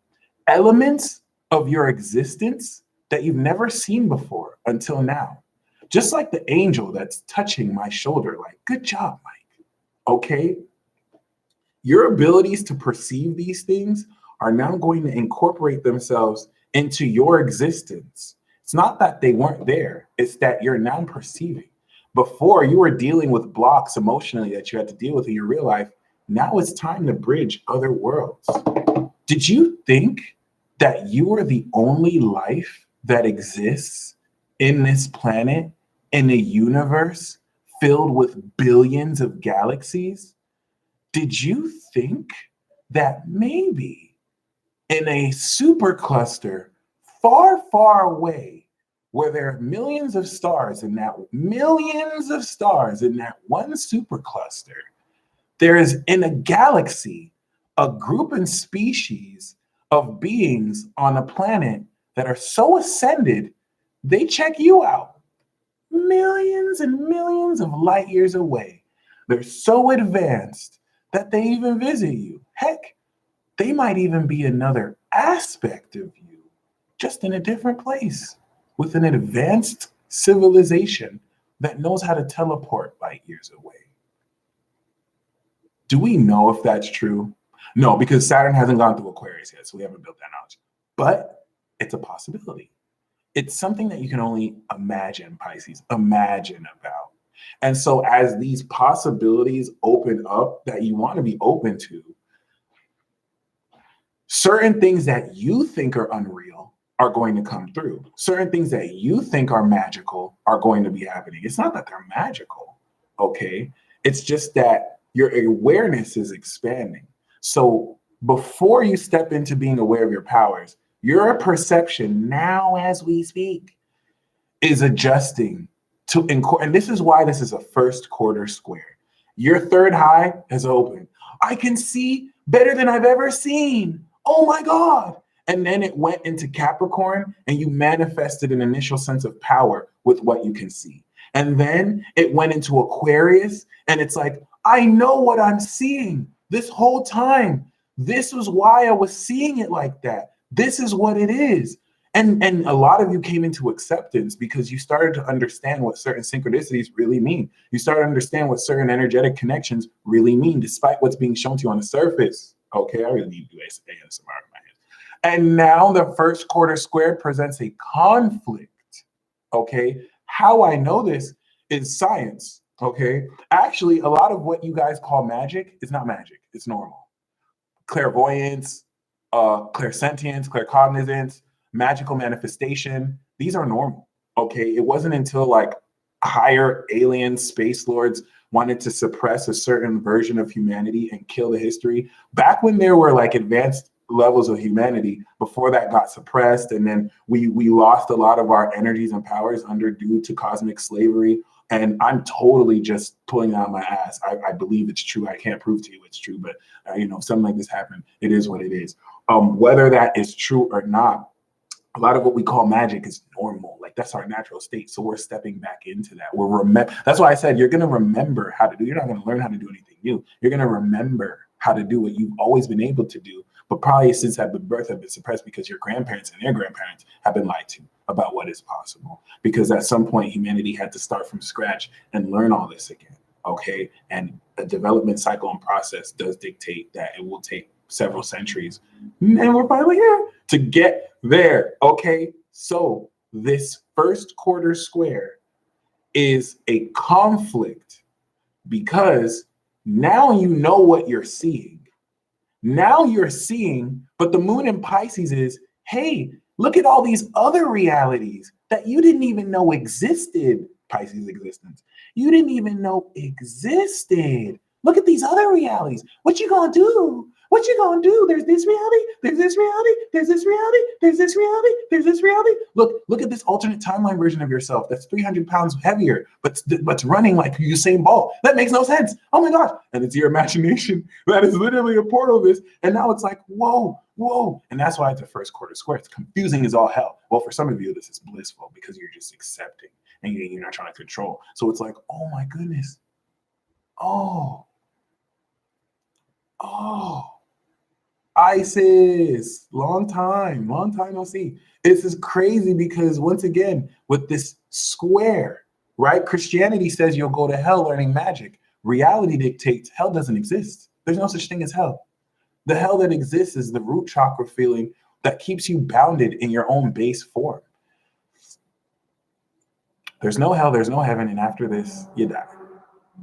elements of your existence that you've never seen before until now. Just like the angel that's touching my shoulder, like, good job, Mike. Okay? Your abilities to perceive these things are now going to incorporate themselves into your existence. It's not that they weren't there, it's that you're now perceiving. Before, you were dealing with blocks emotionally that you had to deal with in your real life. Now it's time to bridge other worlds. Did you think that you were the only life that exists in this planet, in a universe filled with billions of galaxies? Did you think that maybe in a supercluster far, far away, where there are millions of stars in that one supercluster, there is in a galaxy a group and species of beings on a planet that are so ascended, they check you out millions and millions of light years away. They're so advanced that they even visit you. Heck, they might even be another aspect of you, just in a different place, with an advanced civilization that knows how to teleport light years away. Do we know if that's true? No, because Saturn hasn't gone through Aquarius yet, so we haven't built that knowledge. But it's a possibility. It's something that you can only imagine, Pisces, imagine about. And so as these possibilities open up that you want to be open to, certain things that you think are unreal are going to come through. Certain things that you think are magical are going to be happening. It's not that they're magical, okay? It's just that your awareness is expanding. So before you step into being aware of your powers, your perception now as we speak is adjusting to, and this is why this is a first quarter square. Your third eye has opened. I can see better than I've ever seen. Oh my God. And then it went into Capricorn and you manifested an initial sense of power with what you can see. And then it went into Aquarius and it's like, I know what I'm seeing this whole time. This was why I was seeing it like that. This is what it is. And a lot of you came into acceptance because you started to understand what certain synchronicities really mean. You started to understand what certain energetic connections really mean, despite what's being shown to you on the surface. Okay, I really need to do ASMR in my head. And now the first quarter square presents a conflict. Okay, how I know this is science. Okay, actually, a lot of what you guys call magic is not magic, it's normal. Clairvoyance, clairsentience, claircognizance, magical manifestation, these are normal. Okay, it wasn't until like higher alien space lords wanted to suppress a certain version of humanity and kill the history. Back when there were like advanced levels of humanity, before that got suppressed, and then we lost a lot of our energies and powers due to cosmic slavery. And I'm totally just pulling it out of my ass. I believe it's true. I can't prove to you it's true, but if something like this happened, it is what it is. Whether that is true or not, a lot of what we call magic is normal. Like that's our natural state. So we're stepping back into that. That's why I said you're going to remember how to do. You're not going to learn how to do anything new. You're going to remember how to do what you've always been able to do, but probably since at birth have been suppressed because your grandparents and their grandparents have been lied to about what is possible. Because at some point, humanity had to start from scratch and learn all this again. Okay, and a development cycle and process does dictate that it will take several centuries, and we're finally here to get there. Okay, so this first quarter square is a conflict because now you know what you're seeing. Now you're seeing, but the moon in Pisces is, hey, look at all these other realities that you didn't even know existed. Pisces existence. You didn't even know existed. Look at these other realities. What you gonna do? What you gonna do? There's this reality, there's this reality, there's this reality, there's this reality, there's this reality. Look at this alternate timeline version of yourself that's 300 pounds heavier, but running like Usain Bolt. That makes no sense. Oh my gosh. And it's your imagination that is literally a portal of this. And now it's like, whoa. And that's why it's a first quarter square. It's confusing as all hell. Well, for some of you, this is blissful because you're just accepting and you're not trying to control. So it's like, oh my goodness. Oh. Isis, long time no see. This is crazy because once again, with this square, right? Christianity says you'll go to hell learning magic. Reality dictates hell doesn't exist. There's no such thing as hell. The hell that exists is the root chakra feeling that keeps you bounded in your own base form. There's no hell, there's no heaven, and after this, you die.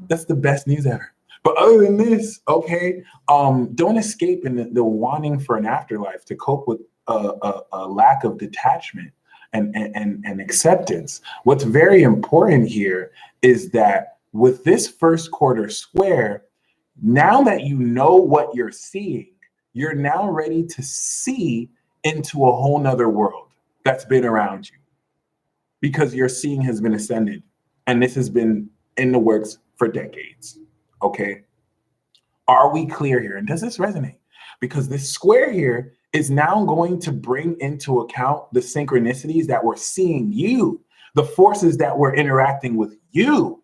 That's the best news ever. But other than this, okay, don't escape in the wanting for an afterlife to cope with a lack of detachment and acceptance. What's very important here is that with this first quarter square, now that you know what you're seeing, you're now ready to see into a whole nother world that's been around you, because your seeing has been ascended, and this has been in the works for decades. Okay, are we clear here? And does this resonate? Because this square here is now going to bring into account the synchronicities that we're seeing you, the forces that we're interacting with you.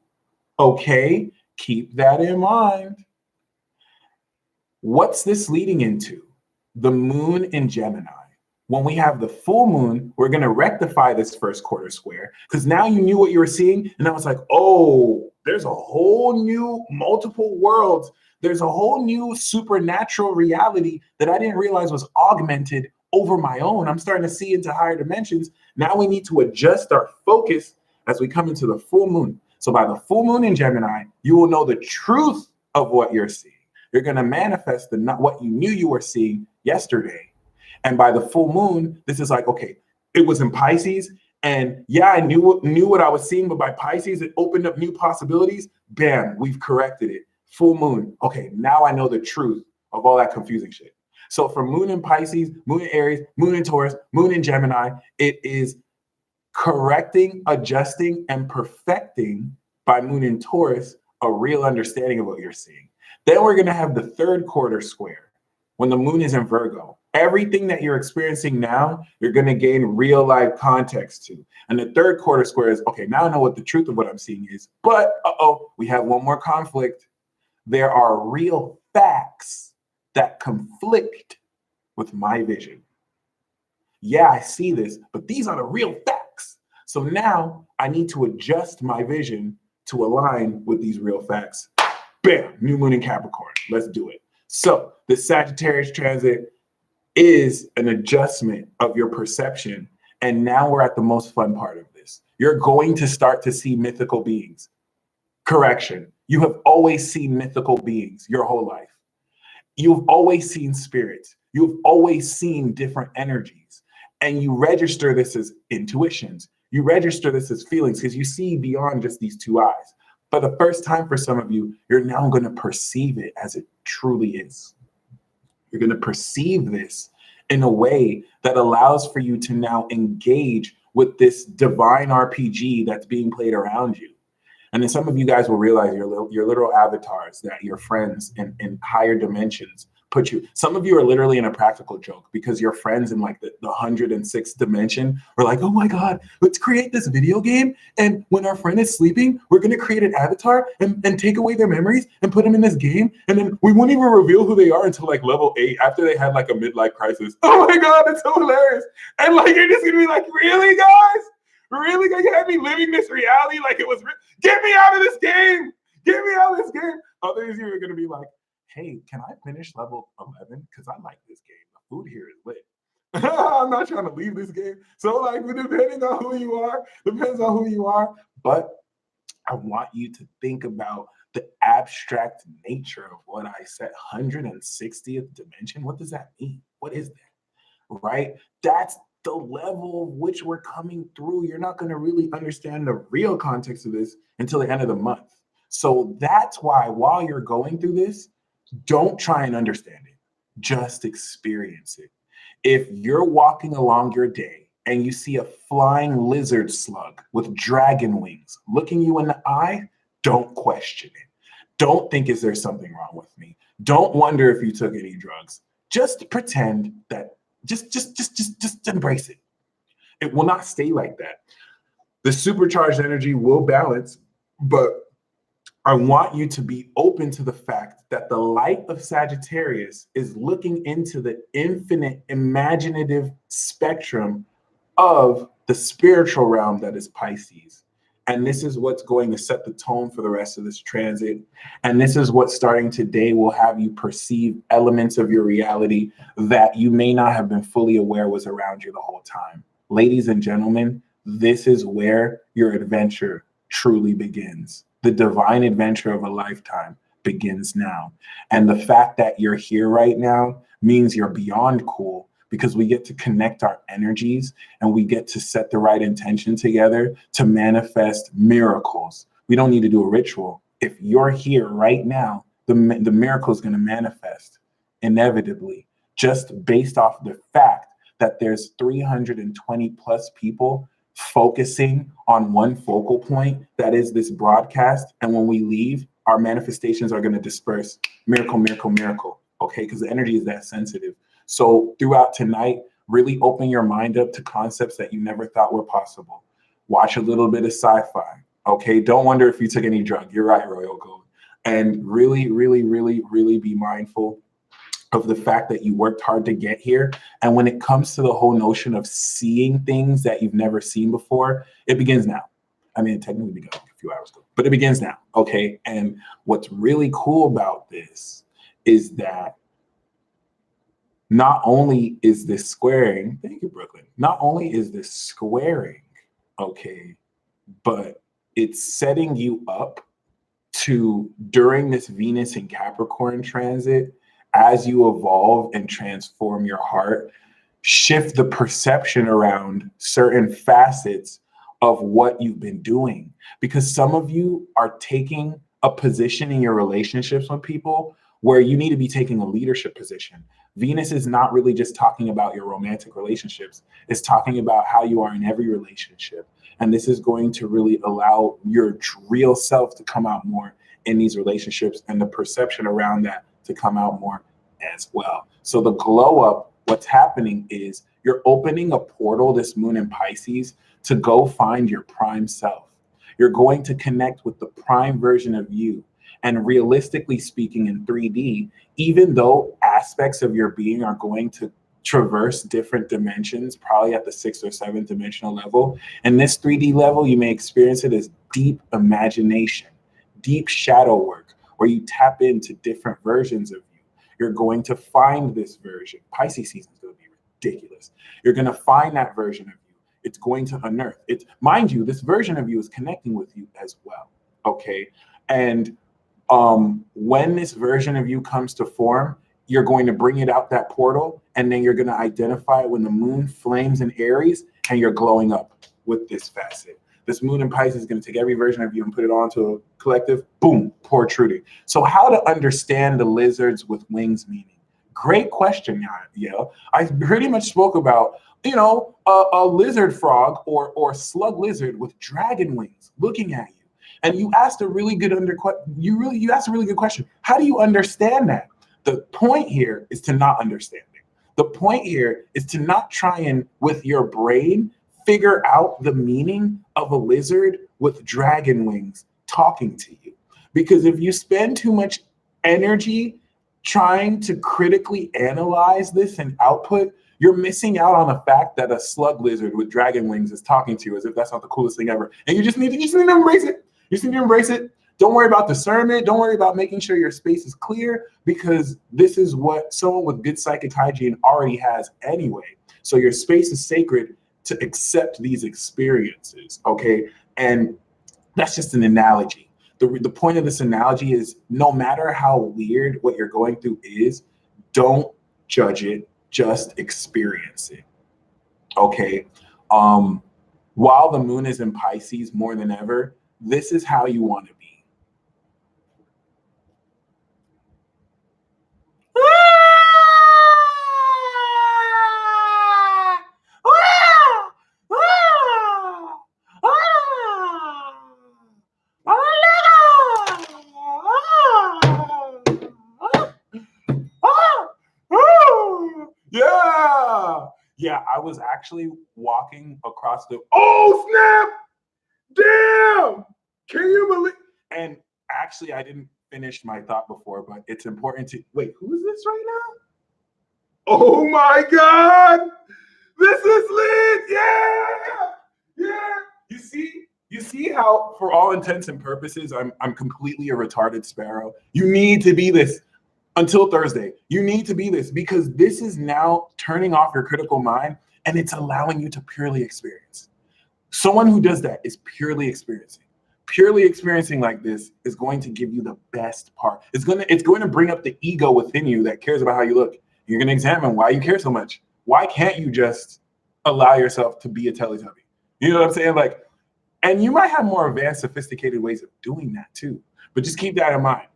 Okay, keep that in mind. What's this leading into? The moon in Gemini. When we have the full moon, we're going to rectify this first quarter square, because now you knew what you were seeing. And I was like, oh, there's a whole new multiple worlds. There's a whole new supernatural reality that I didn't realize was augmented over my own. I'm starting to see into higher dimensions. Now we need to adjust our focus as we come into the full moon. So by the full moon in Gemini, you will know the truth of what you're seeing. You're going to manifest not what you knew you were seeing yesterday. And by the full moon, this is like, okay, it was in Pisces, and yeah, I knew what I was seeing, but by Pisces, it opened up new possibilities. Bam, we've corrected it. Full moon. Okay, now I know the truth of all that confusing shit. So for moon in Pisces, moon in Aries, moon in Taurus, moon in Gemini, it is correcting, adjusting, and perfecting by moon in Taurus a real understanding of what you're seeing. Then we're going to have the third quarter square when the moon is in Virgo. Everything that you're experiencing now, you're going to gain real life context to. And the third quarter square is, okay, now I know what the truth of what I'm seeing is, but we have one more conflict. There are real facts that conflict with my vision. Yeah, I see this, but these are the real facts. So now I need to adjust my vision to align with these real facts. Bam, new moon in Capricorn. Let's do it. So the Sagittarius transit is an adjustment of your perception. And now we're at the most fun part of this. You're going to start to see mythical beings. Correction. You have always seen mythical beings your whole life. You've always seen spirits. You've always seen different energies. And you register this as intuitions. You register this as feelings because you see beyond just these two eyes. For the first time for some of you, you're now going to perceive it as it truly is. You're going to perceive this in a way that allows for you to now engage with this divine RPG that's being played around you. And then some of you guys will realize your literal avatars that your friends in higher dimensions put you. Some of you are literally in a practical joke because your friends in like the 106th dimension were like, oh my God, let's create this video game. And when our friend is sleeping, we're going to create an avatar and take away their memories and put them in this game. And then we won't even reveal who they are until like level 8 after they had like a midlife crisis. Oh my God, that's so hilarious. And like, you're just going to be like, really guys? Really? You had me living this reality like it was, get me out of this game. Get me out of this game. Others of you are going to be like, hey, can I finish level 11? Because I like this game. The food here is lit. I'm not trying to leave this game. So like, depending on who you are, depends on who you are. But I want you to think about the abstract nature of what I said, 160th dimension. What does that mean? What is that? Right? That's the level of which we're coming through. You're not going to really understand the real context of this until the end of the month. So that's why while you're going through this, don't try and understand it. Just experience it. If you're walking along your day and you see a flying lizard slug with dragon wings looking you in the eye, don't question it. Don't think, is there something wrong with me? Don't wonder if you took any drugs. Just pretend that, just embrace it. It will not stay like that. The supercharged energy will balance, but I want you to be open to the fact that the light of Sagittarius is looking into the infinite imaginative spectrum of the spiritual realm that is Pisces. And this is what's going to set the tone for the rest of this transit. And this is what starting today will have you perceive elements of your reality that you may not have been fully aware was around you the whole time. Ladies and gentlemen, this is where your adventure truly begins. The divine adventure of a lifetime begins now. And the fact that you're here right now means you're beyond cool, because we get to connect our energies and we get to set the right intention together to manifest miracles. We don't need to do a ritual. If you're here right now, the miracle is going to manifest inevitably, just based off the fact that there's 320 plus people focusing on one focal point, that is this broadcast. And when we leave, our manifestations are going to disperse. Miracle, miracle, miracle. Okay, because the energy is that sensitive. So throughout tonight, really open your mind up to concepts that you never thought were possible. Watch a little bit of sci-fi. Okay, don't wonder if you took any drug. You're right, Royal Gold. And really, really, really, really be mindful of the fact that you worked hard to get here. And when it comes to the whole notion of seeing things that you've never seen before, it begins now. I mean, it technically began a few hours ago, but it begins now, okay? And what's really cool about this is that not only is this squaring, thank you, Brooklyn, not only is this squaring, okay, but it's setting you up to, during this Venus and Capricorn transit, as you evolve and transform your heart, shift the perception around certain facets of what you've been doing. Because some of you are taking a position in your relationships with people where you need to be taking a leadership position. Venus is not really just talking about your romantic relationships. It's talking about how you are in every relationship. And this is going to really allow your real self to come out more in these relationships, and the perception around that to come out more as well. So the glow up, what's happening is you're opening a portal, this moon in Pisces, to go find your prime self. You're going to connect with the prime version of you. And realistically speaking, in 3D, even though aspects of your being are going to traverse different dimensions, probably at the 6th or 7th dimensional level, and this 3D level, you may experience it as deep imagination, deep shadow work, where you tap into different versions of you. You're going to find this version. Pisces season is going to be ridiculous. You're going to find that version of you. It's going to unearth it. Mind you, this version of you is connecting with you as well. Okay. And when this version of you comes to form, you're going to bring it out that portal, and then you're going to identify it when the moon flames in Aries and you're glowing up with this facet. This moon in Pisces is going to take every version of you and put it onto a collective, boom, protruding. So how to understand the lizards with wings meaning? Great question, Yael. I pretty much spoke about, a lizard frog or slug lizard with dragon wings looking at you. And you asked a really good you asked a really good question. How do you understand that? The point here is to not understand it. The point here is to not try and, with your brain, figure out the meaning of a lizard with dragon wings talking to you. Because if you spend too much energy trying to critically analyze this and output, you're missing out on the fact that a slug lizard with dragon wings is talking to you as if that's not the coolest thing ever. And you just need to embrace it. You just need to embrace it. Don't worry about discernment. Don't worry about making sure your space is clear, because this is what someone with good psychic hygiene already has anyway. So your space is sacred to accept these experiences, okay? And that's just an analogy. The point of this analogy is, no matter how weird what you're going through is, don't judge it, just experience it, okay? While the moon is in Pisces more than ever, this is how you want to be. Yeah, I was actually walking across the, oh snap, damn, can you believe? And actually, I didn't finish my thought before, but it's important to, wait, who is this right now? Oh my God, this is lit, yeah, you see, You see how, for all intents and purposes, I'm completely a retarded sparrow. You need to be this until Thursday. You need to be this because this is now turning off your critical mind and it's allowing you to purely experience. Someone who does that is purely experiencing. Purely experiencing like this is going to give you the best part. It's going to bring up the ego within you that cares about how you look. You're going to examine why you care so much. Why can't you just allow yourself to be a Teletubby? You know what I'm saying? Like, and you might have more advanced, sophisticated ways of doing that too. But just keep that in mind.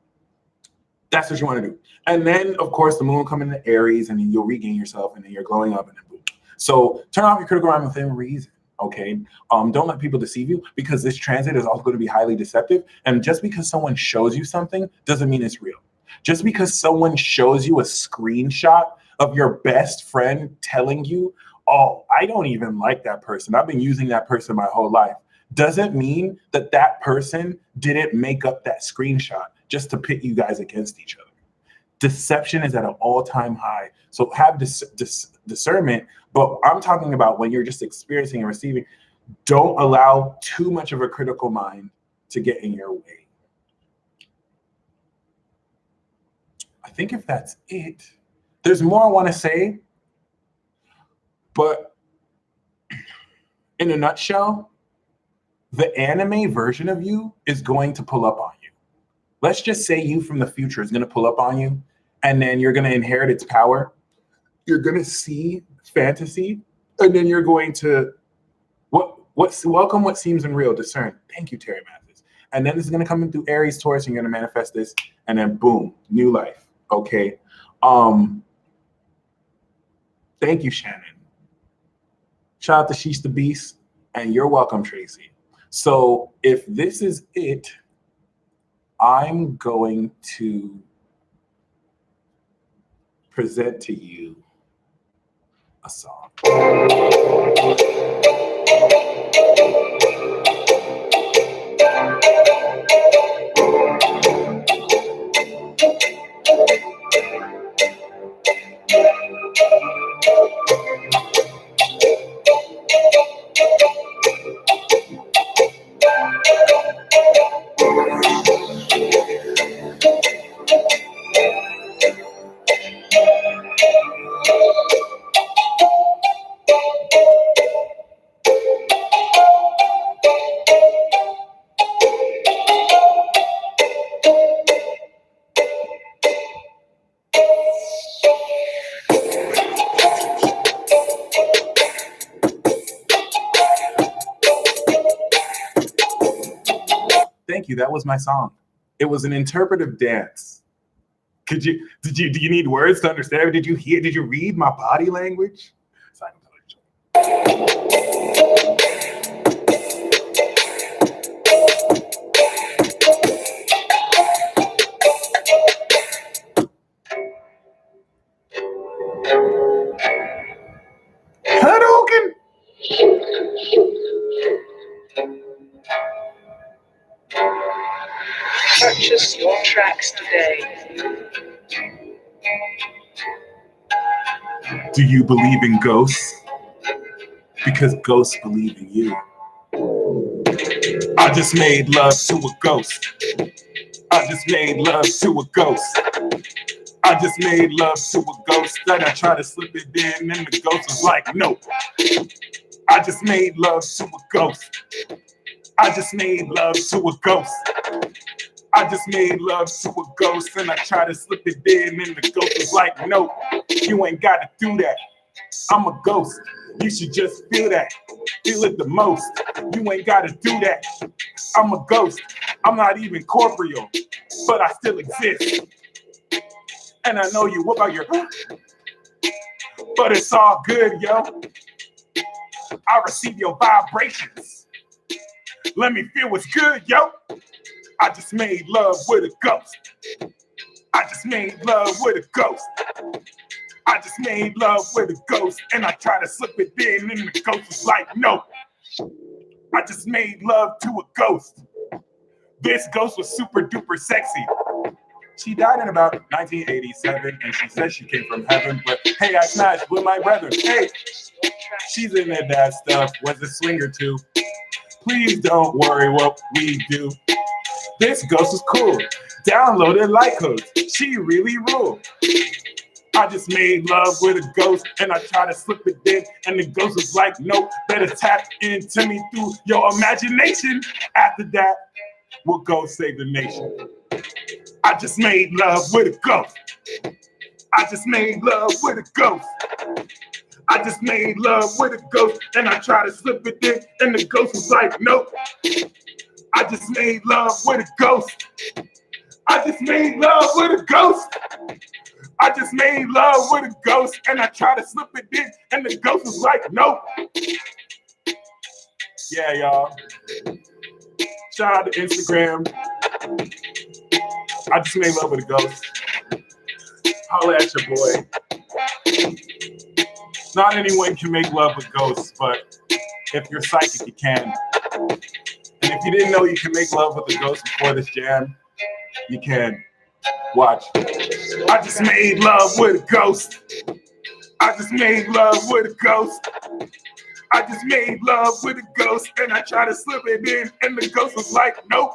That's what you want to do. And then, of course, the moon will come into Aries, and then you'll regain yourself, and then you're glowing up, and then boom. So turn off your critical mind within reason. Okay. Don't let people deceive you because this transit is also going to be highly deceptive. And just because someone shows you something doesn't mean it's real. Just because someone shows you a screenshot of your best friend telling you, oh, I don't even like that person. I've been using that person my whole life. Doesn't mean that that person didn't make up that screenshot just to pit you guys against each other. Deception is at an all-time high. So have discernment, but I'm talking about when you're just experiencing and receiving, don't allow too much of a critical mind to get in your way. I think if that's it, there's more I want to say, but in a nutshell, the anime version of you is going to pull up on you. Let's just say you from the future is going to pull up on you, and then you're going to inherit its power. You're going to see fantasy, and then you're going to welcome what seems unreal, discern. Thank you, Terry Mathis. And then this is going to come in through Aries, Taurus, and you're going to manifest this, and then boom, new life. Okay. Thank you, Shannon. Shout out to She's the Beast, and you're welcome, Tracy. So if this is it, I'm going to present to you a song. Thank you. That was my song. It was an interpretive dance. Do you need words to understand? Did you read my body language? Hadouken! Purchase your tracks today. Do you believe in ghosts? Because ghosts believe in you. I just made love to a ghost. I just made love to a ghost. I just made love to a ghost. Then I tried to slip it in and the ghost was like, no. I just made love to a ghost. I just made love to a ghost. I just made love to a ghost and I tried to slip it in and the ghost was like, no, you ain't gotta do that. I'm a ghost. You should just feel that. Feel it the most. You ain't gotta do that. I'm a ghost. I'm not even corporeal, but I still exist. And I know you. What about your? But it's all good, yo. I receive your vibrations. Let me feel what's good, yo. I just made love with a ghost. I just made love with a ghost. I just made love with a ghost and I tried to slip it in and the ghost was like, no. I just made love to a ghost. This ghost was super duper sexy. She died in about 1987 and she says she came from heaven, but hey, I smashed with my brethren. Hey, she's into that stuff. Was a swinger too. Please don't worry what we do. This ghost is cool. Download it like codes. She really ruled. I just made love with a ghost and I tried to slip it in and the ghost was like, nope, better tap into me through your imagination. After that, we'll go save the nation. I just made love with a ghost. I just made love with a ghost. I just made love with a ghost and I tried to slip it in and the ghost was like, nope. I just made love with a ghost. I just made love with a ghost. I just made love with a ghost and I tried to slip it in and the ghost was like, nope. Yeah, y'all. Shout out to Instagram. I just made love with a ghost. Holla at your boy. Not anyone can make love with ghosts, but if you're psychic, you can. And if you didn't know you can make love with a ghost before this jam, you can. Watch. I just made love with a ghost. I just made love with a ghost. I just made love with a ghost and I tried to slip it in and the ghost was like, nope.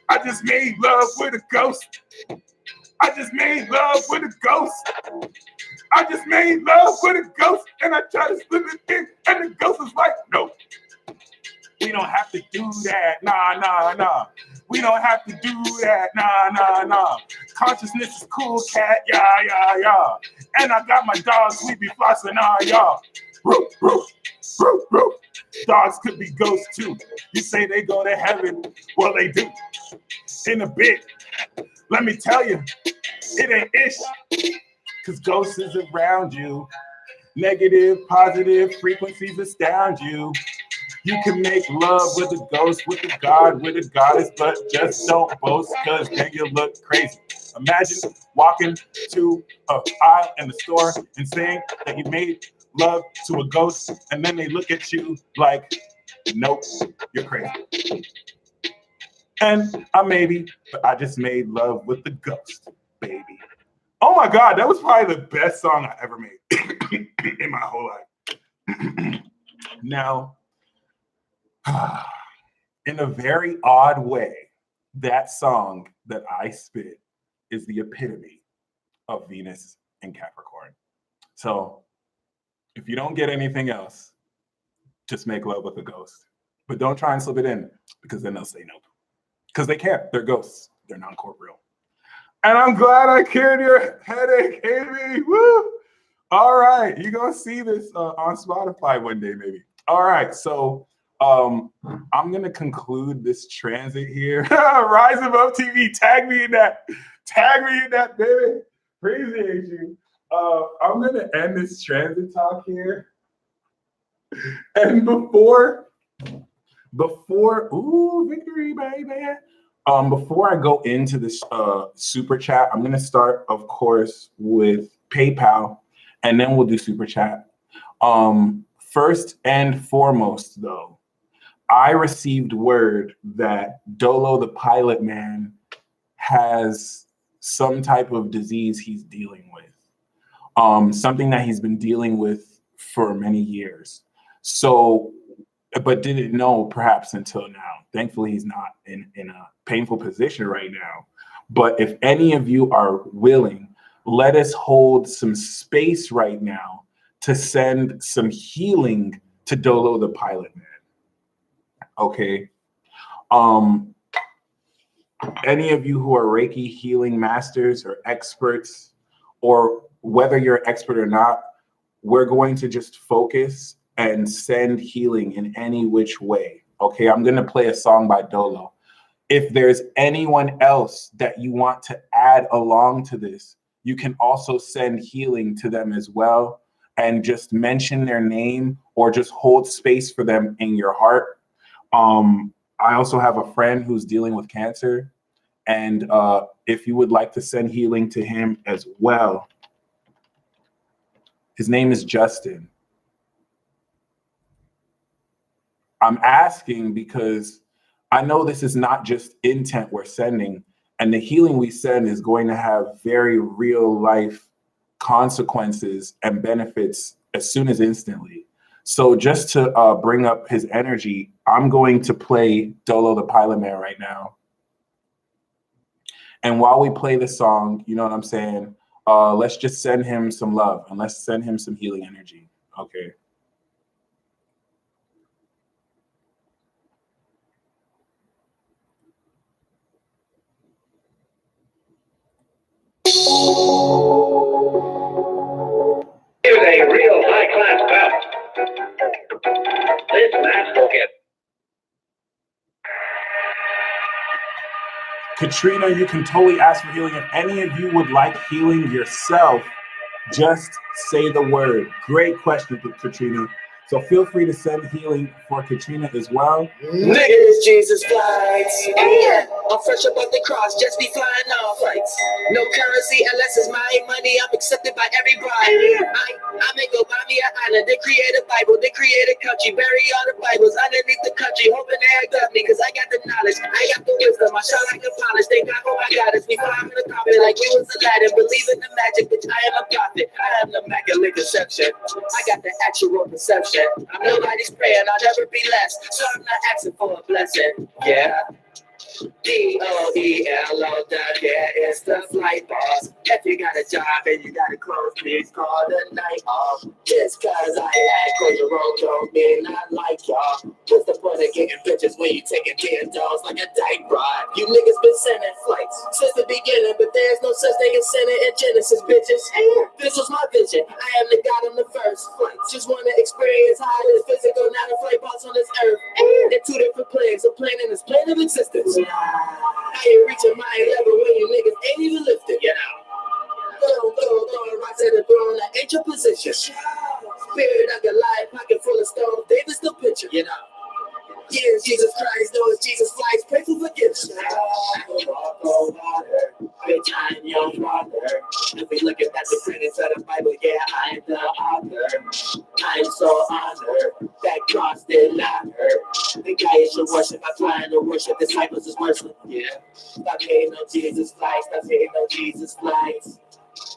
I just made love with a ghost. I just made love with a ghost. I just made love with a ghost and I tried to slip it in and the ghost was like, nope. We don't have to do that. Nah. We don't have to do that. Nah. Consciousness is cool, cat. Yeah. And I got my dogs. We be flossing, y'all. Roof. Dogs could be ghosts too. You say they go to heaven. Well, they do. In a bit. Let me tell you, it ain't ish. Cause ghosts is around you. Negative, positive frequencies astound you. You can make love with a ghost, with a god, with a goddess, but just don't boast, cause then you look crazy. Imagine walking to an aisle in the store and saying that you made love to a ghost, and then they look at you like, nope, you're crazy. And maybe, but I just made love with the ghost, baby. Oh my God, that was probably the best song I ever made in my whole life. Now, in a very odd way, that song that I spit is the epitome of Venus and Capricorn. So if you don't get anything else, just make love with a ghost. But don't try and slip it in because then they'll say no. Because they can't. They're ghosts. They're non-corporeal. And I'm glad I cured your headache, Amy. Woo! All right. You're going to see this on Spotify one day, maybe. All right. So I'm going to conclude this transit here. Rise Above TV. Tag me in that. Tag me in that, baby. Appreciate you. I'm going to end this transit talk here. And before, ooh, victory, baby. Before I go into this super chat, I'm going to start, of course, with PayPal, and then we'll do super chat. First and foremost, though, I received word that Dolo the Pilot Man has some type of disease he's dealing with, something that he's been dealing with for many years. So, but didn't know perhaps until now. Thankfully, he's not in a painful position right now. But if any of you are willing, let us hold some space right now to send some healing to Dolo the Pilot Man. Okay. Any of you who are Reiki healing masters or experts, or whether you're an expert or not, we're going to just focus and send healing in any which way. Okay, I'm going to play a song by Dolo. If there's anyone else that you want to add along to this, you can also send healing to them as well, and just mention their name or just hold space for them in your heart. I also have a friend who's dealing with cancer, and if you would like to send healing to him as well, his name is Justin. I'm asking because I know this is not just intent we're sending, and the healing we send is going to have very real life consequences and benefits as soon as instantly. So just to bring up his energy, I'm going to play Dolo the Pilot Man right now. And while we play the song, you know what I'm saying? Let's just send him some love and let's send him some healing energy. Okay. Here's a real high-class belt. This match will get. Katrina, you can totally ask for healing. If any of you would like healing yourself, just say the word. Great question, Katrina. So feel free to send healing for Katrina as well. Niggas, Jesus flights. Yeah, I'm fresh up off the cross, just be flying off flights. No currency unless it's my money. I'm accepted by everybody. I make Obama an island. They create a Bible, they create a country, bury all the Bibles underneath the country, hoping they adopt me, cause I got the knowledge, I got the wisdom, I shine like a polish. They got who I got us. We fly in the carpet like we was Aladdin. Believe in the magic, bitch. I am a prophet. I am the immaculate conception. I got the actual perception. I'm nobody's prayer, and I'll never be less. So I'm not asking for a blessing. Yeah. DOELO, yeah, it's the flight boss. If you got a job and you got a close, please call the night off. Just cause I had corduroy don't mean I like y'all. What's the point of getting pictures when you taking damn dolls like a dyke ride? You niggas been sending flights since the beginning, but there's no such thing as sending in Genesis, bitches. This was my vision. I am the god on the first flight. Just wanna experience how it is physical, not a flight boss on this earth. They're two different planes, a plane in this plane of existence. I ain't reaching my level when you niggas ain't even lifted, you know. Throwing rocks at the throne, I ain't your position. Spirit of your life, pocket full of stones, David's the picture, you know. Yeah, Jesus Christ, knows Jesus Christ, pray for forgiveness. Bitch, I'm your father. If we looking at the credits of the Bible, yeah, I'm the author. I'm so honored that cross did not hurt. The guy you should worship, I'm trying to worship disciples is worship. Yeah. Stop hating on Jesus Christ, stop hating on Jesus Christ.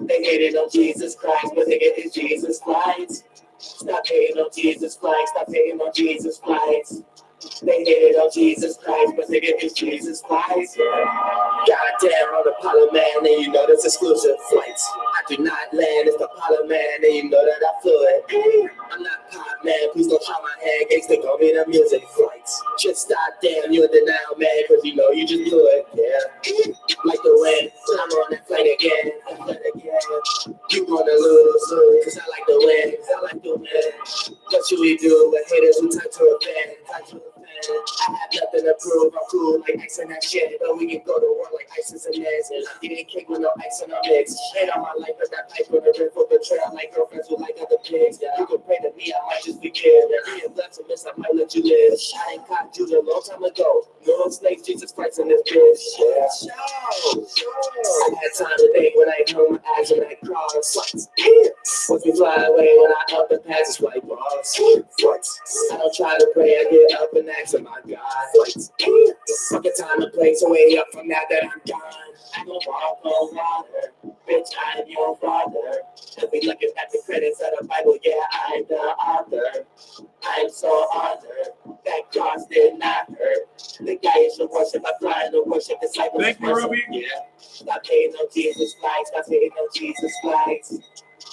They hated on Jesus Christ, but they get Jesus Christ. Stop hating on Jesus Christ, stop hating on Jesus Christ. They hated on Jesus Christ, but they get Jesus Christ. Goddamn, on the Apollo man, and you know that's exclusive flights. I do not land, it's the Apollo man, and you know that I flew it. I'm not pop man, please don't try my hand, gangsta gon' be the music flights. Just stop, damn, you in denial, man, cause you know you just blew it, yeah. Like the wind, I'm on that flight again, You gonna lose, cause I like the win, I like the win. What should we do with haters who talk to a fan, I have nothing to prove, I'm cool like ice and that shit. But we can go to war like ISIS and Nez. I'm getting kicked with no ice on the mix. Hate on my life, but that pipe with a rip for betrayal. Like girlfriends who like other pigs. You can pray to me, I might just forgive. If left to miss, I might let you live. I ain't caught Judah a long time ago. No snakes, Jesus Christ in this bitch. Yeah. I had time to think when I held my eyes and I crossed. Once we fly away when I up and pass, it's like boss. I don't try to pray, I get up and ask, oh my God. Fuck a time and place away up from now that I'm gone. I don't walk on water, bitch, I'm your father. If we looking at the credits of the Bible, yeah, I'm the author. I'm so honored that cross did not hurt. The guy you should worship, I'm trying to worship disciples. Thank you, Ruby. Yeah. Stop hating on Jesus Christ, stop hating on Jesus Christ.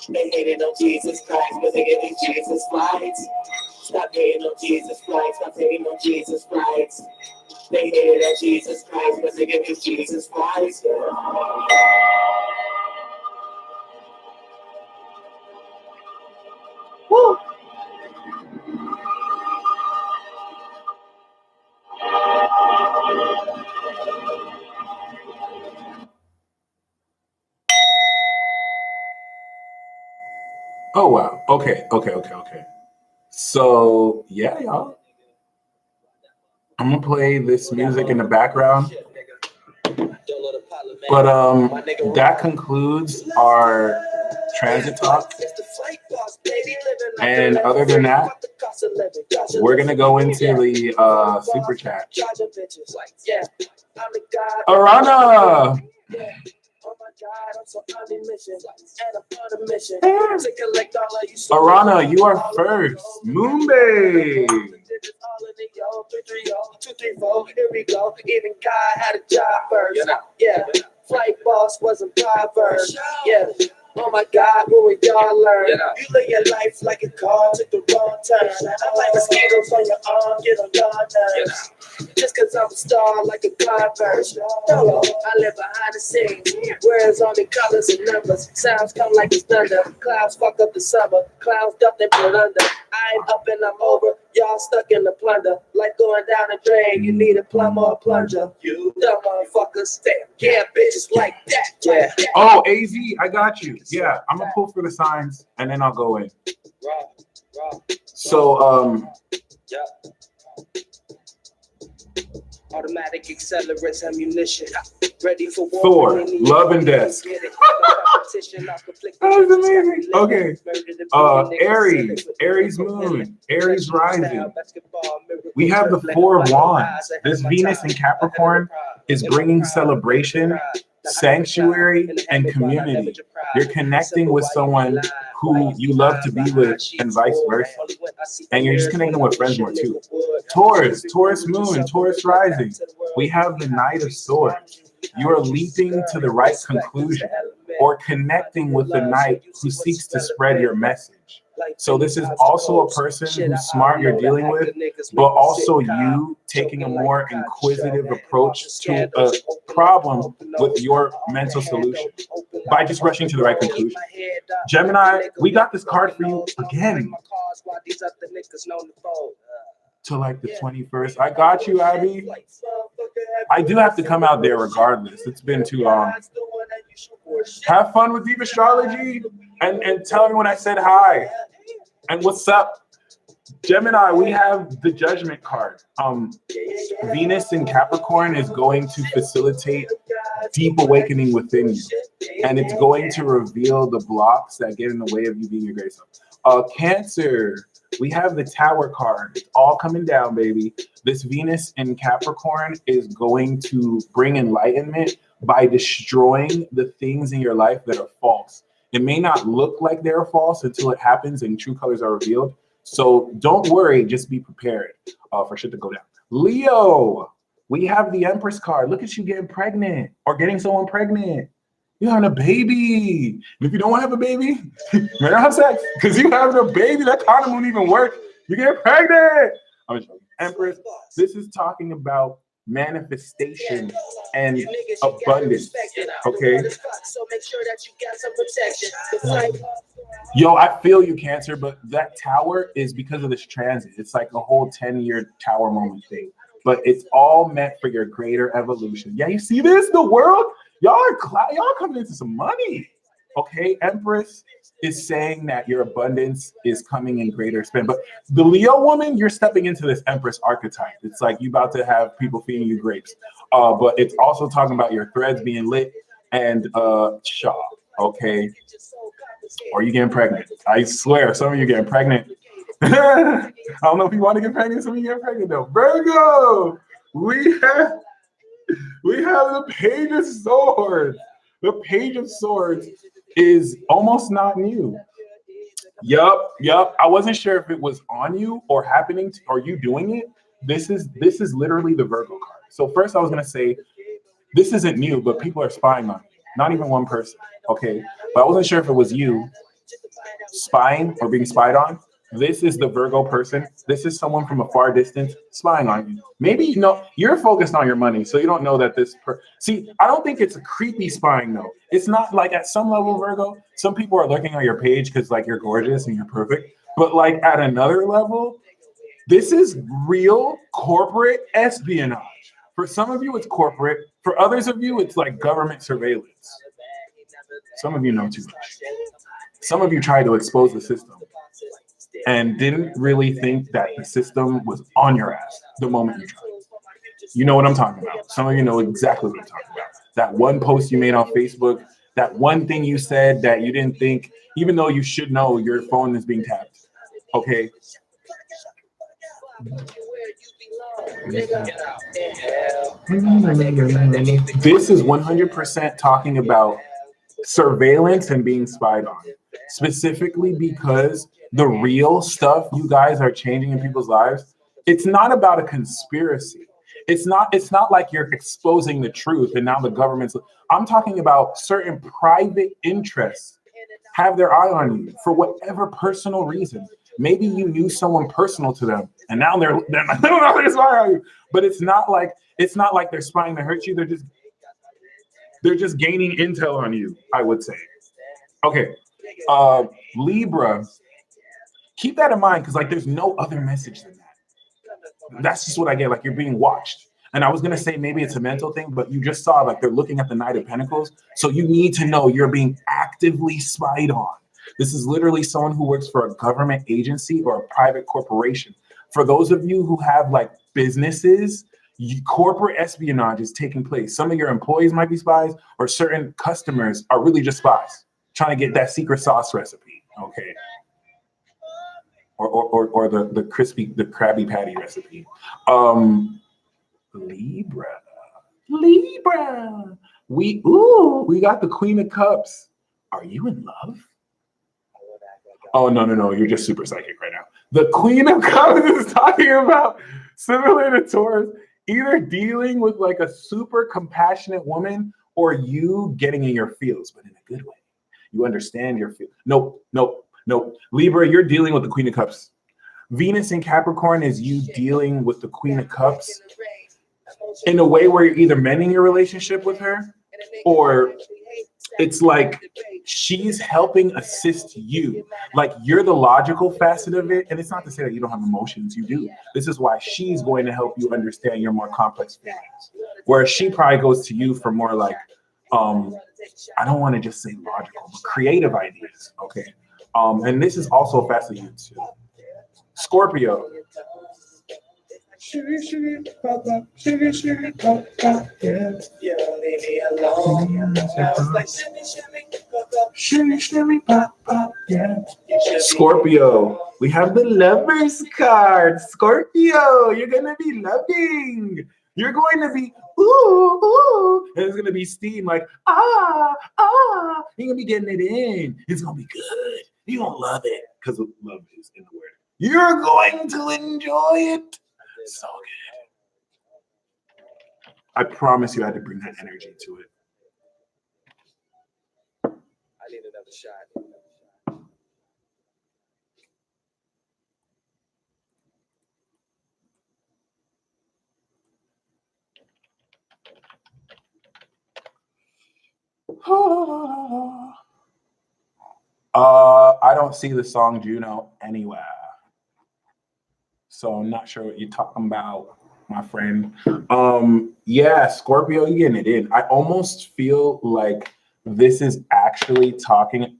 They hated on Jesus Christ, but they hated Jesus Christ. Stop hating on Jesus Christ, stop hating on Jesus Christ. They hated on Jesus Christ, but they hated Jesus Christ. Woo! Oh, wow. Okay. So, yeah, y'all. I'm going to play this music in the background. But that concludes our transit talk. And other than that, we're going to go into the super chat. Arana! Arana, you are first. Moonbay. 2, 3, 4, here we go. Even God had a job first. Yeah. Flight boss wasn't Proverbs. Yeah. Oh my God, what would y'all learn? You live your life like a car took the wrong turn. I'm like mosquitoes on your arm, get on your nerves. Just cause I'm a star like a Converse. Hello, I live behind the scenes. Where's all the colors and numbers? Sounds come like it's thunder. Clouds fuck up the summer. Clouds dumped and put under. I ain't up and I'm over. Y'all stuck in the plunder. Like going down a drain. You need a plumber or a plunger. You dumb motherfuckers. Damn, yeah, bitches like that. Yeah. Oh, AZ, I got you. Yeah, I'm gonna pull for the signs and then I'll go in. So, automatic accelerants, ammunition, ready for war. Thor, Love and Desk. That was amazing. Okay. Aries moon, Aries rising. We have the Four of Wands. This Venus in Capricorn is bringing celebration, sanctuary, and community. You're connecting with someone who you love to be with and vice versa. And you're just connecting with friends more too. Taurus, Taurus moon, Taurus rising. We have the Knight of Swords. You are leaping to the right conclusion or connecting with the knight who seeks to spread your message. So this is also a person who's smart you're dealing with, but also you taking a more inquisitive approach to a problem with your mental solution by just rushing to the right conclusion. Gemini, we got this card for you again. To like the 21st. I got you, Abby. I do have to come out there regardless. It's been too long. Have fun with Deep Astrology and tell everyone I said hi. And what's up? Gemini, we have the Judgment card. Venus in Capricorn is going to facilitate deep awakening within you. And it's going to reveal the blocks that get in the way of you being your greatest self. Cancer, we have the Tower card. It's all coming down, baby. This Venus in Capricorn is going to bring enlightenment by destroying the things in your life that are false. It may not look like they're false until it happens and true colors are revealed. So don't worry, just be prepared for shit to go down. Leo, we have the Empress card. Look at you getting pregnant or getting someone pregnant. You're having a baby. And if you don't have a baby, you may not have sex because you having a baby. That condom won't even work. You get pregnant. I'm just joking. Empress, this is talking about manifestation and abundance. Okay. Yo, I feel you, Cancer, but that tower is because of this transit. It's like a whole 10-year tower moment thing. But it's all meant for your greater evolution. Yeah, you see this? The world? Y'all coming into some money. Okay, Empress is saying that your abundance is coming in greater spend. But the Leo woman, you're stepping into this Empress archetype. It's like you about to have people feeding you grapes. But it's also talking about your threads being lit and shaw, okay? Or you getting pregnant. I swear, some of you getting pregnant. I don't know if you want to get pregnant, some of you get pregnant though. Virgo, we have the Page of Swords. The Page of Swords is almost not new. Yup. I wasn't sure if it was on you or happening to, or you doing it. This is literally the Virgo card. So first I was gonna say this isn't new, but people are spying on you. Not even one person. Okay. But I wasn't sure if it was you spying or being spied on. This is the Virgo person. This is someone from a far distance spying on you. Maybe you know you're focused on your money, so you don't know that this. See, I don't think it's a creepy spying though. It's not like at some level, Virgo. Some people are looking on your page because like you're gorgeous and you're perfect. But like at another level, this is real corporate espionage. For some of you, it's corporate. For others of you, it's like government surveillance. Some of you know too much. Some of you try to expose the system and didn't really think that the system was on your ass the moment you tried. You know what I'm talking about. Some of you know exactly what I'm talking about. That one post you made on Facebook, that one thing you said that you didn't think, even though you should know your phone is being tapped. Okay. This is 100% talking about surveillance and being spied on, specifically because the real stuff you guys are changing in people's lives, it's not about a conspiracy. It's not like you're exposing the truth and now the government's. I'm talking about certain private interests have their eye on you for whatever personal reason. Maybe you knew someone personal to them and now they're they're spying on you. But it's not like they're spying to hurt you. They're just gaining intel on you, I would say. Okay. Libra, keep that in mind because like there's no other message than that. That's just what I get. Like you're being watched. And I was gonna say maybe it's a mental thing, but you just saw like they're looking at the Knight of Pentacles. So you need to know you're being actively spied on. This is literally someone who works for a government agency or a private corporation. For those of you who have like businesses, corporate espionage is taking place. Some of your employees might be spies, or certain customers are really just spies trying to get that secret sauce recipe. Okay. Or the Krabby Patty recipe. Libra. We got the Queen of Cups. Are you in love? Oh no, you're just super psychic right now. The Queen of Cups is talking about, similar to Taurus, either dealing with like a super compassionate woman or you getting in your feels, but in a good way. You understand your feelings. Nope. Libra, you're dealing with the Queen of Cups. Venus in Capricorn is you dealing with the Queen of Cups in a way where you're either mending your relationship with her or it's like she's helping assist you. Like you're the logical facet of it. And it's not to say that you don't have emotions. You do. This is why she's going to help you understand your more complex feelings. Whereas she probably goes to you for more like, I don't want to just say logical, but creative ideas. Okay. And this is also a facet of you too. Scorpio. Scorpio, we have the Lovers card. Scorpio, you're gonna be loving. You're going to be ooh, and it's gonna be steam like ah. You're gonna be getting it in. It's gonna be good. You're gonna love it because love is in the word. You're going to enjoy it. So good. I promise you I had to bring that energy to it. I need another shot. I don't see the song Juno anywhere. So I'm not sure what you're talking about, my friend. Yeah, Scorpio, you're getting it in. I almost feel like this is actually talking.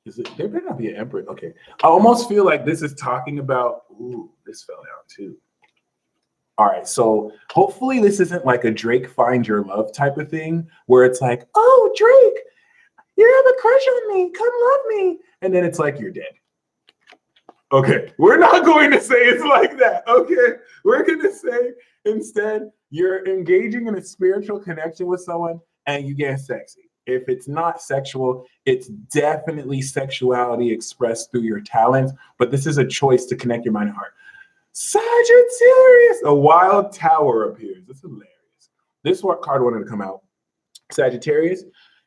There better not be an emperor. Okay. I almost feel like this is talking about, ooh, this fell down too. All right, so hopefully this isn't like a Drake Find Your Love type of thing where it's like, oh, Drake, you have a crush on me, come love me. And then it's like, you're dead. Okay, we're not going to say it's like that, okay? We're going to say instead, you're engaging in a spiritual connection with someone and you get sexy. If it's not sexual, it's definitely sexuality expressed through your talents, but this is a choice to connect your mind and heart. Sagittarius, a wild tower appears. That's hilarious. This card wanted to come out. Sagittarius,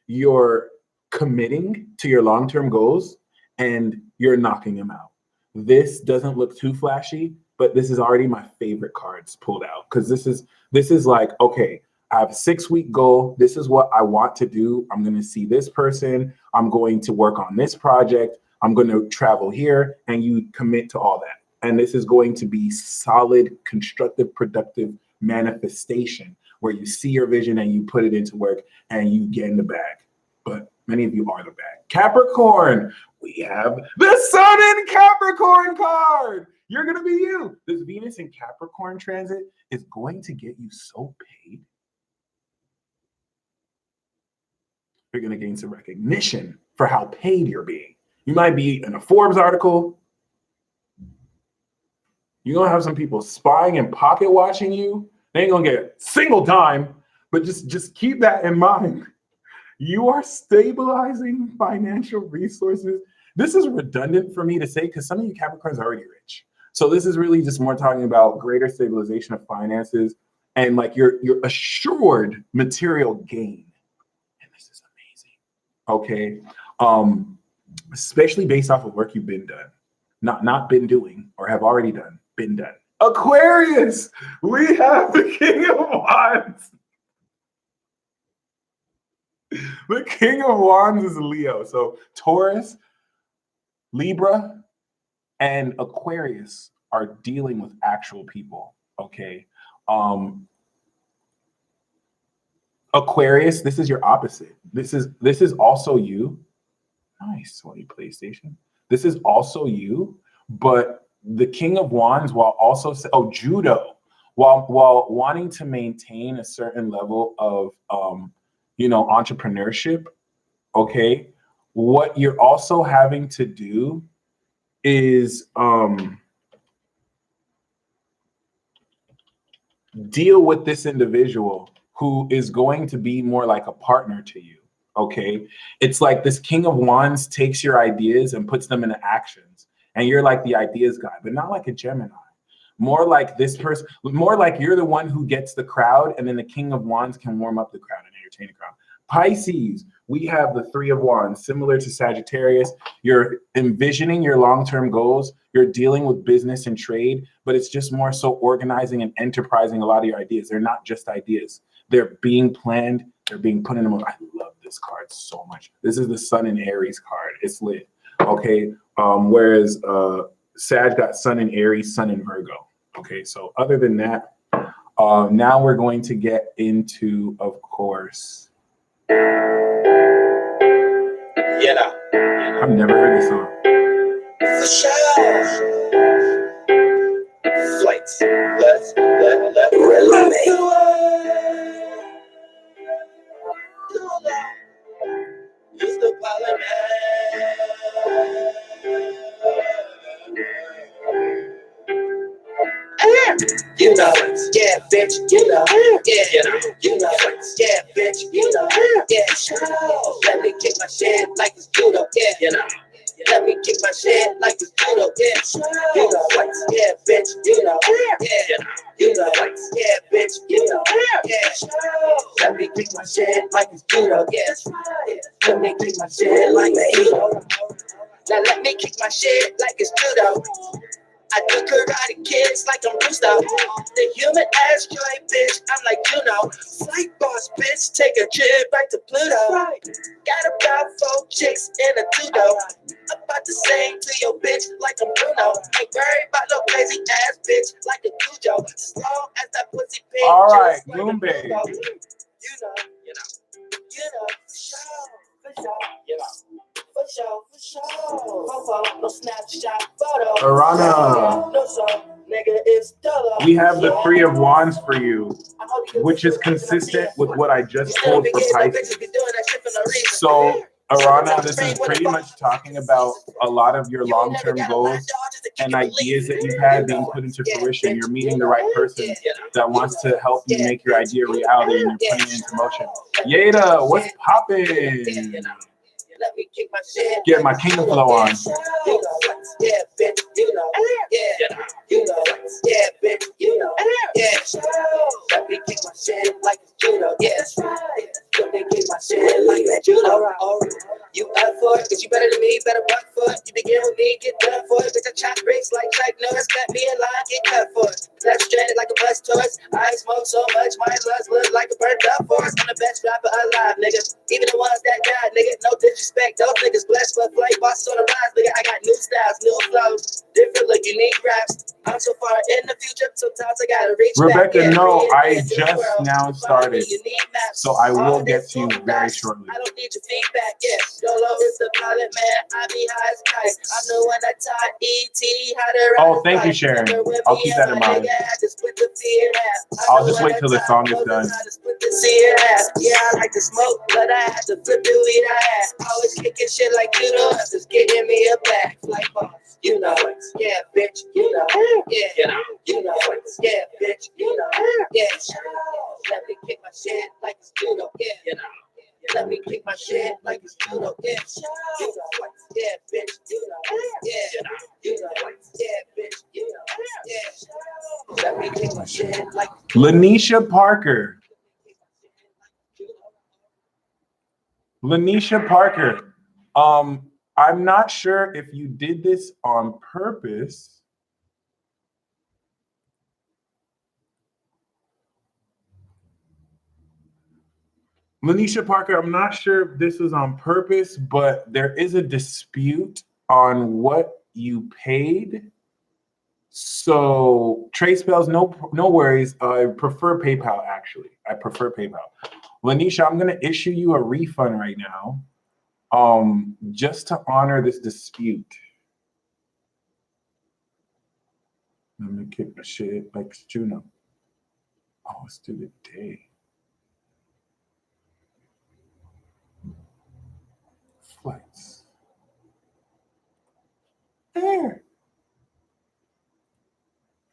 you're committing to your long-term goals and you're knocking them out. This doesn't look too flashy, but this is already my favorite cards pulled out because this is like, okay, I have a 6-week goal. This is what I want to do. I'm going to see this person. I'm going to work on this project. I'm going to travel here, and you commit to all that. And this is going to be solid, constructive, productive manifestation where you see your vision and you put it into work and you get in the bag. But many of you are the bag. Capricorn, we have the Sun in Capricorn card. You're going to be you. This Venus in Capricorn transit is going to get you so paid. You're going to gain some recognition for how paid you're being. You might be in a Forbes article. You're going to have some people spying and pocket watching you. They ain't going to get a single dime, But just keep that in mind. You are stabilizing financial resources. This is redundant for me to say because some of you Capricorns are already rich. So this is really just more talking about greater stabilization of finances and like your assured material gain. And this is amazing. Okay. Especially based off of work you've been done. Not been doing or have already done, been done. Aquarius, we have the King of Wands. The King of Wands is Leo. So Taurus, Libra, and Aquarius are dealing with actual people, okay? Aquarius, this is your opposite. This is also you. Nice, Sony PlayStation. This is also you, but the King of Wands, while also Judo, while wanting to maintain a certain level of entrepreneurship, okay, what you're also having to do is deal with this individual who is going to be more like a partner to you. Okay, it's like this King of Wands takes your ideas and puts them into actions, and you're like the ideas guy, but not like a Gemini. More like this person, more like you're the one who gets the crowd, and then the King of Wands can warm up the crowd and entertain the crowd. Pisces, we have the Three of Wands, similar to Sagittarius. You're envisioning your long-term goals. You're dealing with business and trade, but it's just more so organizing and enterprising a lot of your ideas. They're not just ideas. They're being planned. They're being put in them. I love this card so much. This is the Sun in Aries card. It's lit. Okay. Whereas Sag got Sun in Aries, Sun in Virgo. Okay. So other than that, now we're going to get into, of course. Yeah. I've never heard this song. For sure. Flights. Let's it's the parliament. You know, yeah, bitch, you know, yeah, you know, yeah, bitch, you know, yeah. Let me kick my shit like it's judo, yeah, you know. Let me kick my shit like it's judo, yeah. You know, yeah, bitch, you know, yeah, you know, yeah, bitch, you know, yeah. Let me kick my shit like it's judo, yeah. Let me kick my shit like it's judo. Now let me kick my shit like it's judo. I do karate kids like I'm Bruce though. The human ass joy bitch, I'm like Juno. Flight boss bitch, take a trip back to Pluto. Got about 4 chicks in a tudo. About to sing to your bitch like I'm Bruno. Ain't worried about no crazy ass bitch like a Cujo. As long as that pussy bitch. All right, Moonbabe. You know, for sure, you know. For sure. No Snapchat photo. Arana. No song, nigga, it's dollar. We have the Three of Wands for you, which is consistent with what I just told for Pisces. So, Arana, this is pretty much talking about a lot of your long-term goals and ideas that you've had being put into fruition. You're meeting the right person that wants to help you make your idea reality, and you're putting it into motion. Yada, what's poppin'? Let me kick my shit. Get my kingdom flow on. You know, yeah, bitch, you know, yeah, you know, yeah, bitch, you know, yeah. Let me kick my shit like it's judo, yeah. Let me kick my shit like it's judo. Alright, you up for it? Cause you better than me, better work for it. You begin with me, get done for it. Bitch, I chop bricks like Chuck Norris. Cut me in line, get cut for it. That's stranded like a bus tourist. I smoke so much, my lungs look like a burnt up forest. I'm the best rapper alive, nigga. Even the ones that died, nigga. No disrespect, those niggas blessed, but flight bosses on the rise, nigga. I got new styles, new flows, different look, unique raps. I'm so far in the future, sometimes I gotta reach back. Rebecca, no, I just now started, so I will get to you very shortly. I don't need your feedback, yeah. Dolo is the pilot, man. I be high as kite. I'm the one that taught E.T. how to ride. Oh, thank you, Sharon. I'll keep that in mind. I'll just wait till the song is done. Yeah, I like to smoke, but I had to flip the weed I had. Always kicking shit like judo, just getting me a back. Like boss, you know, yeah, bitch, you know, yeah, you know, yeah, bitch, you know, yeah. Let me kick my shit like it's judo, yeah. You know. Let me kick my shit like it's judo, yeah. You know what? Yeah, bitch. You know what? Yeah. You know what? Yeah, bitch. You know what? Yeah. Let me kick my shit like Lanisha Parker. Lanisha Parker. I'm not sure if you did this on purpose. Lanisha Parker, I'm not sure if this was on purpose, but there is a dispute on what you paid. So Trey spells, no worries. I prefer PayPal, actually. I prefer PayPal. Lanisha, I'm gonna issue you a refund right now, just to honor this dispute. Let me kick my shit like it's Juno. Oh, let's do the day. Flights. There.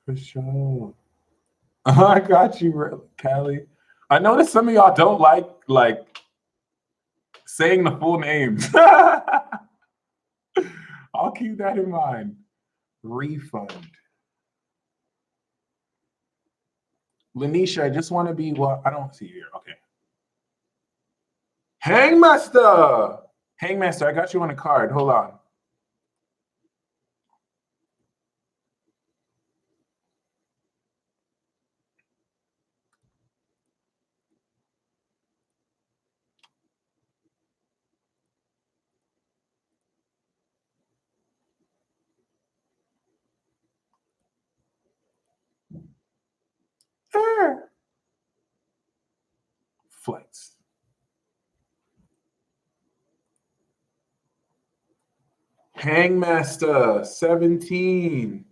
For sure. I got you, Callie. I noticed some of y'all don't like saying the full names. I'll keep that in mind. Refund. Lanisha, I just want to be, well, I don't see you here. Okay. Hangmaster. Hangmaster, I got you on a card. Hold on. Flights. Hangmaster 17.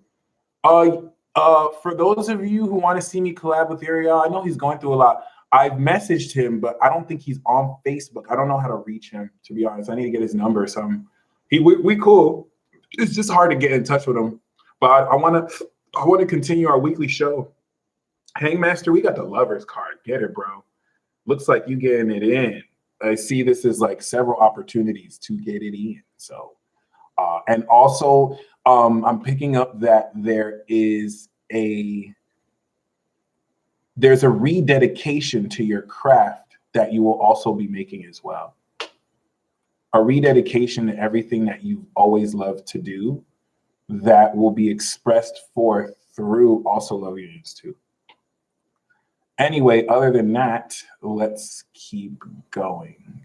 For those of you who want to see me collab with Ariel, I know he's going through a lot. I've messaged him, but I don't think he's on Facebook. I don't know how to reach him, to be honest. I need to get his number or something. We cool. It's just hard to get in touch with him. But I want to continue our weekly show. Hangmaster, we got the lovers card. Get it, bro. Looks like you getting it in. I see this as like several opportunities to get it in. So, and also I'm picking up that there's a rededication to your craft that you will also be making as well. A rededication to everything that you've always loved to do that will be expressed forth through also love units too. Anyway, other than that, let's keep going.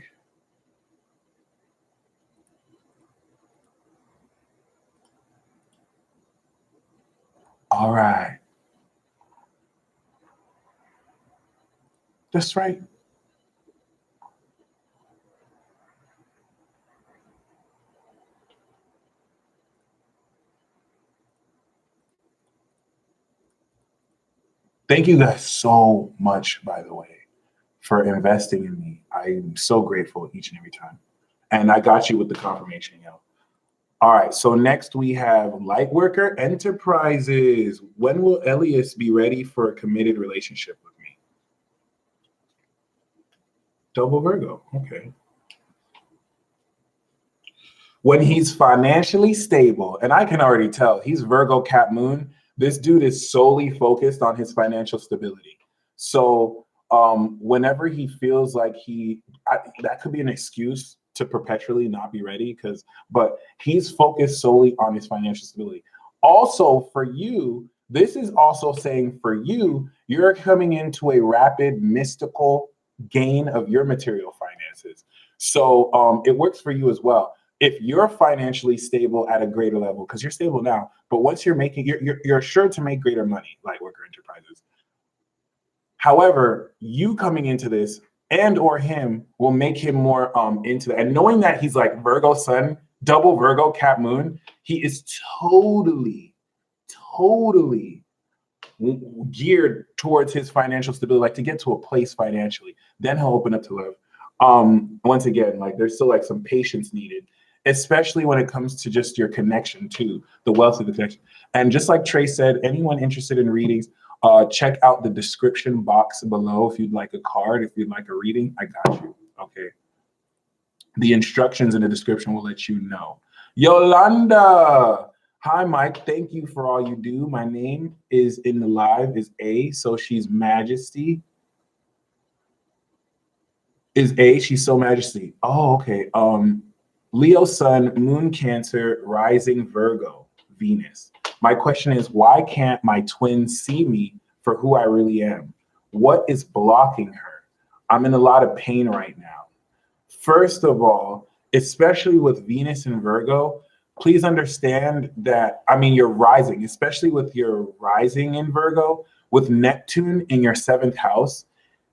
All right. That's right. Thank you guys so much, by the way, for investing in me. I'm so grateful each and every time. And I got you with the confirmation, yo. All right, so next we have Lightworker Enterprises. When will Elias be ready for a committed relationship with me? Double Virgo, okay. When he's financially stable, and I can already tell, he's Virgo Cap Moon. This dude is solely focused on his financial stability. So whenever he feels like that could be an excuse to perpetually not be ready, but he's focused solely on his financial stability. Also for you, this is also saying for you, you're coming into a rapid mystical gain of your material finances. So it works for you as well. If you're financially stable at a greater level, because you're stable now, but once you're making, you're sure to make greater money, Lightworker Enterprises. However, you coming into this and or him will make him more into that. And knowing that he's like Virgo Sun, double Virgo Cap Moon, he is totally geared towards his financial stability, like to get to a place financially. Then he'll open up to love. Once again, like there's still like some patience needed, especially when it comes to just your connection to the wealth of the connection. And just like Trey said, anyone interested in readings, Check out the description box below if you'd like a card, if you'd like a reading. I got you. Okay. The instructions in the description will let you know. Yolanda. Hi, Mike. Thank you for all you do. My name is in the live is A, so she's Majesty. Is A, she's so Majesty. Oh, okay. Leo Sun, Moon Cancer, Rising Virgo, Venus. My question is, why can't my twin see me for who I really am? What is blocking her? I'm in a lot of pain right now. First of all, especially with Venus and Virgo, please understand that, I mean, you're rising, especially with your rising in Virgo, with Neptune in your 7th house,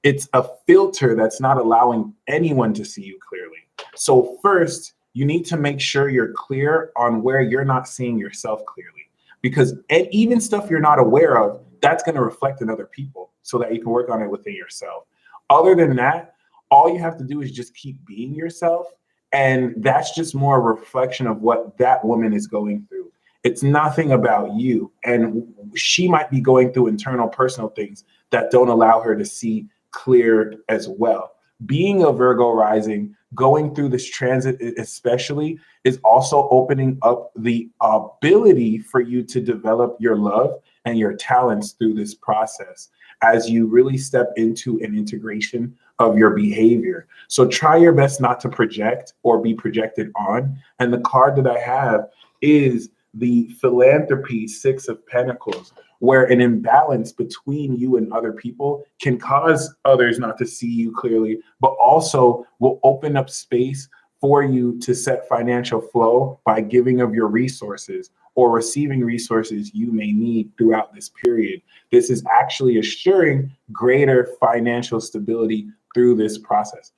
it's a filter that's not allowing anyone to see you clearly. So first, you need to make sure you're clear on where you're not seeing yourself clearly, because even stuff you're not aware of, that's going to reflect in other people so that you can work on it within yourself. Other than that, all you have to do is just keep being yourself. And that's just more a reflection of what that woman is going through. It's nothing about you. And she might be going through internal personal things that don't allow her to see clear as well. Being a Virgo rising, going through this transit especially, is also opening up the ability for you to develop your love and your talents through this process as you really step into an integration of your behavior. So try your best not to project or be projected on. And the card that I have is the Philanthropy 6 of Pentacles, where an imbalance between you and other people can cause others not to see you clearly, but also will open up space for you to set financial flow by giving of your resources or receiving resources you may need throughout this period. This is actually assuring greater financial stability through this process.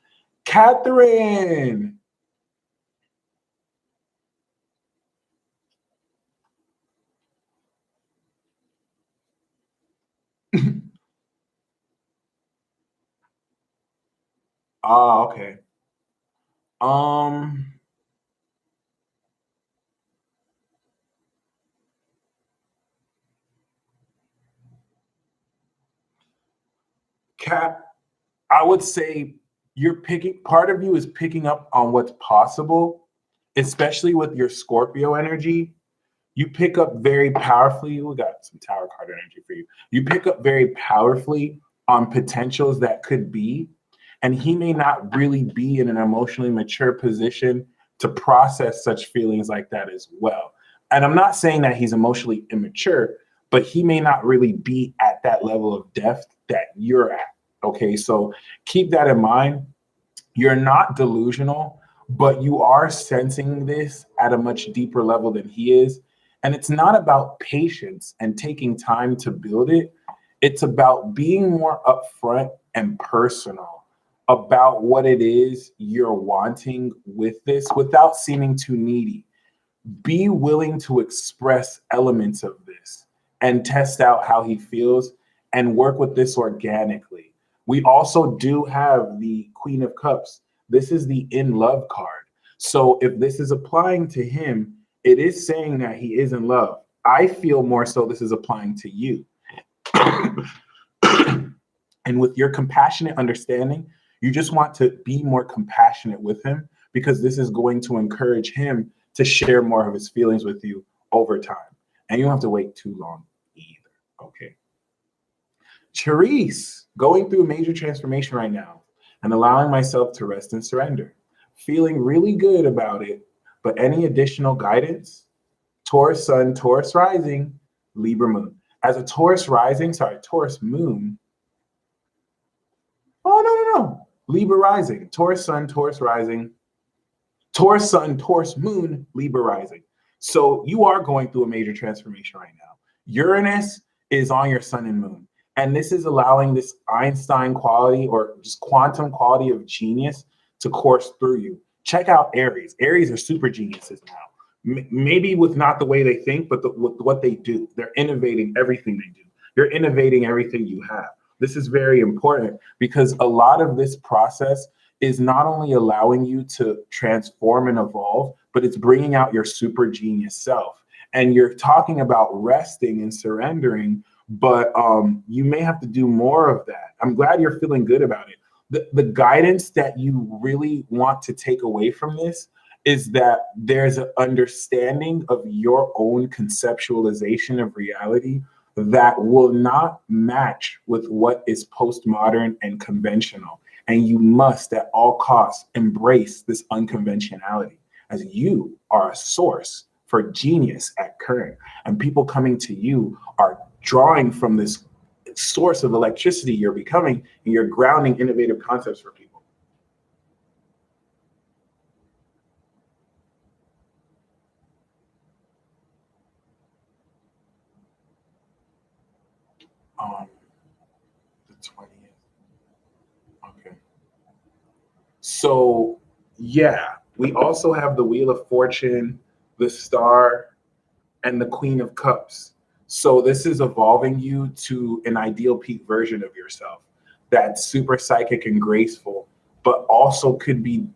Catherine. Ah, okay. Cat, I would say part of you is picking up on what's possible, especially with your Scorpio energy. You pick up very powerfully. We got some Tower card energy for you. You pick up very powerfully on potentials that could be, and he may not really be in an emotionally mature position to process such feelings like that as well. And I'm not saying that he's emotionally immature, but he may not really be at that level of depth that you're at. Okay, so keep that in mind. You're not delusional, but you are sensing this at a much deeper level than he is. And it's not about patience and taking time to build it. It's about being more upfront and personal about what it is you're wanting with this without seeming too needy. Be willing to express elements of this and test out how he feels and work with this organically. We also do have the Queen of Cups. This is the in love card. So if this is applying to him, it is saying that he is in love. I feel more so this is applying to you. And with your compassionate understanding, you just want to be more compassionate with him, because this is going to encourage him to share more of his feelings with you over time. And you don't have to wait too long either. Okay. Charisse, going through a major transformation right now and allowing myself to rest and surrender. Feeling really good about it, but any additional guidance? Taurus Sun, Taurus Rising, Libra Moon. As a Taurus Moon. Oh, no. Libra Rising, Taurus Sun, Taurus Rising, Taurus Sun, Taurus Moon, Libra Rising. So you are going through a major transformation right now. Uranus is on your Sun and Moon. And this is allowing this Einstein quality or just quantum quality of genius to course through you. Check out Aries. Aries are super geniuses now. Maybe with not the way they think, but with what they do. They're innovating everything they do. You're innovating everything you have. This is very important because a lot of this process is not only allowing you to transform and evolve, but it's bringing out your super genius self. And you're talking about resting and surrendering but you may have to do more of that. I'm glad you're feeling good about it. The guidance that you really want to take away from this is that there's an understanding of your own conceptualization of reality that will not match with what is postmodern and conventional. And you must, at all costs, embrace this unconventionality, as you are a source for genius at current. And people coming to you are drawing from this source of electricity you're becoming, and you're grounding innovative concepts for people. The 20th. Okay. So, yeah, we also have the Wheel of Fortune, the Star, and the Queen of Cups. So this is evolving you to an ideal peak version of yourself that's super psychic and graceful, but also could be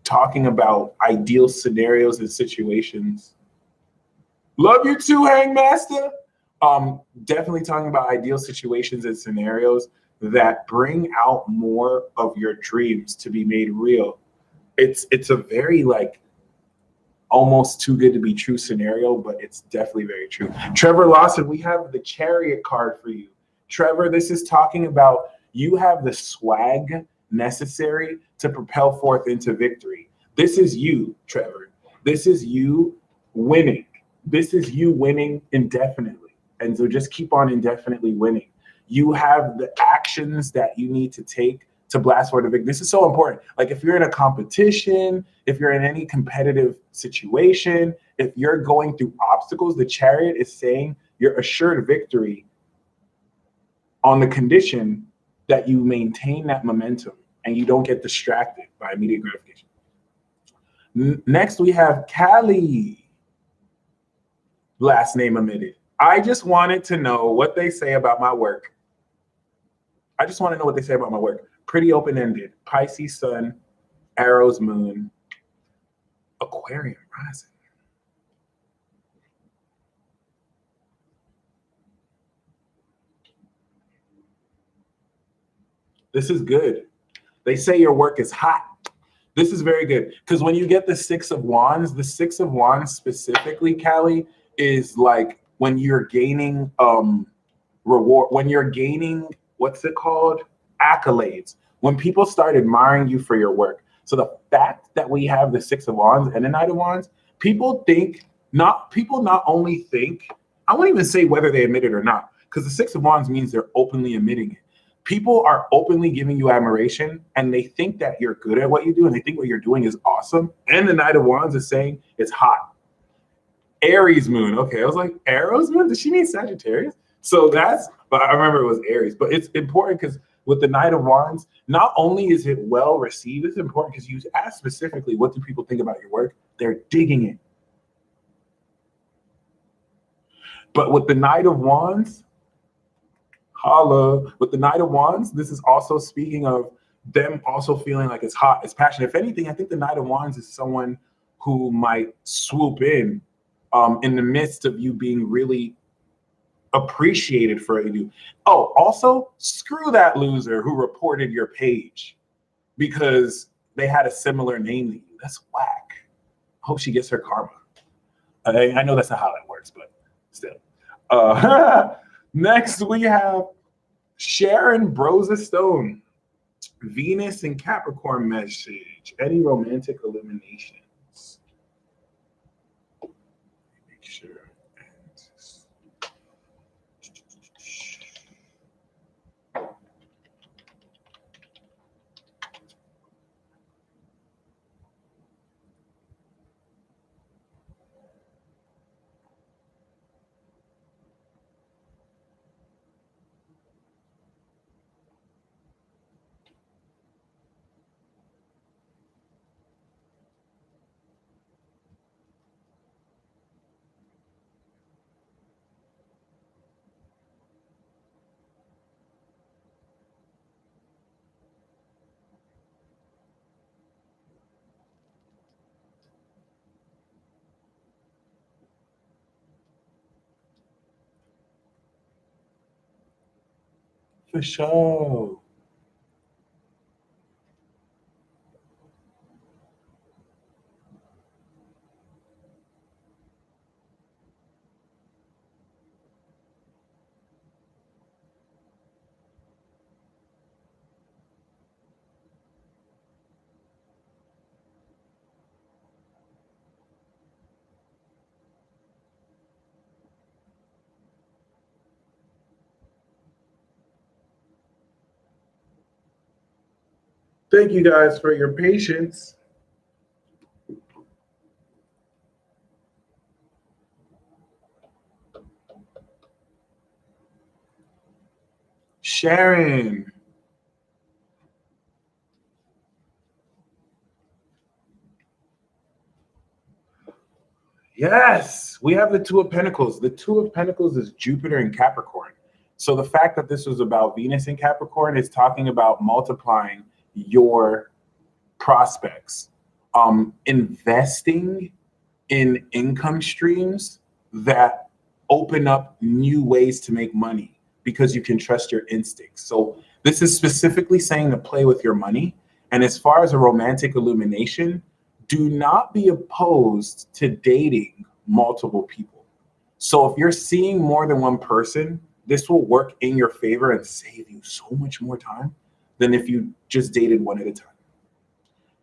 talking about ideal scenarios and situations. Love you too, Hangmaster. Definitely talking about ideal situations and scenarios that bring out more of your dreams to be made real. It's a very like almost too good to be true scenario, but it's definitely very true. Trevor Lawson, we have the Chariot card for you. Trevor, this is talking about you have the swag necessary to propel forth into victory. This is you, Trevor. This is you winning. This is you winning indefinitely. And so just keep on indefinitely winning. You have the actions that you need to take to blast for the victory. This is so important. Like if you're in a competition, if you're in any competitive situation, if you're going through obstacles, the Chariot is saying you're assured victory on the condition that you maintain that momentum and you don't get distracted by immediate gratification. Next, we have Callie. Last name omitted. I just wanted to know what they say about my work. I just want to know what they say about my work. Pretty open-ended. Pisces sun, Arrows moon, Aquarium rising. This is good. They say your work is hot. This is very good because when you get the Six of Wands specifically, Callie, is like when you're gaining reward, when you're gaining, what's it called? Accolades. When people start admiring you for your work. So the fact that we have the Six of Wands and the Knight of Wands, people not only think, I won't even say whether they admit it or not, because the Six of Wands means they're openly admitting it. People are openly giving you admiration and they think that you're good at what you do and they think what you're doing is awesome. And the Knight of Wands is saying it's hot. Aries moon. Okay, I was like, Arrows moon? Does she mean Sagittarius? So but I remember it was Aries. But it's important because with the Knight of Wands, not only is it well received, it's important because you ask specifically, what do people think about your work? They're digging it. But with the Knight of Wands, holla, with the Knight of Wands, this is also speaking of them also feeling like it's hot, it's passionate. If anything, I think the Knight of Wands is someone who might swoop in the midst of you being really appreciated for what you do. Oh, also, screw that loser who reported your page because they had a similar name to you. That's whack. Hope she gets her karma. I know that's not how that works, but still. Next, we have Sharon Brosa Stone. Venus and Capricorn message. Any romantic eliminations? Make sure. For sure. Thank you guys for your patience. Sharon. Yes, we have the Two of Pentacles. The Two of Pentacles is Jupiter and Capricorn. So the fact that this was about Venus in Capricorn is talking about multiplying your prospects, investing in income streams that open up new ways to make money because you can trust your instincts. So this is specifically saying to play with your money. And as far as a romantic illumination, do not be opposed to dating multiple people. So if you're seeing more than one person, this will work in your favor and save you so much more time than if you just dated one at a time.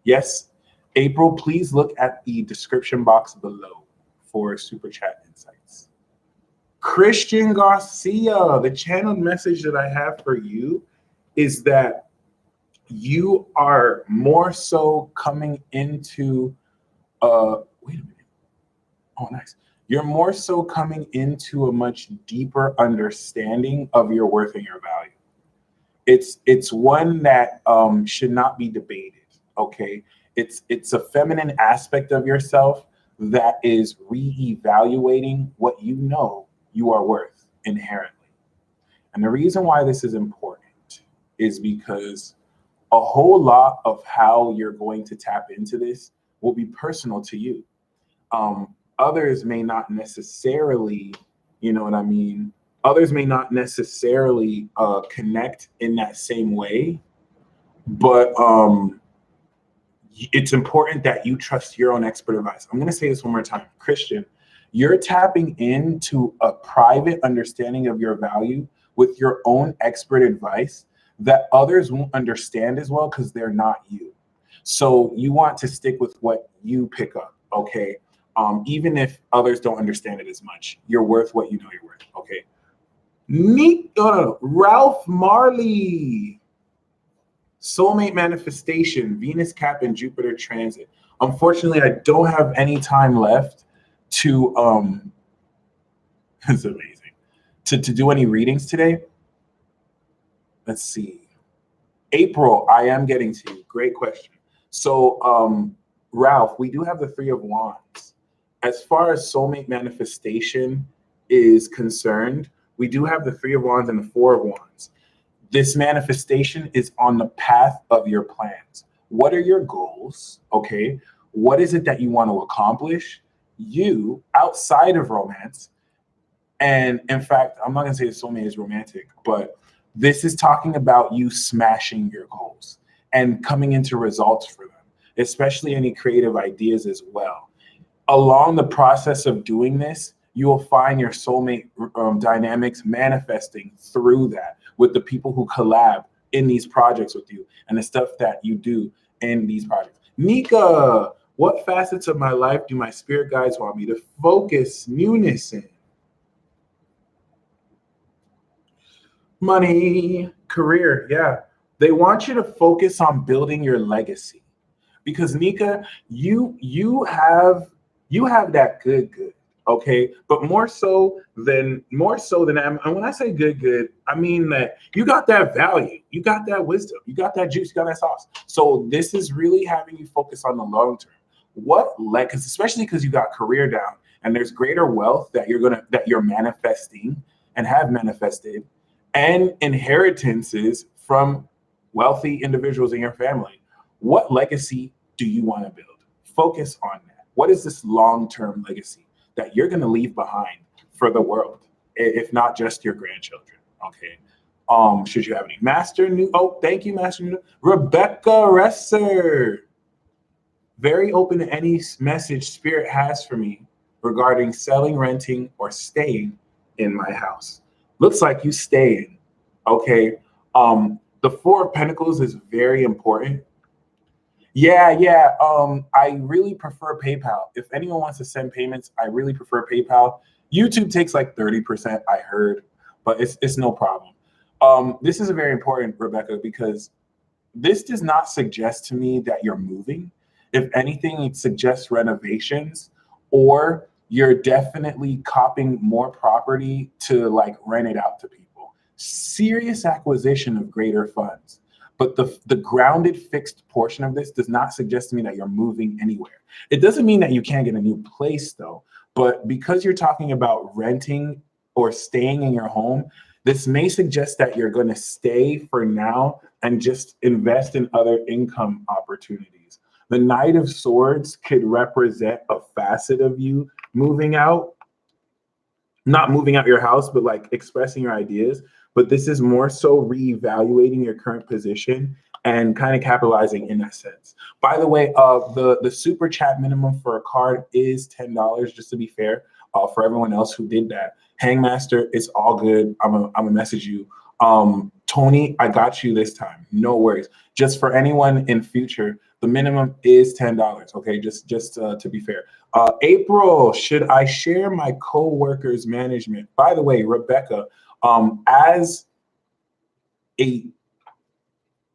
Yes, April, please look at the description box below for super chat insights. Christian Garcia, the channeled message that I have for you is that you are more so coming into wait a minute. Oh, nice. You're more so coming into a much deeper understanding of your worth and your value. It's one that should not be debated. Okay, it's a feminine aspect of yourself that is reevaluating what you know you are worth inherently. And the reason why this is important is because a whole lot of how you're going to tap into this will be personal to you. Others may not necessarily, you know what I mean? Others may not necessarily connect in that same way, but it's important that you trust your own expert advice. I'm going to say this one more time. Christian, you're tapping into a private understanding of your value with your own expert advice that others won't understand as well because they're not you. So you want to stick with what you pick up, okay? Even if others don't understand it as much, you're worth what you know you're worth, okay? Ralph Marley. Soulmate manifestation, Venus Cap and Jupiter transit. Unfortunately, I don't have any time left to it's amazing. To do any readings today. Let's see. April, I am getting to you. Great question. So Ralph, we do have the Three of Wands. As far as soulmate manifestation is concerned, we do have the Three of Wands and the Four of Wands. This manifestation is on the path of your plans. What are your goals? Okay. What is it that you want to accomplish? You, outside of romance, and in fact, I'm not going to say soulmate is romantic, but this is talking about you smashing your goals and coming into results for them, especially any creative ideas as well. Along the process of doing this, you will find your soulmate dynamics manifesting through that with the people who collab in these projects with you and the stuff that you do in these projects. Nika, what facets of my life do my spirit guides want me to focus newness in? Money, career, yeah. They want you to focus on building your legacy. Because Nika, you have that good. Okay, but more so than and when I say good, I mean that you got that value, you got that wisdom, you got that juice, you got that sauce. So this is really having you focus on the long term. Especially because you got career down and there's greater wealth that you're manifesting and have manifested, and inheritances from wealthy individuals in your family. What legacy do you want to build? Focus on that. What is this long-term legacy that you're going to leave behind for the world, if not just your grandchildren, okay? Should you have any? Master New, oh, thank you, Master New. Rebecca Resser. Very open to any message Spirit has for me regarding selling, renting, or staying in my house. Looks like you staying. Okay. The Four of Pentacles is very important. Yeah. I really prefer PayPal. If anyone wants to send payments, I really prefer PayPal. YouTube takes like 30%, I heard, but it's no problem. This is very important, Rebecca, because this does not suggest to me that you're moving. If anything, it suggests renovations, or you're definitely copying more property to like rent it out to people. Serious acquisition of greater funds. But the grounded fixed portion of this does not suggest to me that you're moving anywhere. It doesn't mean that you can't get a new place though, but because you're talking about renting or staying in your home, this may suggest that you're going to stay for now and just invest in other income opportunities. The Knight of Swords could represent a facet of you moving out, not moving out your house, but like expressing your ideas. But this is more so reevaluating your current position and kind of capitalizing in that sense. By the way, the super chat minimum for a card is $10, just to be fair, for everyone else who did that. Hangmaster, it's all good. I'm gonna message you. Tony, I got you this time. No worries. Just for anyone in future, the minimum is $10. Okay, just to be fair. April, should I share my co-workers management? By the way, Rebecca, as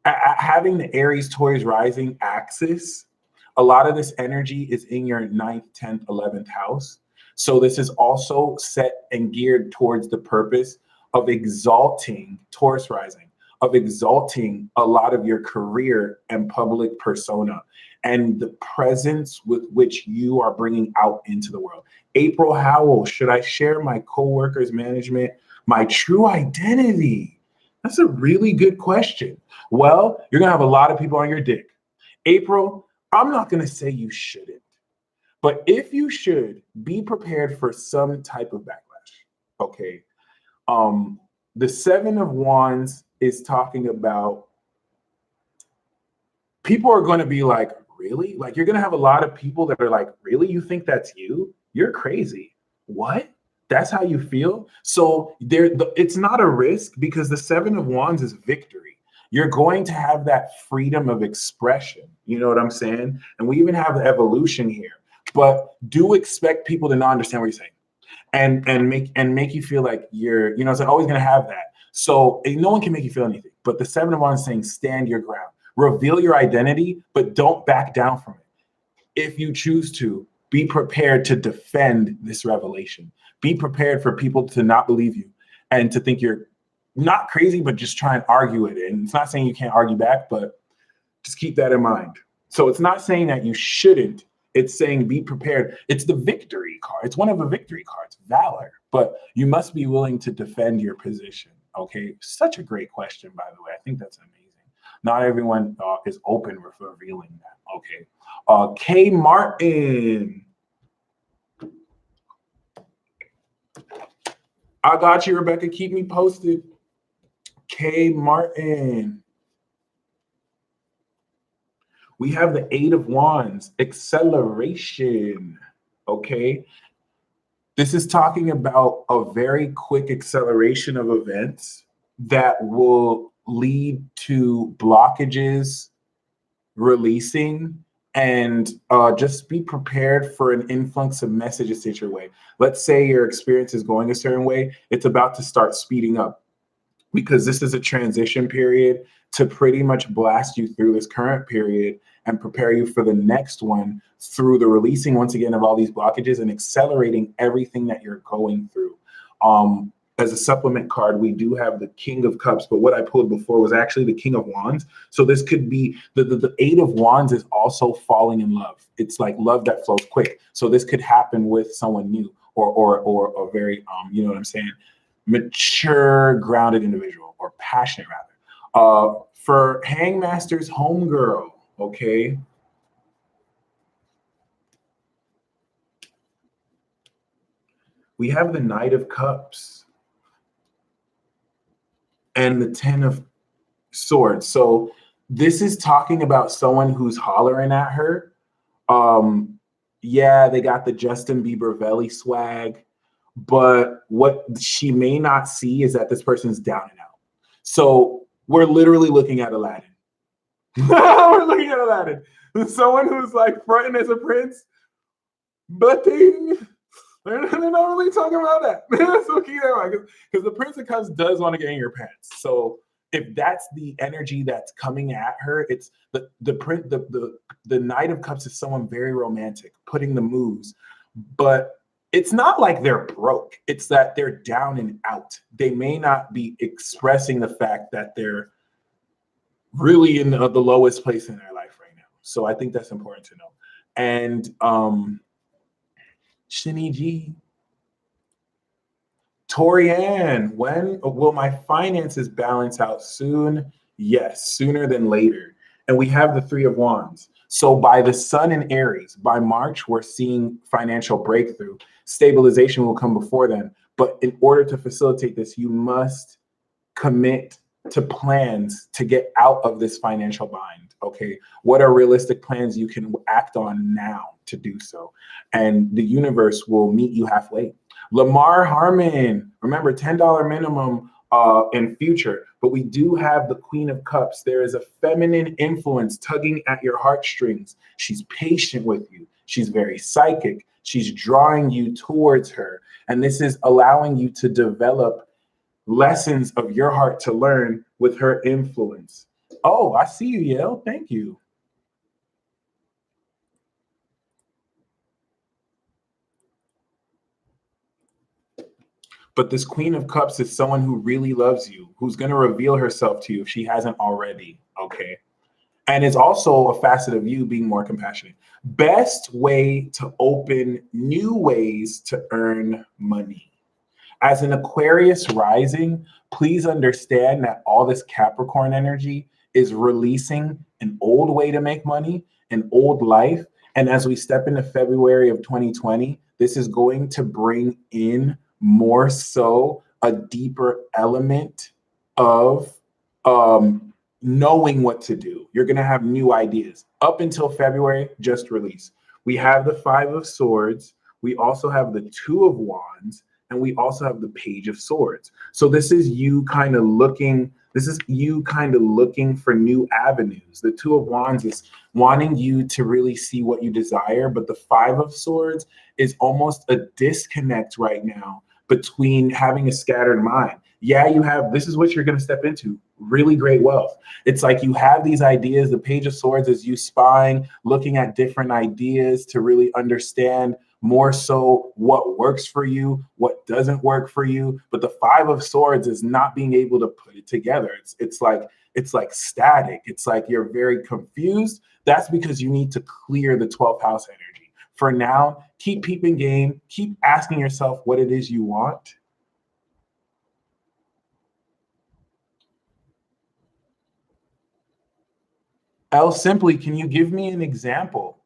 having the Aries Taurus rising axis, a lot of this energy is in your 9th, 10th, 11th house. So this is also set and geared towards the purpose of exalting Taurus rising, of exalting a lot of your career and public persona and the presence with which you are bringing out into the world. April Howell, should I share my co-workers management, my true identity? That's a really good question. Well, you're gonna have a lot of people on your dick. April, I'm not gonna say you shouldn't, but if you should, be prepared for some type of backlash, okay? The Seven of Wands is talking about people are going to be like, really? Like, you're going to have a lot of people that are like, really? You think that's you? You're crazy. What? That's how you feel? So it's not a risk because the Seven of Wands is victory. You're going to have that freedom of expression. You know what I'm saying? And we even have the evolution here. But do expect people to not understand what you're saying. And make you feel like you're, it's always going to have that. So no one can make you feel anything. But the Seven of Wands is saying, stand your ground, reveal your identity, but don't back down from it. If you choose to, be prepared to defend this revelation. Be prepared for people to not believe you and to think you're not crazy, but just try and argue it. And it's not saying you can't argue back, but just keep that in mind. So it's not saying that you shouldn't. It's saying be prepared. It's the victory card. It's one of the victory cards, valor. But you must be willing to defend your position. Okay. Such a great question, by the way. I think that's amazing. Not everyone is open with revealing that. Okay. K Martin. I got you, Rebecca. Keep me posted. K Martin. We have the Eight of Wands, acceleration, okay? This is talking about a very quick acceleration of events that will lead to blockages releasing, and just be prepared for an influx of messages hit your way. Let's say your experience is going a certain way. It's about to start speeding up because this is a transition period to pretty much blast you through this current period and prepare you for the next one through the releasing once again of all these blockages and accelerating everything that you're going through. As a supplement card, we do have the King of Cups, but what I pulled before was actually the King of Wands. So this could be the Eight of Wands is also falling in love. It's like love that flows quick. So this could happen with someone new or a very you know what I'm saying, mature, grounded individual, or passionate rather. For Hangmaster's homegirl, okay. We have the Knight of Cups. and the 10 of Swords. So this is talking about someone who's hollering at her. Yeah, they got the Justin Bieber Velly swag, but what she may not see is that this person's down and out. So we're literally looking at Aladdin. We're looking at Aladdin. Someone who's like fronting as a prince, but they're not really talking about that. So keep that in mind, because the Prince of Cups does want to get in your pants. So if that's the energy that's coming at her, it's the Knight of Cups is someone very romantic, putting the moves, but it's not like they're broke. It's that they're down and out. They may not be expressing the fact that they're really in the lowest place in their life right now. So I think that's important to know. And Shinny G, Torianne, when will my finances balance out? Soon? Yes, sooner than later. And we have the Three of Wands. So by the Sun in Aries, by March, we're seeing financial breakthrough. Stabilization will come before then. But in order to facilitate this, you must commit to plans to get out of this financial bind. Okay, what are realistic plans you can act on now to do so? And the universe will meet you halfway. Lamar Harmon, remember $10 minimum in future, but we do have the Queen of Cups. There is a feminine influence tugging at your heartstrings. She's patient with you. She's very psychic. She's drawing you towards her. And this is allowing you to develop lessons of your heart to learn with her influence. Oh, I see you, Yale. Thank you. But this Queen of Cups is someone who really loves you, who's going to reveal herself to you if she hasn't already, okay? And it's also a facet of you being more compassionate. Best way to open new ways to earn money. As an Aquarius rising, please understand that all this Capricorn energy is releasing an old way to make money, an old life. And as we step into February of 2020, this is going to bring in more so a deeper element of knowing what to do. You're going to have new ideas. Up until February, just release. We have the Five of Swords. We also have the Two of Wands. And we also have the Page of Swords. So this is you kind of looking for new avenues. The Two of Wands is wanting you to really see what you desire, but the Five of Swords is almost a disconnect right now between having a scattered mind. Yeah, this is what you're going to step into, really great wealth. It's like you have these ideas. The Page of Swords is you spying, looking at different ideas to really understand more so what works for you, what doesn't work for you. But the Five of Swords is not being able to put it together. It's like static. It's like you're very confused. That's because you need to clear the 12th house energy. For now, keep peeping game, keep asking yourself what it is you want. L Simply, can you give me an example?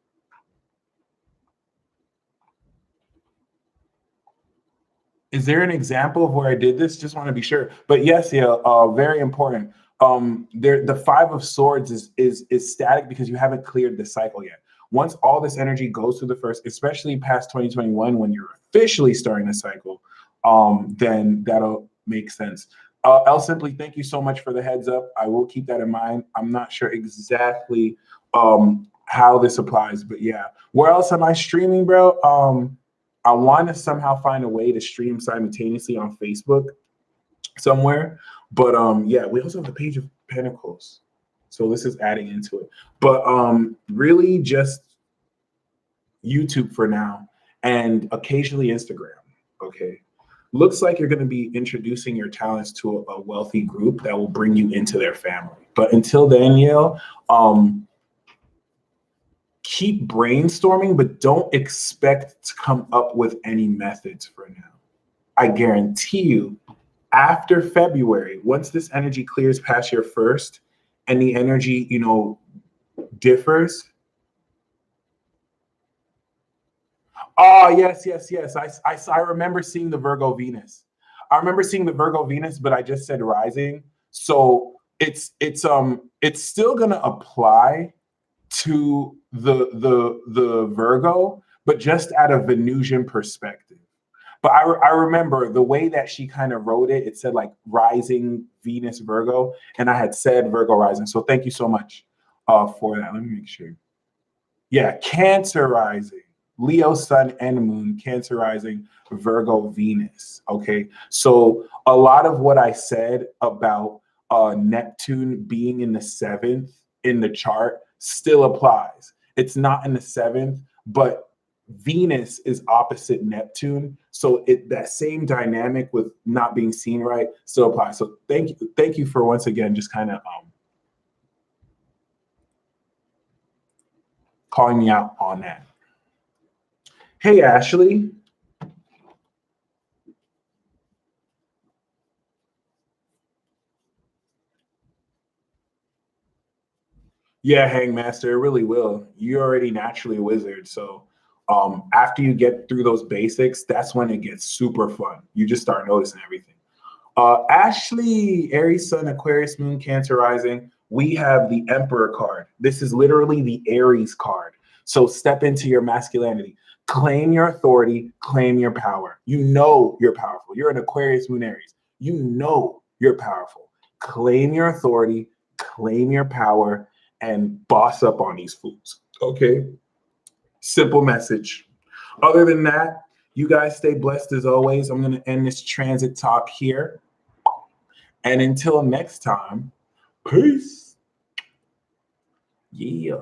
Is there an example of where I did this? Just want to be sure. But yes, yeah, very important. The Five of Swords is static because you haven't cleared the cycle yet. Once all this energy goes through the first, especially past 2021, when you're officially starting the cycle, then that'll make sense. L Simply, thank you so much for the heads up. I will keep that in mind. I'm not sure exactly how this applies, but yeah. Where else am I streaming, bro? I want to somehow find a way to stream simultaneously on Facebook somewhere. But yeah, we also have the Page of Pentacles. So this is adding into it. But really just YouTube for now and occasionally Instagram, okay? Looks like you're going to be introducing your talents to a wealthy group that will bring you into their family. But until then, Yale, keep brainstorming, but don't expect to come up with any methods for now. I guarantee you, after February, once this energy clears past your first and the energy, differs. Oh, yes. I remember seeing the Virgo Venus. But I just said rising. So it's still gonna apply to the Virgo, but just at a Venusian perspective. But I remember the way that she kind of wrote it. It said like rising Venus Virgo, and I had said Virgo rising. So thank you so much for that. Let me make sure. Yeah, Cancer rising, Leo Sun and Moon, Cancer rising, Virgo Venus. Okay, so a lot of what I said about Neptune being in the 7th in the chart still applies. It's not in the 7th, but Venus is opposite Neptune, so that same dynamic with not being seen right still applies. So thank you for once again just kind of calling me out on that. Hey, Ashley. Yeah, Hangmaster, it really will. You're already naturally a wizard, so after you get through those basics, that's when it gets super fun. You just start noticing everything. Ashley, Aries Sun, Aquarius Moon, Cancer Rising. We have the Emperor card. This is literally the Aries card. So step into your masculinity. Claim your authority, claim your power. You know you're powerful. You're an Aquarius Moon Aries. You know you're powerful. Claim your authority, claim your power, and boss up on these fools. Okay? Simple message. Other than that, you guys stay blessed as always. I'm going to end this transit talk here. And until next time, peace. Yeah.